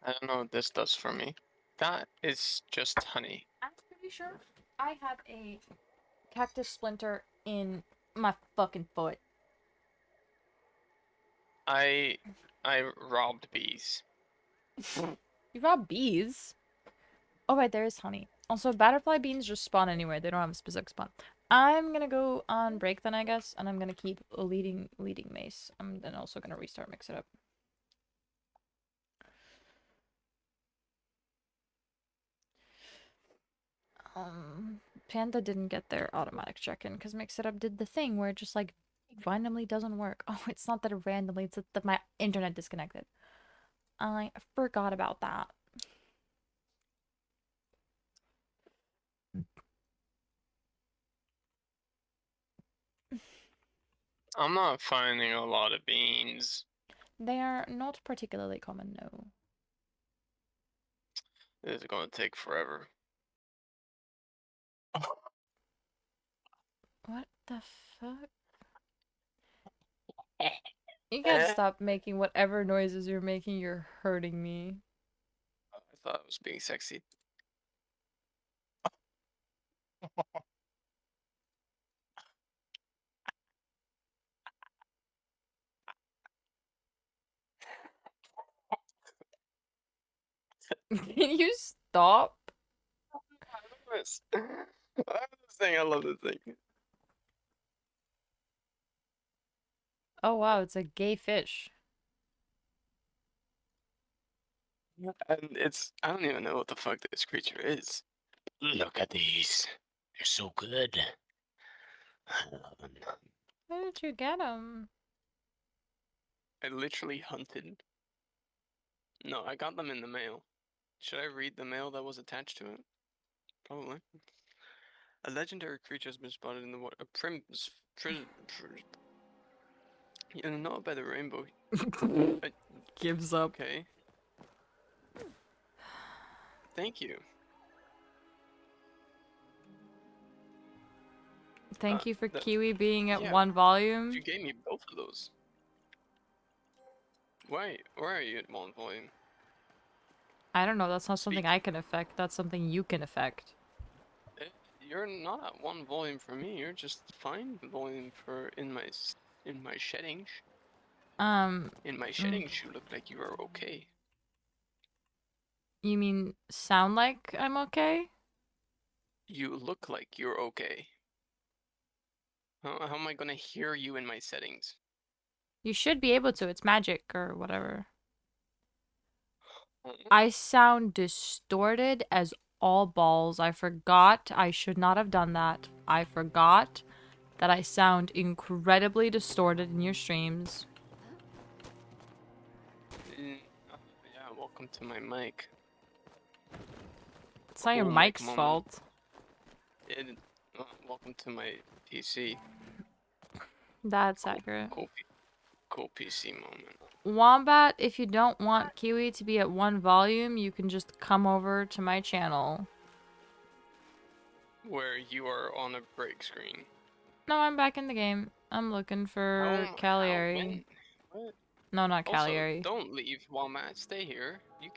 I don't know what this does for me. That is just honey. I'm pretty sure I have a cactus splinter in my fucking foot. I I robbed bees. You rob bees? Oh, right, there is honey. Also, butterfly beans just spawn anywhere. They don't have a specific spawn. I'm gonna go on break then, I guess, and I'm gonna keep leading mace. I'm then also gonna restart mix it up. Panda didn't get their automatic check-in because Mix It Up did the thing where it just like randomly doesn't work. Oh, it's not that it randomly, it's that my internet disconnected. I forgot about that. I'm not finding a lot of beans. They are not particularly common, no. This is gonna take forever. What the fuck? You gotta stop making whatever noises you're making. You're hurting me. I thought I was being sexy. Can you stop? I love this. I love this thing. I love this thing. Oh wow, it's a gay fish. And it's, I don't even know what the fuck this creature is. Look at these. They're so good. Where did you get them? I literally hunted. No, I got them in the mail. Should I read the mail that was attached to it? Probably. A legendary creature has been spotted in the water. Not by the rainbow. I, Gives up. okay. Thank you. Thank you for That, Kiwi being at yeah, one volume. you gave me both of those. Why are you at one volume? I don't know, that's not something Speak. I can affect. That's something you can affect. You're not at one volume for me. You're just fine volume for in my shedding. Um, In my mm, shedding, you look like you are okay. you mean sound like I'm okay? You look like you're okay. How am I gonna hear you in my settings? You should be able to. It's magic or whatever. Uh, I sound distorted as all balls. I forgot. I should not have done that. I forgot that I sound incredibly distorted in your streams. yeah, welcome to my mic. It's not your Cool mic mic's moment. fault. Welcome to my PC. That's Cool, accurate. cool, cool PC moment. Wombat, if you don't want Kiwi to be at one volume, you can just come over to my channel. Where you are on a break screen. No, I'm back in the game. I'm looking for Cagliari. When? What? No, not Also, Cagliari. don't leave, Walmart. Stay here. You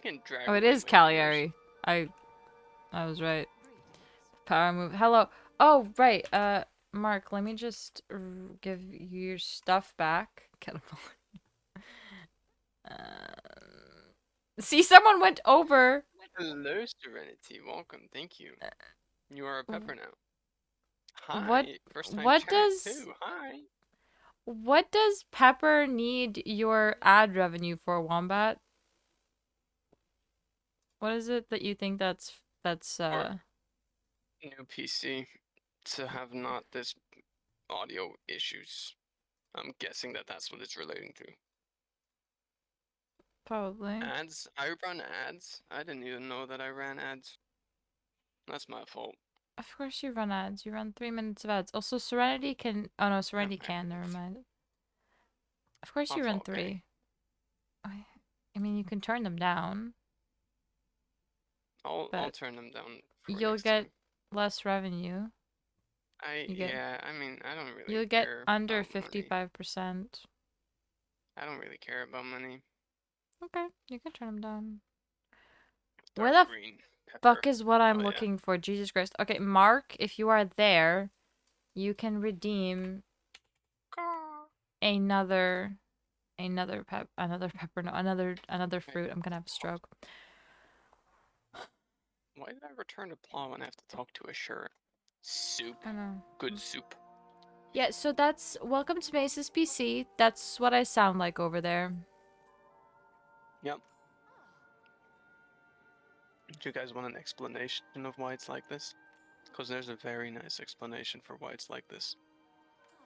can't drag Oh, it away is my viewers. Cagliari. I was right. Power move. Hello. Oh, right. Mark, let me just give you your stuff back. Get him on. See, someone went over. Hello, Serenity. Welcome. Thank you. You are a W- pepper now. What? Hi. First time What chat does? too. Hi. What does Pepper need your ad revenue for, Wombat? What is it that you think that's For new PC to have not this audio issues. I'm guessing that that's what it's relating to. probably? Ads? I run ads? I didn't even know that I ran ads. That's my fault. Of course you run ads. You run 3 minutes of ads. Also, Serenity can. Oh no, Serenity can. Never mind. Of course My you run fault, okay? 3. I mean, you can turn them down, I'll but turn them down for you'll next get time. less revenue. You get Yeah, I mean, I don't really you'll get care under about money. 55%. I don't really care about money. Okay, you can turn them down. Where Dark the green fuck pepper. is what I'm Oh yeah. looking for? Jesus Christ. Okay, Mark, if you are there, you can redeem Caw. another another pepper, no, another Wait, fruit. I'm gonna have a stroke. why did I return to plow and have to talk to a shirt? Soup. I know. Good soup. Yeah, so that's welcome to Mace's PC. That's what I sound like over there. Yep. Do you guys want an explanation of why it's like this? Because there's a very nice explanation for why it's like this.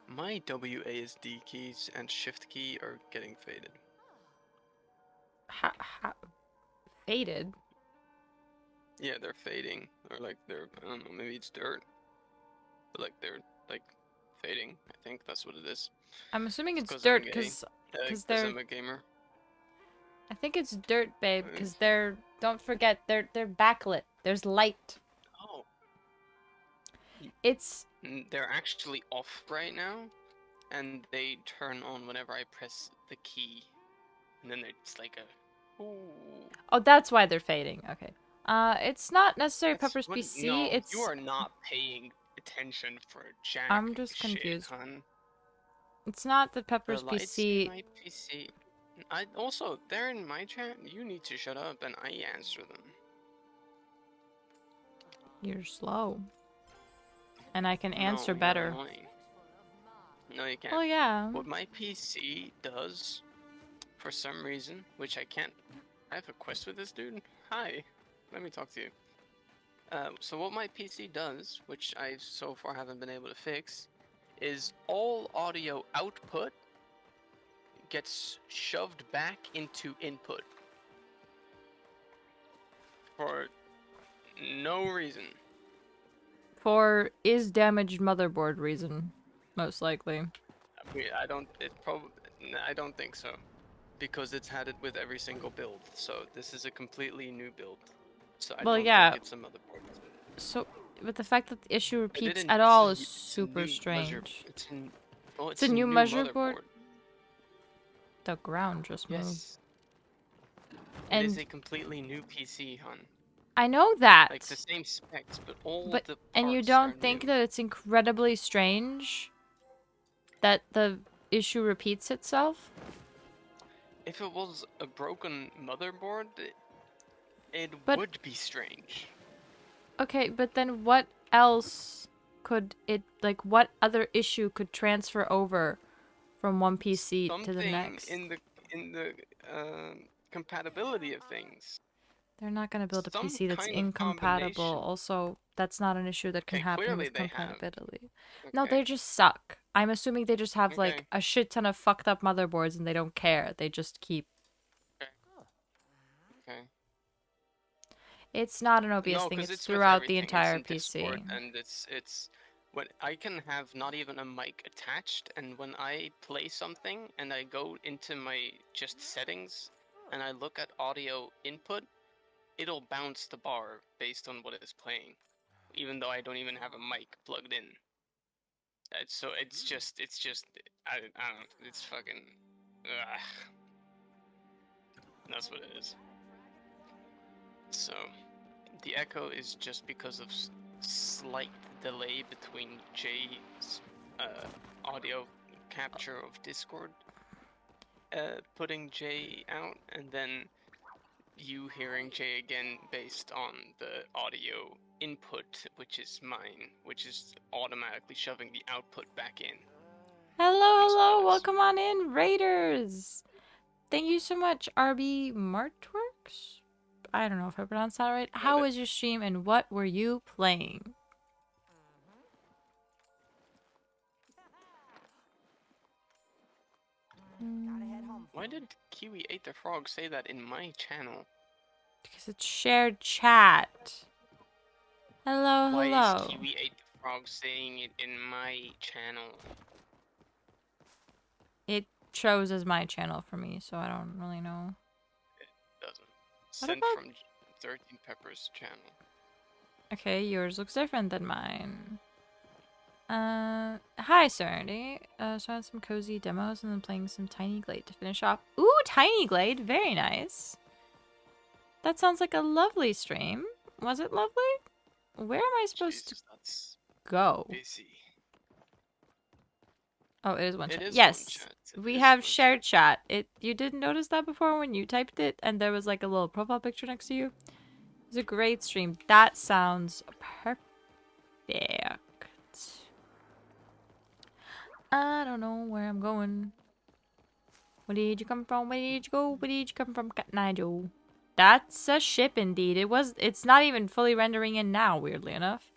My WASD keys and shift key are getting faded. Faded. Yeah, they're fading. Or like they're, I don't know, maybe it's dirt. Like they're like fading. I think that's what it is. I'm assuming it's Because I'm dirt, gay. cause Because they're. I'm a gamer. I think it's dirt, babe, Uh, cause they're. Don't forget, they're backlit. There's light. Oh, It's. they're actually off right now, and they turn on whenever I press the key, and then it's like a. Ooh. Oh, that's why they're fading. Okay. It's not necessarily That's Pepper's what? PC. No, you It's. are not paying attention for jack I'm just shit, confused. hun. It's not that The Pepper's lights in PC. my PC. I also they're in my chat. You need to shut up and I answer them. You're slow. And I can answer No, you're better. annoying. No, you can't. Well, yeah. What my PC does, for some reason, which I can't. I have a quest with this dude. Hi, let me talk to you. So what my PC does, which I so far haven't been able to fix, is all audio output gets shoved back into input for no reason. For is damaged motherboard reason, most likely. I don't. It probably. I don't think so, because it's had it with every single build. So this is a completely new build. So I Well, don't think yeah. it's a motherboard. So, but the fact that the issue I repeats didn't. at It's all a, is it's a super new measure. strange. It's in. Oh, It's a it's a new new motherboard. motherboard. The ground just moved. Yes. It is And a completely new PC, hun. I know Like the that. same specs, but all But the and you parts are don't new. think that it's incredibly strange that the issue repeats itself? If it was a broken motherboard, it But would be strange. okay, but then what else could it like what other issue could transfer over from one PC to the Something next? in the compatibility of things. They're not going to build a Some PC that's kind of incompatible. combination. Also, that's not an issue that can Okay, happen clearly with they have. compatibility. No, they Okay. just suck. I'm assuming they just have like Okay. a shit ton of fucked up motherboards and they don't care. They just keep. Okay. Okay. It's not an OBS No, thing, because it's it's with throughout the everything. It's entire in Discord, PC. and it's when I can have not even a mic attached, and when I play something and I go into my just settings and I look at audio input, it'll bounce the bar based on what it is playing, even though I don't even have a mic plugged in. So it's just I don't know, it's fucking ugh. That's what it is. So the echo is just because of slight delay between Jay's audio capture of Discord putting Jay out, and then you hearing Jay again based on the audio input, which is mine, which is automatically shoving the output back in. Hello, That's what hello, it is. welcome on in, Raiders! Thank you so much, RB Martworks? I don't know if I pronounced that right. How was your stream and what were you playing? Why did Kiwi ate the frog say that in my channel? Because it's shared chat. Hello, Why is hello. Kiwi ate the frog saying it in my channel? It shows as my channel for me, so I don't really know. It doesn't. What Sent about... from 13Peppers channel. Okay, yours looks different than mine. Hi, Serenity. So I had some cozy demos and then playing some Tiny Glade to finish off. Ooh, Tiny Glade, very nice. That sounds like a lovely stream. Was it lovely? Where am I supposed Jesus, that's to go? busy. Oh, it is one It chat. is one Yes, chat. we It is have one shared chat. You didn't notice that before when you typed it and there was like a little profile picture next to you? It was a great stream. That sounds perfect. I don't know where I'm going. Where did you come from? Where did you go? Where did you come from, Cat Nigel? That's a ship indeed. It's not even fully rendering in now, weirdly enough.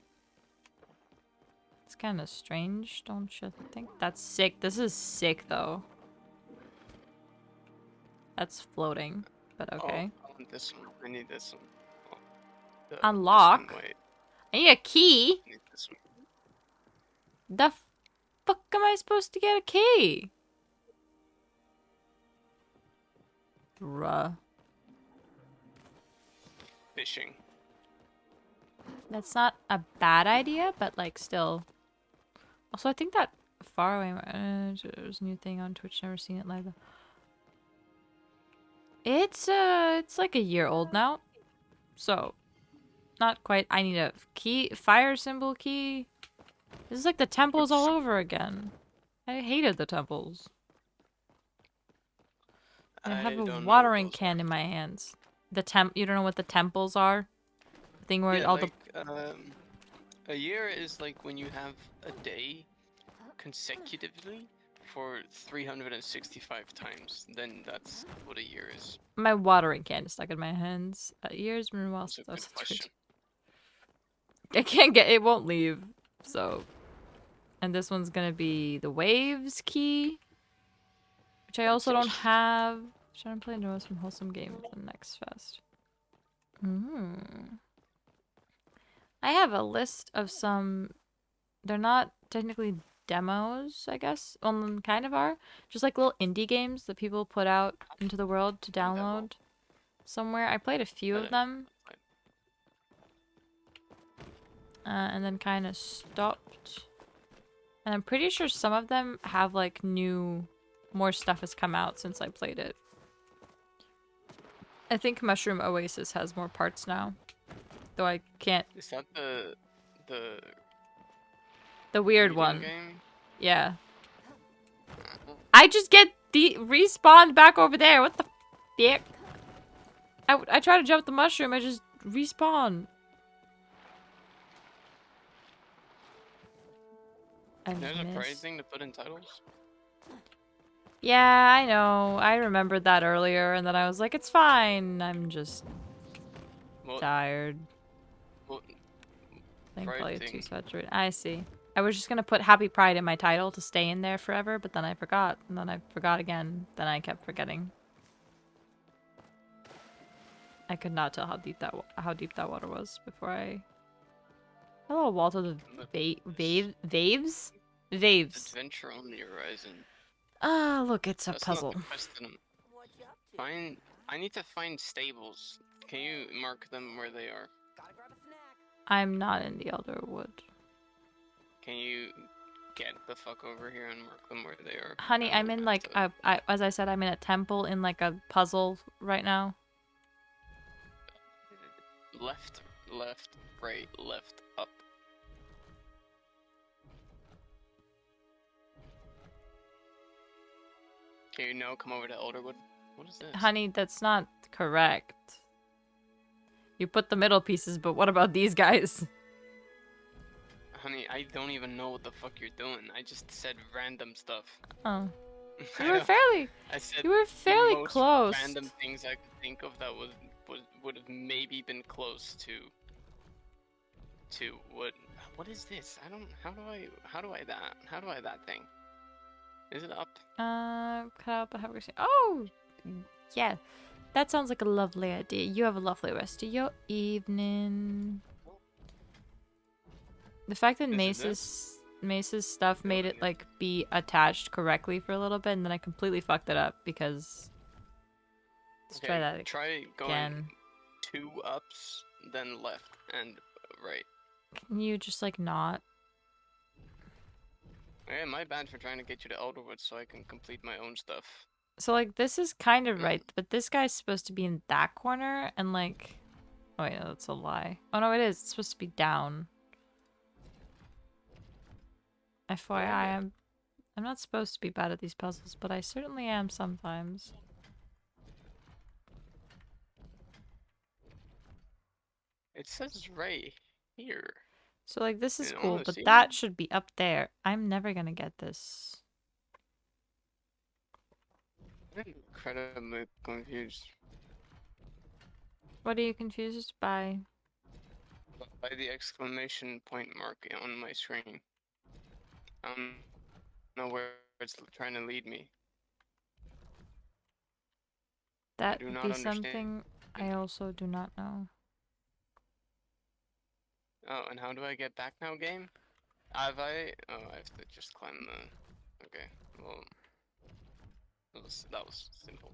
It's kind of strange, don't you think? That's sick. This is sick, though. That's floating, but okay. Oh, I want this one. I need this one. Oh, this Unlock? one, wait. I need a key. I need this one. The fuck am I supposed to get a key? Bruh. Fishing. That's not a bad idea, but like still. Also, I think that far away. There's a new thing on Twitch. Never seen it live. It's like a year old now, so not quite. I need a key, fire symbol key. This is like the temples all over again. I hated the temples. I have I a don't know what watering those are. can in my hands. You don't know what the temples are? The thing where Yeah, all the like a year is like when you have a day consecutively for 365 times. Then that's what a year is. my watering can is stuck in my hands. Years been a while That's a since I was good on Twitch. question. I can't get it. Won't leave. So, and this one's gonna be the waves key, which I also don't Obsessed. have. Trying to play the most wholesome game the next fest. I have a list of some. They're not technically demos, I guess. Well, kind of are. Just like little indie games that people put out into the world to Demo. download somewhere. I played a few I of don't know. them, and then kind of stopped. And I'm pretty sure some of them have like more stuff has come out since I played it. I think Mushroom Oasis has more parts now, though I can't. Is that the The weird reading one, game? yeah. I just get respawned back over there. What the fuck? I try to jump the mushroom. I just respawn. I There's a missed. phrasing to put in titles. Yeah, I know. I remembered that earlier, and then I was like, it's fine. I'm just What? tired. What? I think probably too Phrasing. saturated. I see. I was just gonna put Happy Pride in my title to stay in there forever, but then I forgot, and then I forgot again. Then I kept forgetting. I could not tell how deep that water was before I. Hello, Walter the Vaves? Vaves. Adventure on the horizon. Ah, look, it's a That's not puzzle. the question. Find. I need to find stables. Can you mark them where they are? I'm not in the Elderwood. Can you get the fuck over here and mark them where they are? Honey, I I'm don't in have like to. as I said, I'm in a temple in like a puzzle right now. Left, left, right, left, up. Can you now come over to Elderwood? What is this? Honey, that's not correct. You put the middle pieces, but what about these guys? Honey, I don't even know what the fuck you're doing. I just said random stuff. Oh. I You were don't. fairly I said you were the fairly most close. random things I could think of that would have maybe been close to what is this? I don't how do I that thing? Is it up? Cut out the have Oh, yeah. That sounds like a lovely idea. You have a lovely rest of your evening. The fact that Is it this? Mace's stuff made it like be attached correctly for a little bit, and then I completely fucked it up because. Let's try that Try going again. 2 ups, then left and right. Can you just like not? Hey, my bad for trying to get you to Elderwood so I can complete my own stuff. So like this is kind of right, but this guy's supposed to be in that corner, and like. Oh wait, no, that's a lie. Oh no, it is. It's supposed to be down. FYI, I'm not supposed to be bad at these puzzles, but I certainly am sometimes. It says right here. So like this is You cool, wanna but see? that should be up there. I'm never gonna get this. I'm incredibly confused What are you confused by? by the exclamation point mark on my screen. I don't know where it's trying to lead me. I That do would not be understand. something I also do not know. Oh, and how do I get back now, game? Have I? Oh, I have to just climb the. Okay. Well, that was simple.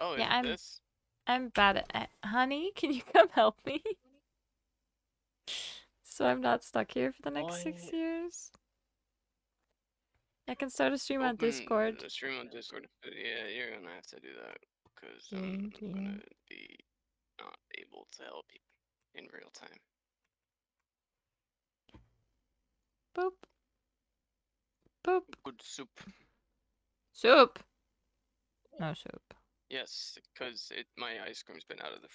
Oh, is Yeah, it this? I'm bad at honey, can you come help me? So I'm not stuck here for the next 6 Why? years. I can start a stream on Open Discord. the stream on Discord. Yeah, you're gonna have to do that because I'm Thank gonna you. be not able to help you in real time. Boop. Boop. Good soup. Soup. No soup. Yes, because my ice cream's been out of the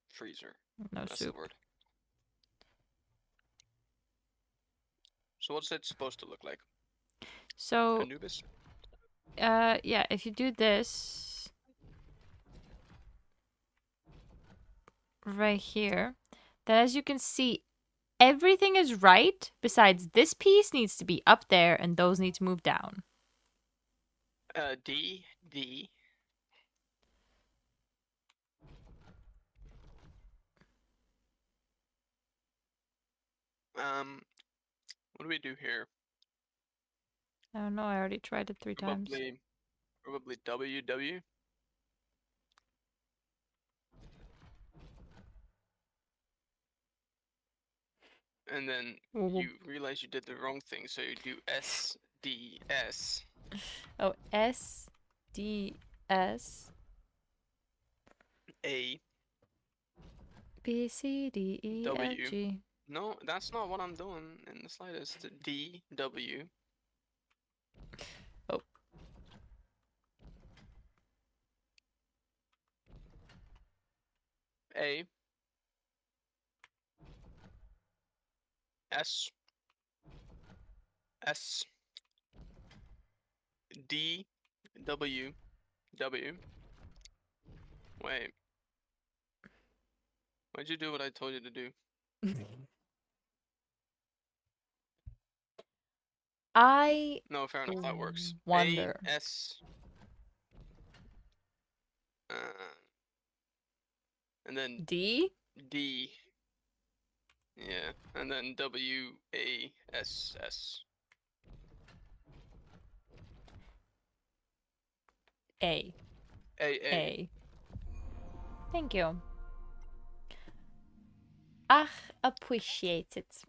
freezer. No That's the soup. word. So what's it supposed to look like? So, Anubis? yeah, if you do this right here, then as you can see, everything is right besides this piece needs to be up there and those need to move down. D. What do we do here? I don't know, I already tried it 3 times. Probably WW. And then you realize you did the wrong thing, so you do SDS. Oh, S, D, S. A. B, C, D, E, F, W. G. No, that's not what I'm doing in the slightest. D, W. Oh. A. S. S. D. W. W. Wait. Why'd you do what I told you to do? I No, fair enough, that works. A. wonder. S. And then D? D. Yeah, and then W A S S. A. A. A. Thank you. Ach, appreciate it.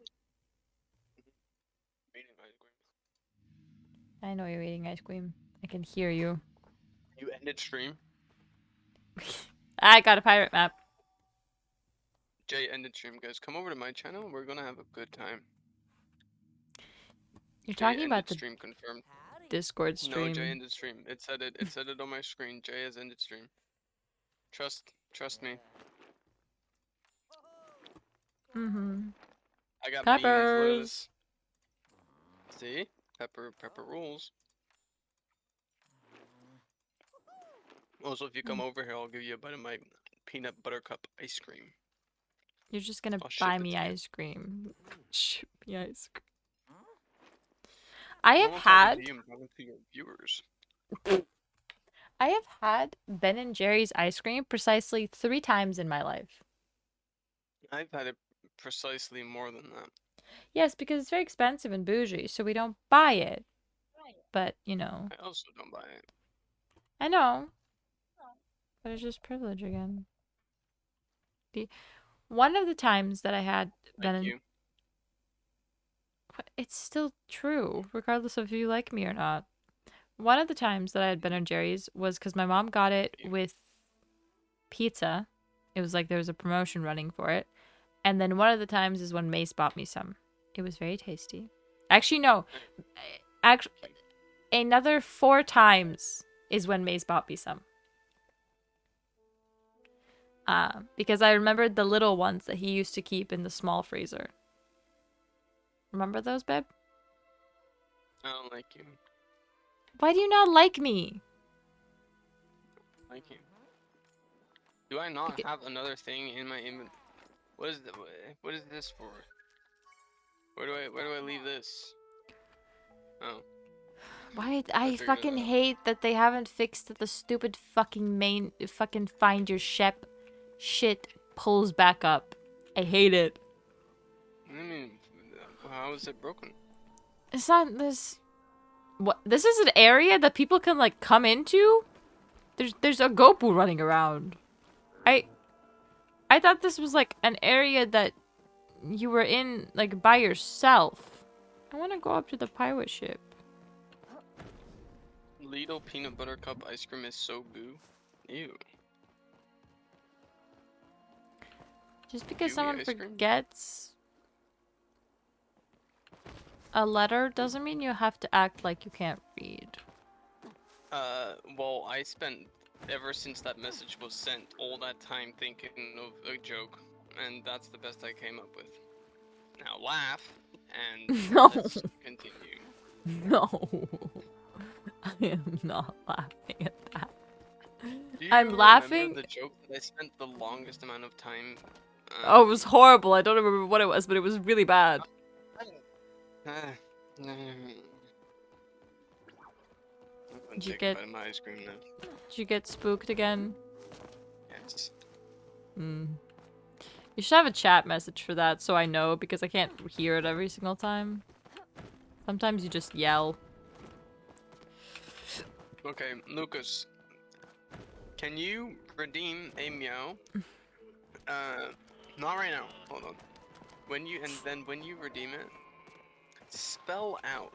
I know you're eating ice cream. I can hear you. You ended stream. I got a pirate map. Jay ended stream, guys. Come over to my channel. We're gonna have a good time. You're Jay talking ended about the stream confirmed. Discord No, Jay stream. ended stream. It said it. It said it on my screen. Jay has ended stream. Trust me. Mm-hmm. I got beans. Look at Peppers. this. See? Pepper rules. Also, if you come over here, I'll give you a bite of my peanut butter cup ice cream. You're just gonna I'll ship buy it me to you. ice cream. Ship me ice cream. I have I'm not had. talking to you, I'm talking to your viewers. I have had Ben and Jerry's ice cream precisely 3 times in my life. I've had it precisely more than that. Yes, because it's very expensive and bougie, so we don't buy it. But, you know. I also don't buy it. I know. But it's just privilege again. One of the times that I had Ben Thank and... you. It's still true, regardless of if you like me or not. One of the times that I had Ben and Jerry's was because my mom got it with pizza. It was like there was a promotion running for it. And then one of the times is when Mace bought me some. It was very tasty. Actually, no. Actually, another 4 times is when Mace bought me some. Because I remembered the little ones that he used to keep in the small freezer. Remember those, babe? I don't like you. Why do you not like me? Thank you. Do I not have another thing in my inventory? What is this for? Where do I leave this? Oh. Why I figured fucking it out. hate that they haven't fixed the stupid fucking fucking find your ship shit pulls back up. I hate it. I mean, how How is it broken? It's not this. What? This is an area that people can like come into. There's a Gopu running around. I I thought this was like an area that you were in like by yourself. I want to go up to the pirate ship. Lidl peanut butter cup ice cream is so goo. Ew. Just because Gooey someone ice cream? forgets a letter doesn't mean you have to act like you can't read. Well, I spent ever since that message was sent all that time thinking of a joke, and that's the best I came up with. Now laugh, and No. let's continue. No. I am not laughing at that. Do you I'm remember laughing. the joke that I spent the longest amount of time? Oh, it was horrible. I don't remember what it was, but it was really bad. I'm gonna Did you take a get bite of my ice cream now. did you get spooked again? Yes. Hmm. You should have a chat message for that so I know because I can't hear it every single time. Sometimes you just yell. Okay, Lucas. Can you redeem a meow? Not right now. Hold on. When you redeem it, spell out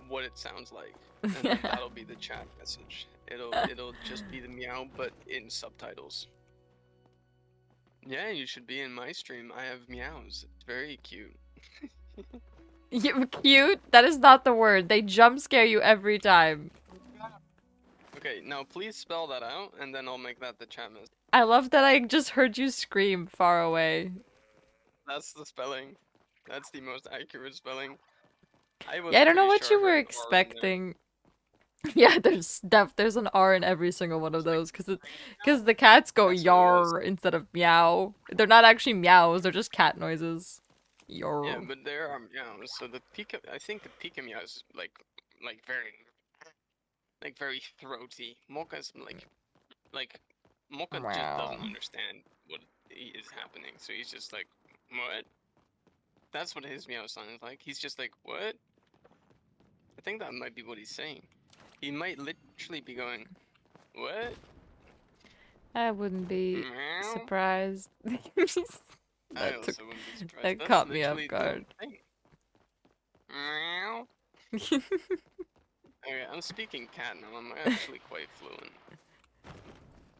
what it sounds like, and then that'll be the chat message. It'll just be the meow, but in subtitles. Yeah, you should be in my stream. I have meows. It's very cute. You cute? That is not the word. They jump scare you every time. Okay, now please spell that out, and then I'll make that the chat message. I love that I just heard you scream far away. That's the spelling. That's the most accurate spelling. I was Yeah, I don't know pretty what sure I you were heard an R in there. expecting. Yeah, there's an R in every single one of those because the cats go That's what it was. yar instead of meow. They're not actually meows, they're just cat noises. Yar. Yeah, but there are meows. So the Pika, I think the Pika meow is like very throaty. Mocha's like Mocha just doesn't Wow. understand what is happening. So he's just like, what? That's what his meow sounds like. He's just like, what? I think that might be what he's saying. He might literally be going, what? I wouldn't be Meow? surprised. I That took also wouldn't be surprised. that That's caught me off literally the guard. thing. Meow? Okay, I'm speaking cat now. I'm actually quite fluent.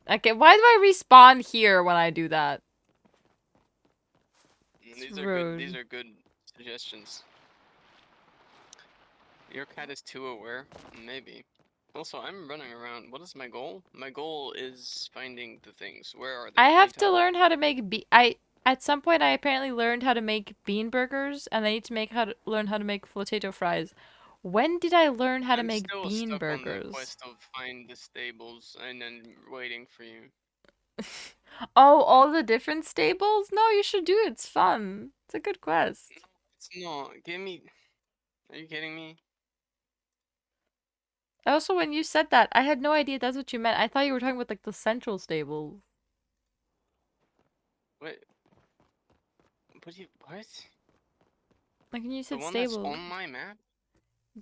Okay, why do I respawn here when I do that? It's These rude. are good suggestions. Your cat is too aware? Maybe. Also, I'm running around. What is my goal? My goal is finding the things. Where are they? I have to Tell me. learn how to make at some point I apparently learned how to make bean burgers and I need to learn how to make potato fries. When did I learn how to I'm make still bean stuck on the burgers? quest of find the stables and then waiting for you. Oh, all the different stables? No, you should do it. It's fun. It's a good quest. No, it's not. Give me. Are you kidding me? Also, when you said that, I had no idea that's what you meant. I thought you were talking about like the central stables. What? What? Like when you The said one that's stables. on my map?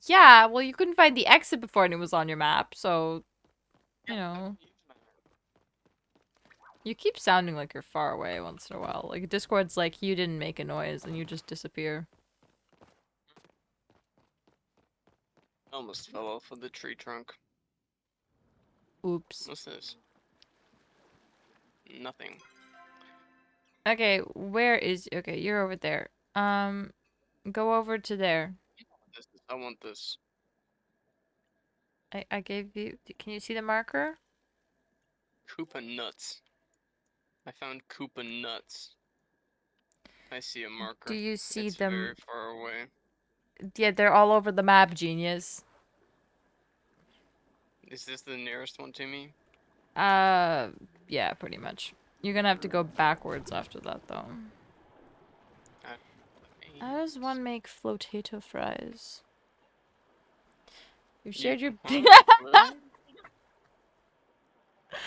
Yeah, well, you couldn't find the exit before and it was on your map, so you Yeah, I know. don't use my map. You keep sounding like you're far away once in a while. Like Discord's like you didn't make a noise and you just disappear. I almost fell off of the tree trunk. Oops. What's this? Nothing. Okay, where is okay, you're over there. Go over to there. I want this. I gave you can you see the marker? Koopa nuts. I found Koopa nuts. I see a Do marker. you see It's them? very far away. Yeah, they're all over the map, genius. Is this the nearest one to me? Yeah, pretty much. You're gonna have to go backwards after that, though. How does one make flotato fries? You shared your... Huh? What?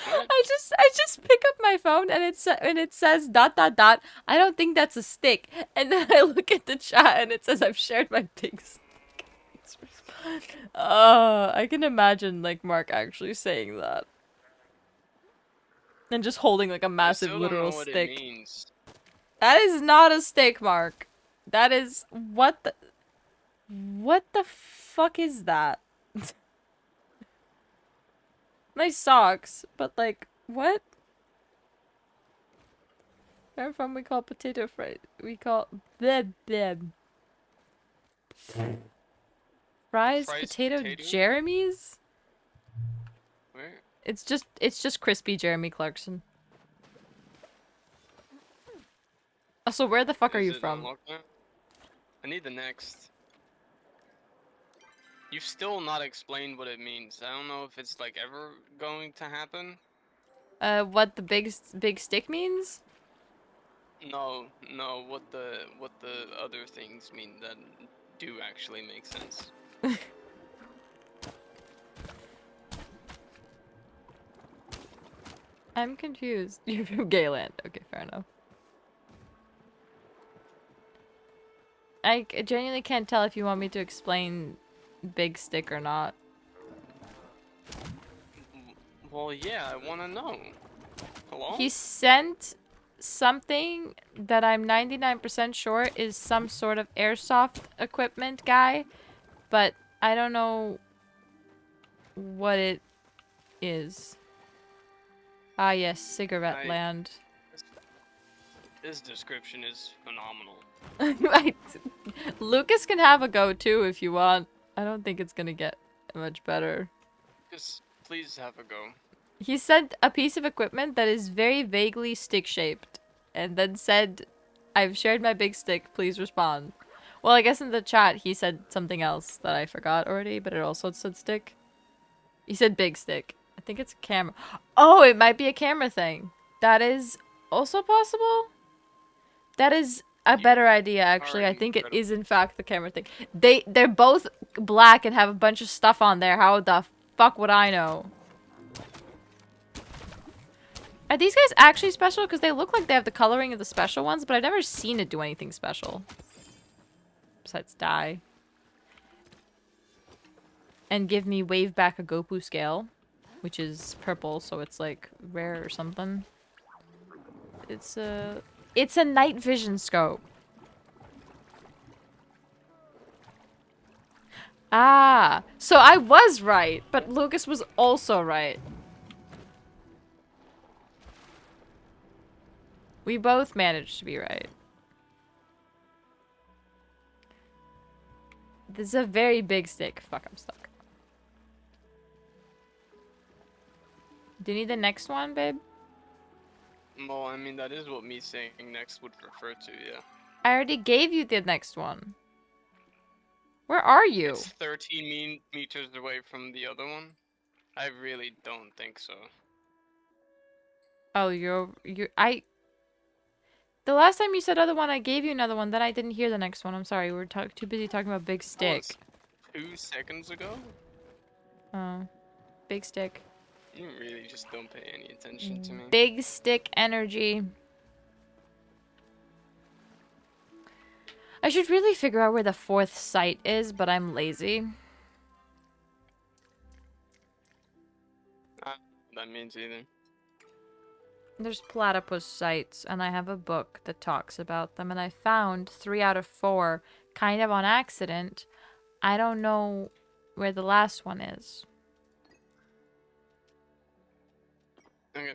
What? I just pick up my phone and it says dot dot dot. I don't think that's a stick. And then I look at the chat and it says I've shared my big stick. I can imagine like Mark actually saying that. And just holding like a I massive still don't literal know what it stick. means. That is not a stick, Mark. That is what the fuck is that? Nice socks, but like what? Where I'm from, we call potato fries. We call bleh bleh. Fries, Fries potato potato? Jeremy's? Where? It's just crispy Jeremy Clarkson. Also, where the fuck are Is you it from? unlocked now? I need the next. You've still not explained what it means. I don't know if it's like ever going to happen. What the big stick means? No, no, what the other things mean that do actually make sense. I'm confused. You're from Gayland. Okay, fair enough. I genuinely can't tell if you want me to explain big stick or not. Well, yeah, I want to know. Hello? He sent something that I'm 99% sure is some sort of airsoft equipment guy, but I don't know what it is. Ah, yes, cigarette I land. this description is phenomenal. Right. Lucas can have a go too if you want. I don't think it's gonna get much better. Just please have a go. He sent a piece of equipment that is very vaguely stick-shaped, and then said, I've shared my big stick, please respond. Well, I guess in the chat he said something else that I forgot already, but it also said stick. He said big stick. I think it's a camera. Oh, it might be a camera thing. That is also possible? That is a You better idea, are actually. I think it is, incredible. in fact, the camera thing. They're both black and have a bunch of stuff on there. How the fuck would I know? Are these guys actually special? Because they look like they have the coloring of the special ones, but I've never seen it do anything special. Besides die. And give me wave back a Gopu scale. Which is purple, so it's like rare or something. It's a night vision scope. Ah, so I was right, but Lucas was also right. We both managed to be right. This is a very big stick. Fuck, I'm stuck. Do you need the next one, babe? Well, I mean, that is what me saying next would refer to, yeah. I already gave you the next one. Where are you? It's 13 meters away from the other one. I really don't think so. Oh, I... The last time you said other one, I gave you another one. Then I didn't hear the next one. I'm sorry. We were too busy talking about big That was stick. 2 seconds ago? Oh, big stick. You really just don't pay any attention to me. Big stick energy. I should really figure out where the fourth site is, but I'm lazy. That means either. There's platypus sites, and I have a book that talks about them, and I found 3 out of 4 kind of on accident. I don't know where the last one is. Okay.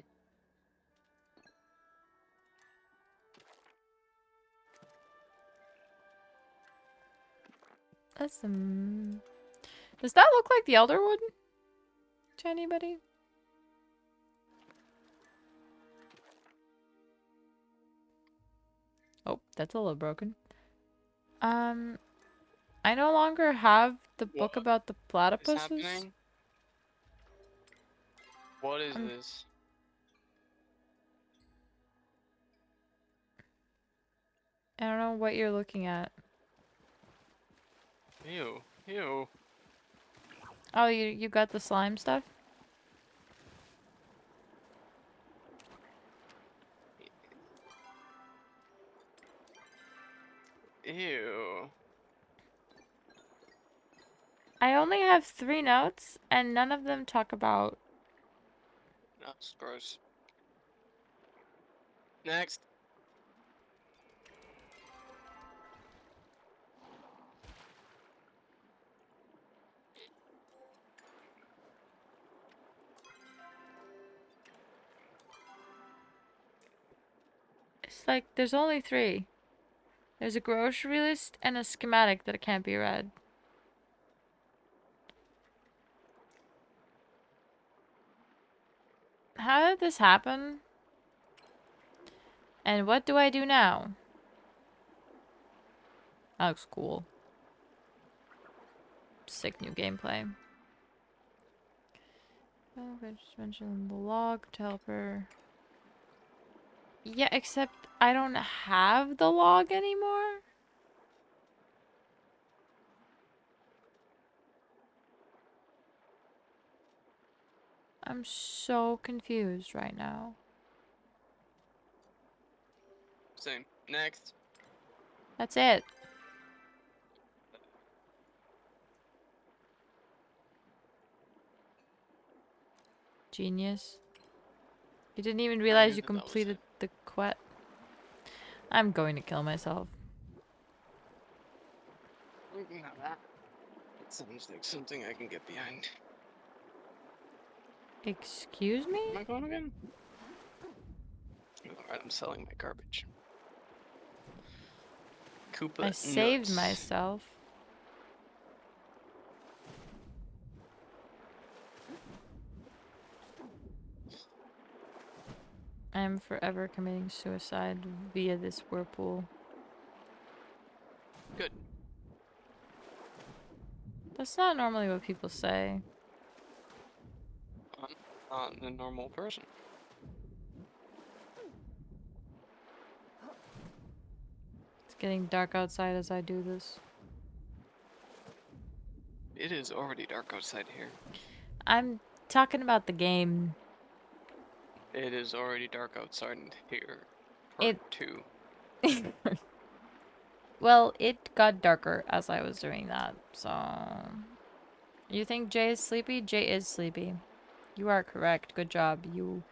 That's Does that look like the Elderwood to anybody? Oh, that's a little broken. I no longer have the What book about the is platypuses. happening? What is Um, this? I don't know what you're looking at. Ew. Ew. Oh, you got the slime stuff? Ew. I only have 3 notes, and none of them talk about. That's gross. Next. It's like there's only 3. There's a grocery list and a schematic that can't be read. How did this happen? And what do I do now? That looks cool. Sick new gameplay. Oh, I just mentioned the log to help her. Yeah, except I don't have the log anymore. I'm so confused right now. Same. Next. That's it. Genius. You didn't even I realize knew you that that was completed it. the quest. I'm going to kill myself. Now that sounds like something I can get behind. Excuse Where me? am I going again? Alright, I'm selling my garbage. I Koopa saved nuts. myself. I am forever committing suicide via this whirlpool. Good. That's not normally what people say. I'm not a normal person. It's getting dark outside as I do this. It is already dark outside here. I'm talking about the game. It is already dark outside here. Part It 2. Well, it got darker as I was doing that, so... You think Jay is sleepy? Jay is sleepy. You are correct. Good job. You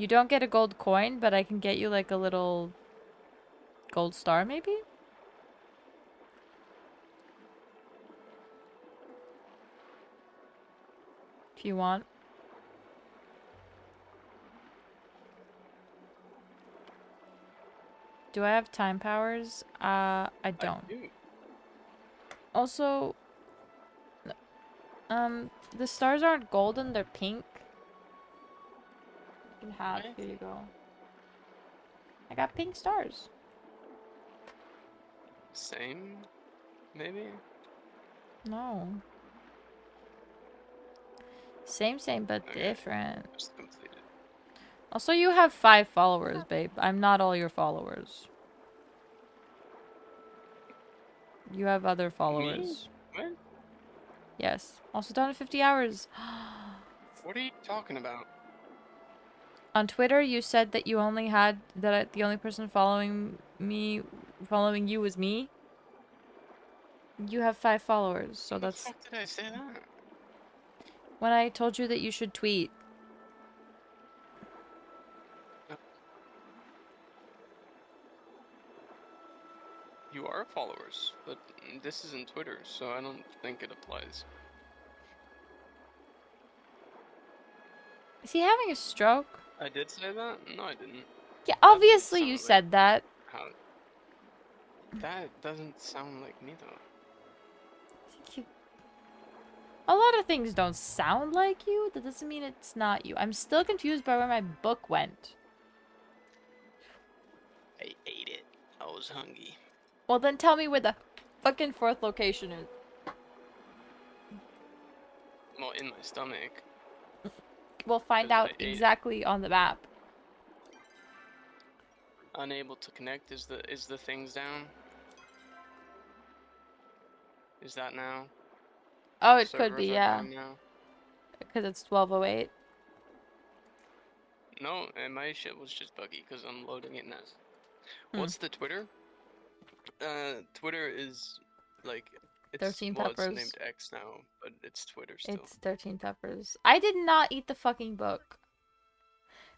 don't get a gold coin, but I can get you like a little gold star maybe? If you want. Do I have time powers? I I don't. do. Also, the stars aren't golden, they're pink. You can have. What? Here you go. I got pink stars. Same? Maybe? No. Same, but Okay. different. Just completed. Also, you have 5 followers, babe. I'm not all your followers. You have other Me? followers. What? Yes. Also done in 50 hours. What are you talking about? On Twitter, you said that you only had the only person following you was me. You have 5 followers, so When the that's fuck did I say that? when I told you that you should tweet. Uh, You are followers, but this isn't Twitter, so I don't think it applies. Is he having a stroke? I did say that? No, I didn't. Yeah, That doesn't obviously you sound like said that. how. That doesn't sound like me though. A lot of things don't sound like you. That doesn't mean it's not you. I'm still confused by where my book went. I ate it. I was hungry. Well, then tell me where the fucking 4th location is. Well, in my stomach, We'll find because I out ate it. exactly on the map. Unable to connect is the things down? Is that now? Oh, it could be, Servers are yeah. down now? Because it's 12:08. No, and my shit was just buggy because I'm loading it now. Hmm. What's the Twitter? Twitter is like it's Thirteen well, it's Peppers. named X now, but it's Twitter still. It's 13 Peppers. I did not eat the fucking book.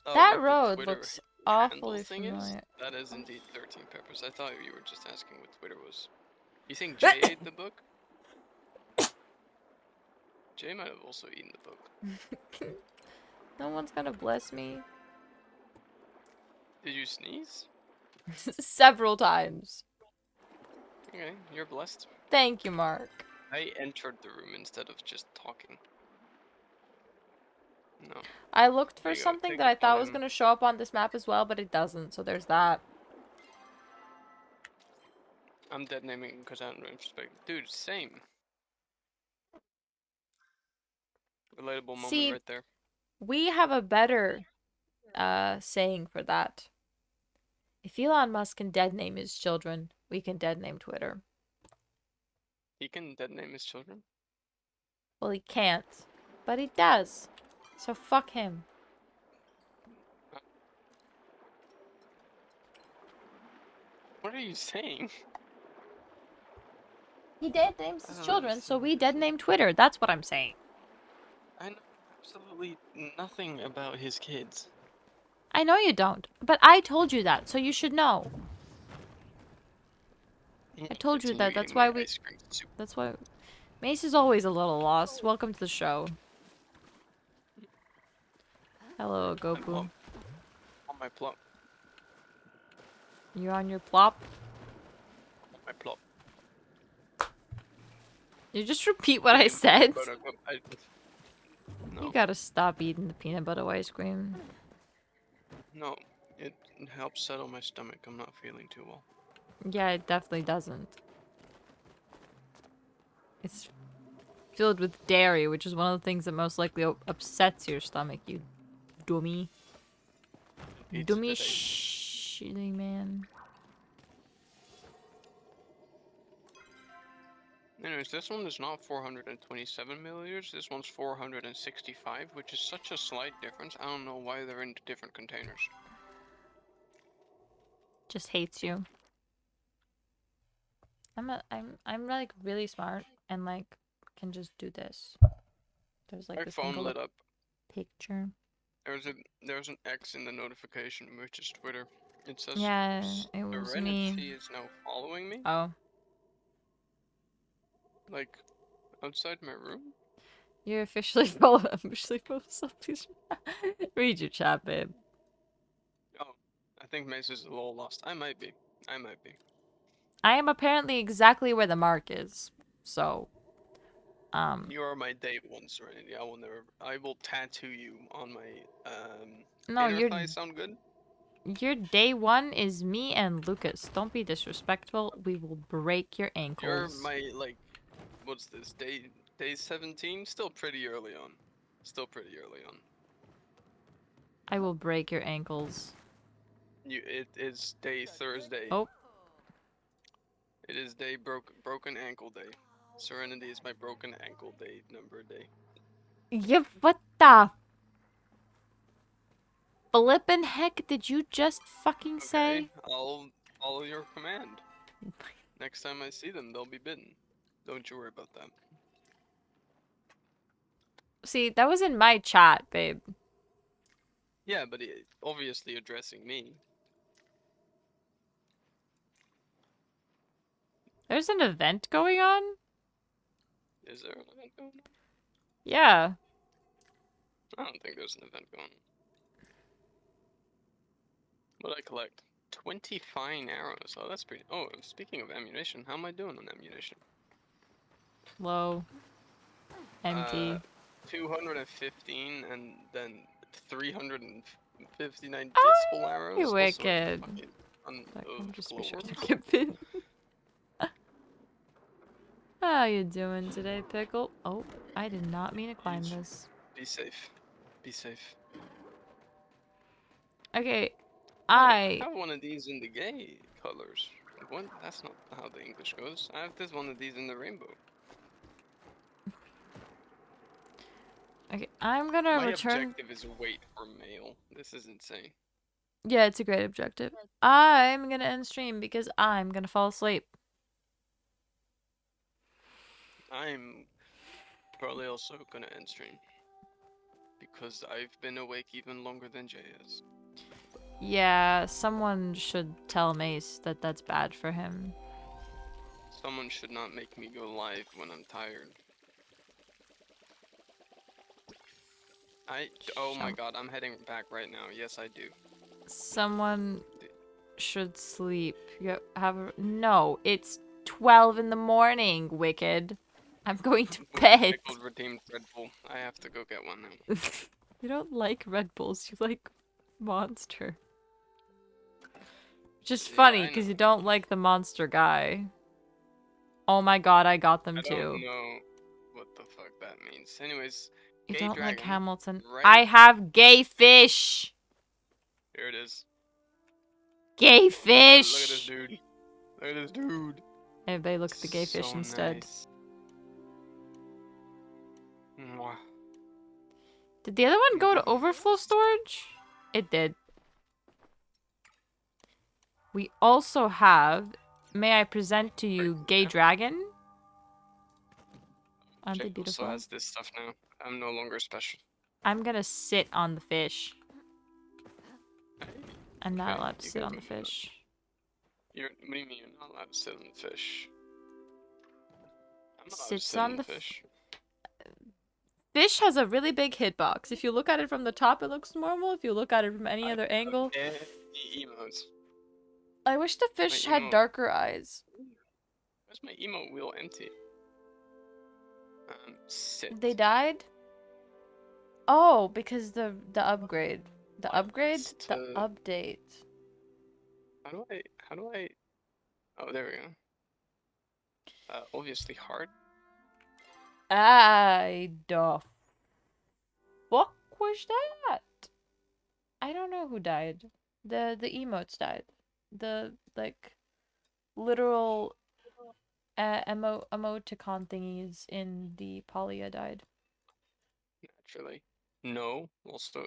Oh, That what the road Twitter looks handle awfully thing is? familiar. That is indeed 13 Peppers. I thought you were just asking what Twitter was. You think Jay ate the book? Jay might have also eaten the book. No one's gonna bless me. Did you sneeze? Several times. Okay, you're blessed. Thank you, Mark. I entered the room instead of just talking. No. I looked There for you go. something Take that it I on thought was him. gonna show up on this map as well, but it doesn't, so there's that. I'm dead naming because I don't respect. Dude, same. Relatable moment See, right there. we have a better saying for that. If Elon Musk can dead name his children, we can dead name Twitter. He can dead name his children? Well, he can't, but he does. So fuck him. What are you saying? He dead names I his don't children, so understand we what dead you're saying. name Twitter. That's what I'm saying. I know absolutely nothing about his kids. I know you don't, but I told you that, so you should know. I told you Continue that. eating That's my why we. ice cream soup. That's why. Mace is always a little lost. Welcome to the show. Hello, I'm plump. Gopu. On my plump. You on your plop? On my plump. You just repeat what I said. You No. gotta stop eating the peanut butter ice cream. No. It helps settle my stomach. I'm not feeling too well. Yeah, it definitely doesn't. It's filled with dairy, which is one of the things that most likely upsets your stomach, you dummy. Pizza Dummy today. shitty man. Anyways, this one is not 427 milliliters. This one's 465, which is such a slight difference. I don't know why they're in different containers. Just hates you. I'm like really smart and like can just do this. There's like My this thing phone called lit a up. picture. There's an X in the notification, which is Twitter. It says Yeah, it was me. Serenity is now following me, Oh, like outside my room. you're officially full of stuff. Please read your chat, babe. Oh, I think Mace is a little lost. I might be. I might be. I am apparently exactly where the mark is. So, You are my day one Serenity. I will never. I will tattoo you on my no, inner thigh. Sound good? your day one is me and Lucas. Don't be disrespectful. We will break your You're ankles. my like. What's this day 17? Still pretty early on. Still pretty early on. I will break your ankles. It is day Thursday. Oh. It is broken ankle day. Serenity is my broken ankle day number day. Yep, what the flippin' heck did you just fucking say? Okay, I'll follow your command. Next time I see them, they'll be bitten. Don't you worry about that. See, that was in my chat, babe. Yeah, but obviously addressing me. There's an event going on? Is there an event going on? Yeah. I don't think there's an event going on. What I collect? 20 fine arrows. Oh, that's pretty. Oh, speaking of ammunition, how am I doing on ammunition? Low. Empty. 215 and then 359 Oh, disple arrows. you Also wicked. fucking I'm just be sure to glowworms. get bit. How you doing today, Pickle? Oh, I did not mean to climb Jeez. this. Be safe. Be safe. Okay, I have one of these in the gay colors. What? That's not how the English goes. I have this one of these in the rainbow. Okay, I'm gonna My return. objective is wait for mail. This is insane. Yeah, it's a great objective. I'm gonna end stream because I'm gonna fall asleep. I'm probably also gonna end stream because I've been awake even longer than Jay is. Yeah, someone should tell Mace that that's bad for him. Someone should not make me go live when I'm tired. Oh my Some- god, I'm heading back right now. Yes, I do. Someone should sleep. No, it's 12 in the morning, Wicked. I'm going to bed. Pickled redeemed Red Bull. I have to go get one now. You don't like Red Bulls, you like Monster. Which is Yeah, funny, I know. because you don't like the Monster guy. Oh my god, I got them I don't too. know what the fuck that means. Anyways, You gay don't like dragon, Hamilton. right? I have gay fish! Here it is. Gay Look at this fish! dude. Look at this dude. Everybody look at the gay fish So instead. nice. Mwah. Did the other one go to overflow storage? It did. We also have, may I present to you, Gay Dragon? Aren't they Jake also beautiful? has this stuff now. I'm no longer special. I'm gonna sit on the fish. Hey, I'm not okay, allowed to you sit can on the go now. fish. What do you mean you're not allowed to sit on the fish? I'm allowed to Sits sit on on the the fish. fish has a really big hitbox. If you look at it from the top, it looks normal. If you look at it from any I other have angle, any emotes. I wish the My fish had emote. darker eyes. Where's my emote wheel empty? Sit. They died? Oh, because the upgrade. The What upgrade? is The to... update. How do I... Oh, there we go. Obviously hard. I the fuck was that? I don't know who died. The emotes died. The like literal emoticon thingies in the Palia died. Naturally. No. Also...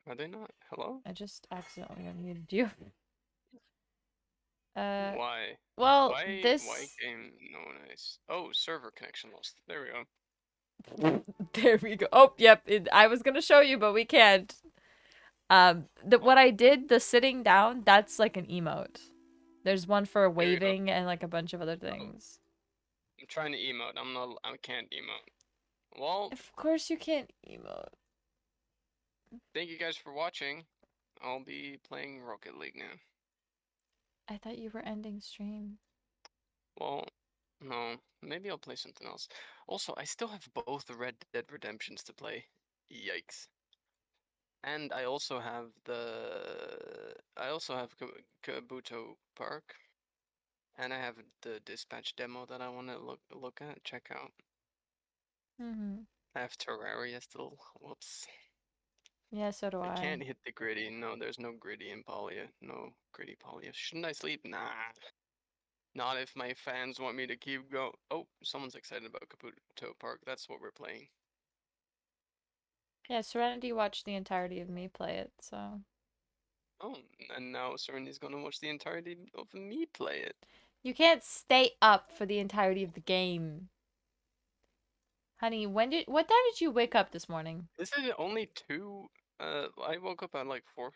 Are they not? Hello? I just accidentally unmuted you. Why? Well, Why this game no nice? Oh, server connection lost. There we go. there we go. Oh, yep. I was gonna show you, but we can't. What I did, the sitting down, that's like an emote. There's one for Here we go. waving and like a bunch of other Oh, things. I'm trying to emote. I can't emote. Well, Of course you can't emote. thank you guys for watching. I'll be playing Rocket League now. I thought you were ending stream. Well, no. Maybe I'll play something else. Also, I still have both the Red Dead Redemptions to play. Yikes. And I also have Kabuto Park. And I have the dispatch demo that I want to look at, check out. Mm-hmm. I have Terraria still. Whoops. Yeah, so do I I. can't hit the gritty. No, there's no gritty in Palia. No gritty Palia. Shouldn't I sleep? Nah. Not if my fans want me to keep going. Oh, someone's excited about Kabuto Park. That's what we're playing. Yeah, Serenity watched the entirety of me play it, so. Oh, and now Serenity's gonna watch the entirety of me play it. You can't stay up for the entirety of the game. Honey, what time did you wake up this morning? Isn't it only two? I woke up at like 4.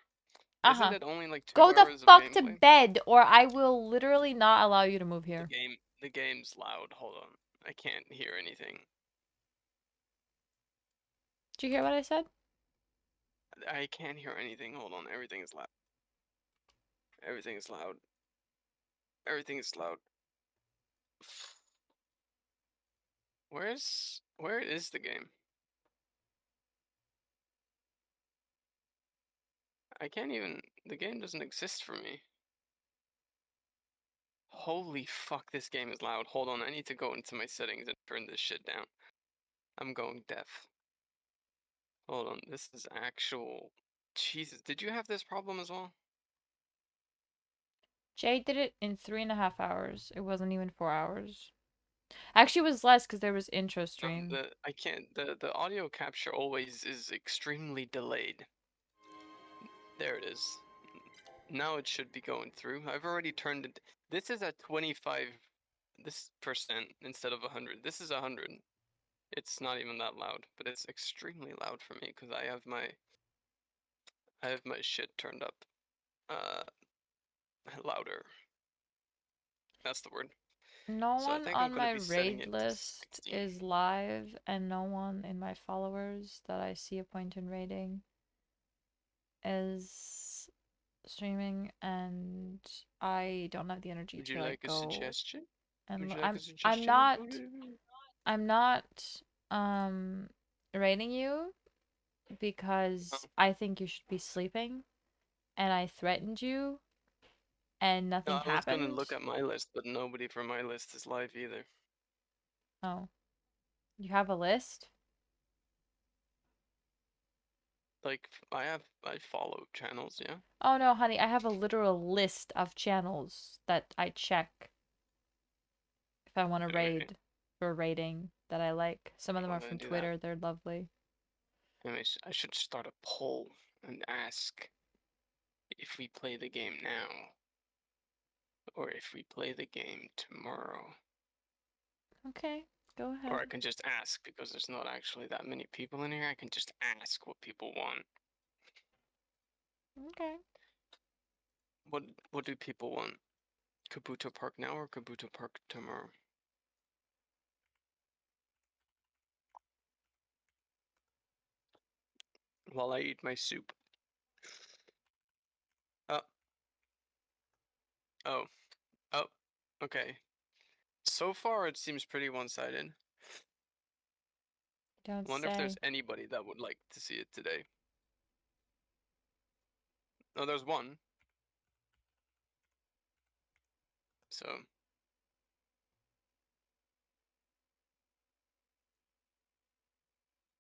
Isn't Uh-huh. it only like Go 2 the hours of fuck to gameplay? bed, or I will literally not allow you to move The here. game, the game's loud. Hold on, I can't hear anything. Did you hear what I said? I can't hear anything. Hold on, everything is loud. Everything is loud. Everything is loud. Where is the game? I can't even. The game doesn't exist for me. Holy fuck, this game is loud. Hold on, I need to go into my settings and turn this shit down. I'm going deaf. Hold on, this is actual. Jesus, did you have this problem as well? Jay did it in 3.5 hours. It wasn't even 4 hours. Actually, it was less because there was intro stream. I can't. The audio capture always is extremely delayed. There it is. Now it should be going through. I've already turned it. This is at 25 this percent instead of 100. This is 100. It's not even that loud, but it's extremely loud for me because I have my shit turned up uh louder. That's the word. No So I one think I'm on gonna my be setting raid it to list 60. is live, and no one in my followers that I see a point in raiding is streaming, and I don't have the energy Would to you like like a go suggestion? and Would you like a I'm suggestion? not I'm not um raiding you because Oh. I think you should be sleeping, and I threatened you and No, nothing I was gonna happened. look at my list, but nobody from my list is live either. Oh, you have a list? Like I follow channels, yeah. Oh no, honey, I have a literal list of channels that I check if I want to Okay. raid for rating that I like. Some of I'm them not are gonna from do that. Twitter, they're lovely. Anyways, I should start a poll and ask if we play the game now or if we play the game tomorrow. Okay, go Or ahead. I can just ask because there's not actually that many people in here. I can just ask what people want. Okay. What do people want? Kabuto Park now or Kabuto Park tomorrow? While I eat my soup. Oh, oh, oh, okay. So far it seems pretty one-sided. Don't Wonder if there's say. anybody that would like to see it today. Oh, there's one. So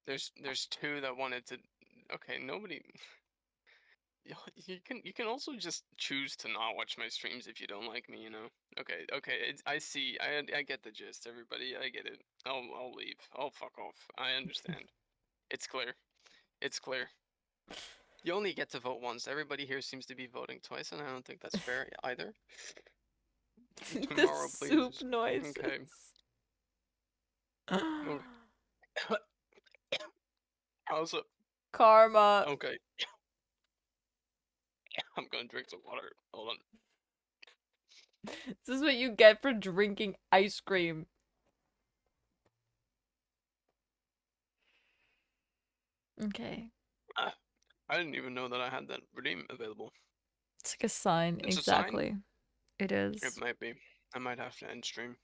there's two that wanted to. Okay, nobody. You can also just choose to not watch my streams if you don't like me, you know. Okay, okay, I see. I get the gist, everybody. I get it. I'll leave. I'll fuck off. I understand. It's clear. It's clear. You only get to vote once. Everybody here seems to be voting twice, and I don't think that's fair either. The Tomorrow, soup please. noises. Okay. Okay. Also, Karma. okay. I'm gonna drink some water. Hold on. This is what you get for drinking ice cream. Okay. Ah, I didn't even know that I had that redeem available. It's like a sign. It's a sign. Exactly. It It is. might be. I might have to end stream.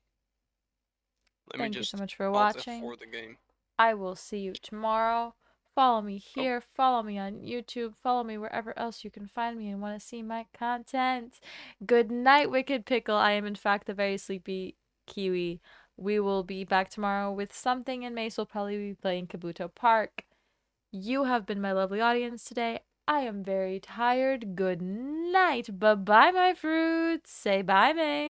Let me Thank you so just much for Alt watching. F4 the game. I will see you tomorrow. Follow me Oh, here. Follow me on YouTube. Follow me wherever else you can find me and want to see my content. Good night, Wicked Pickle. I am, in fact, a very sleepy Kiwi. We will be back tomorrow with something, and Mace will probably be playing Kabuto Park. You have been my lovely audience today. I am very tired. Good night. Bye bye, my fruits. Say bye, Mace.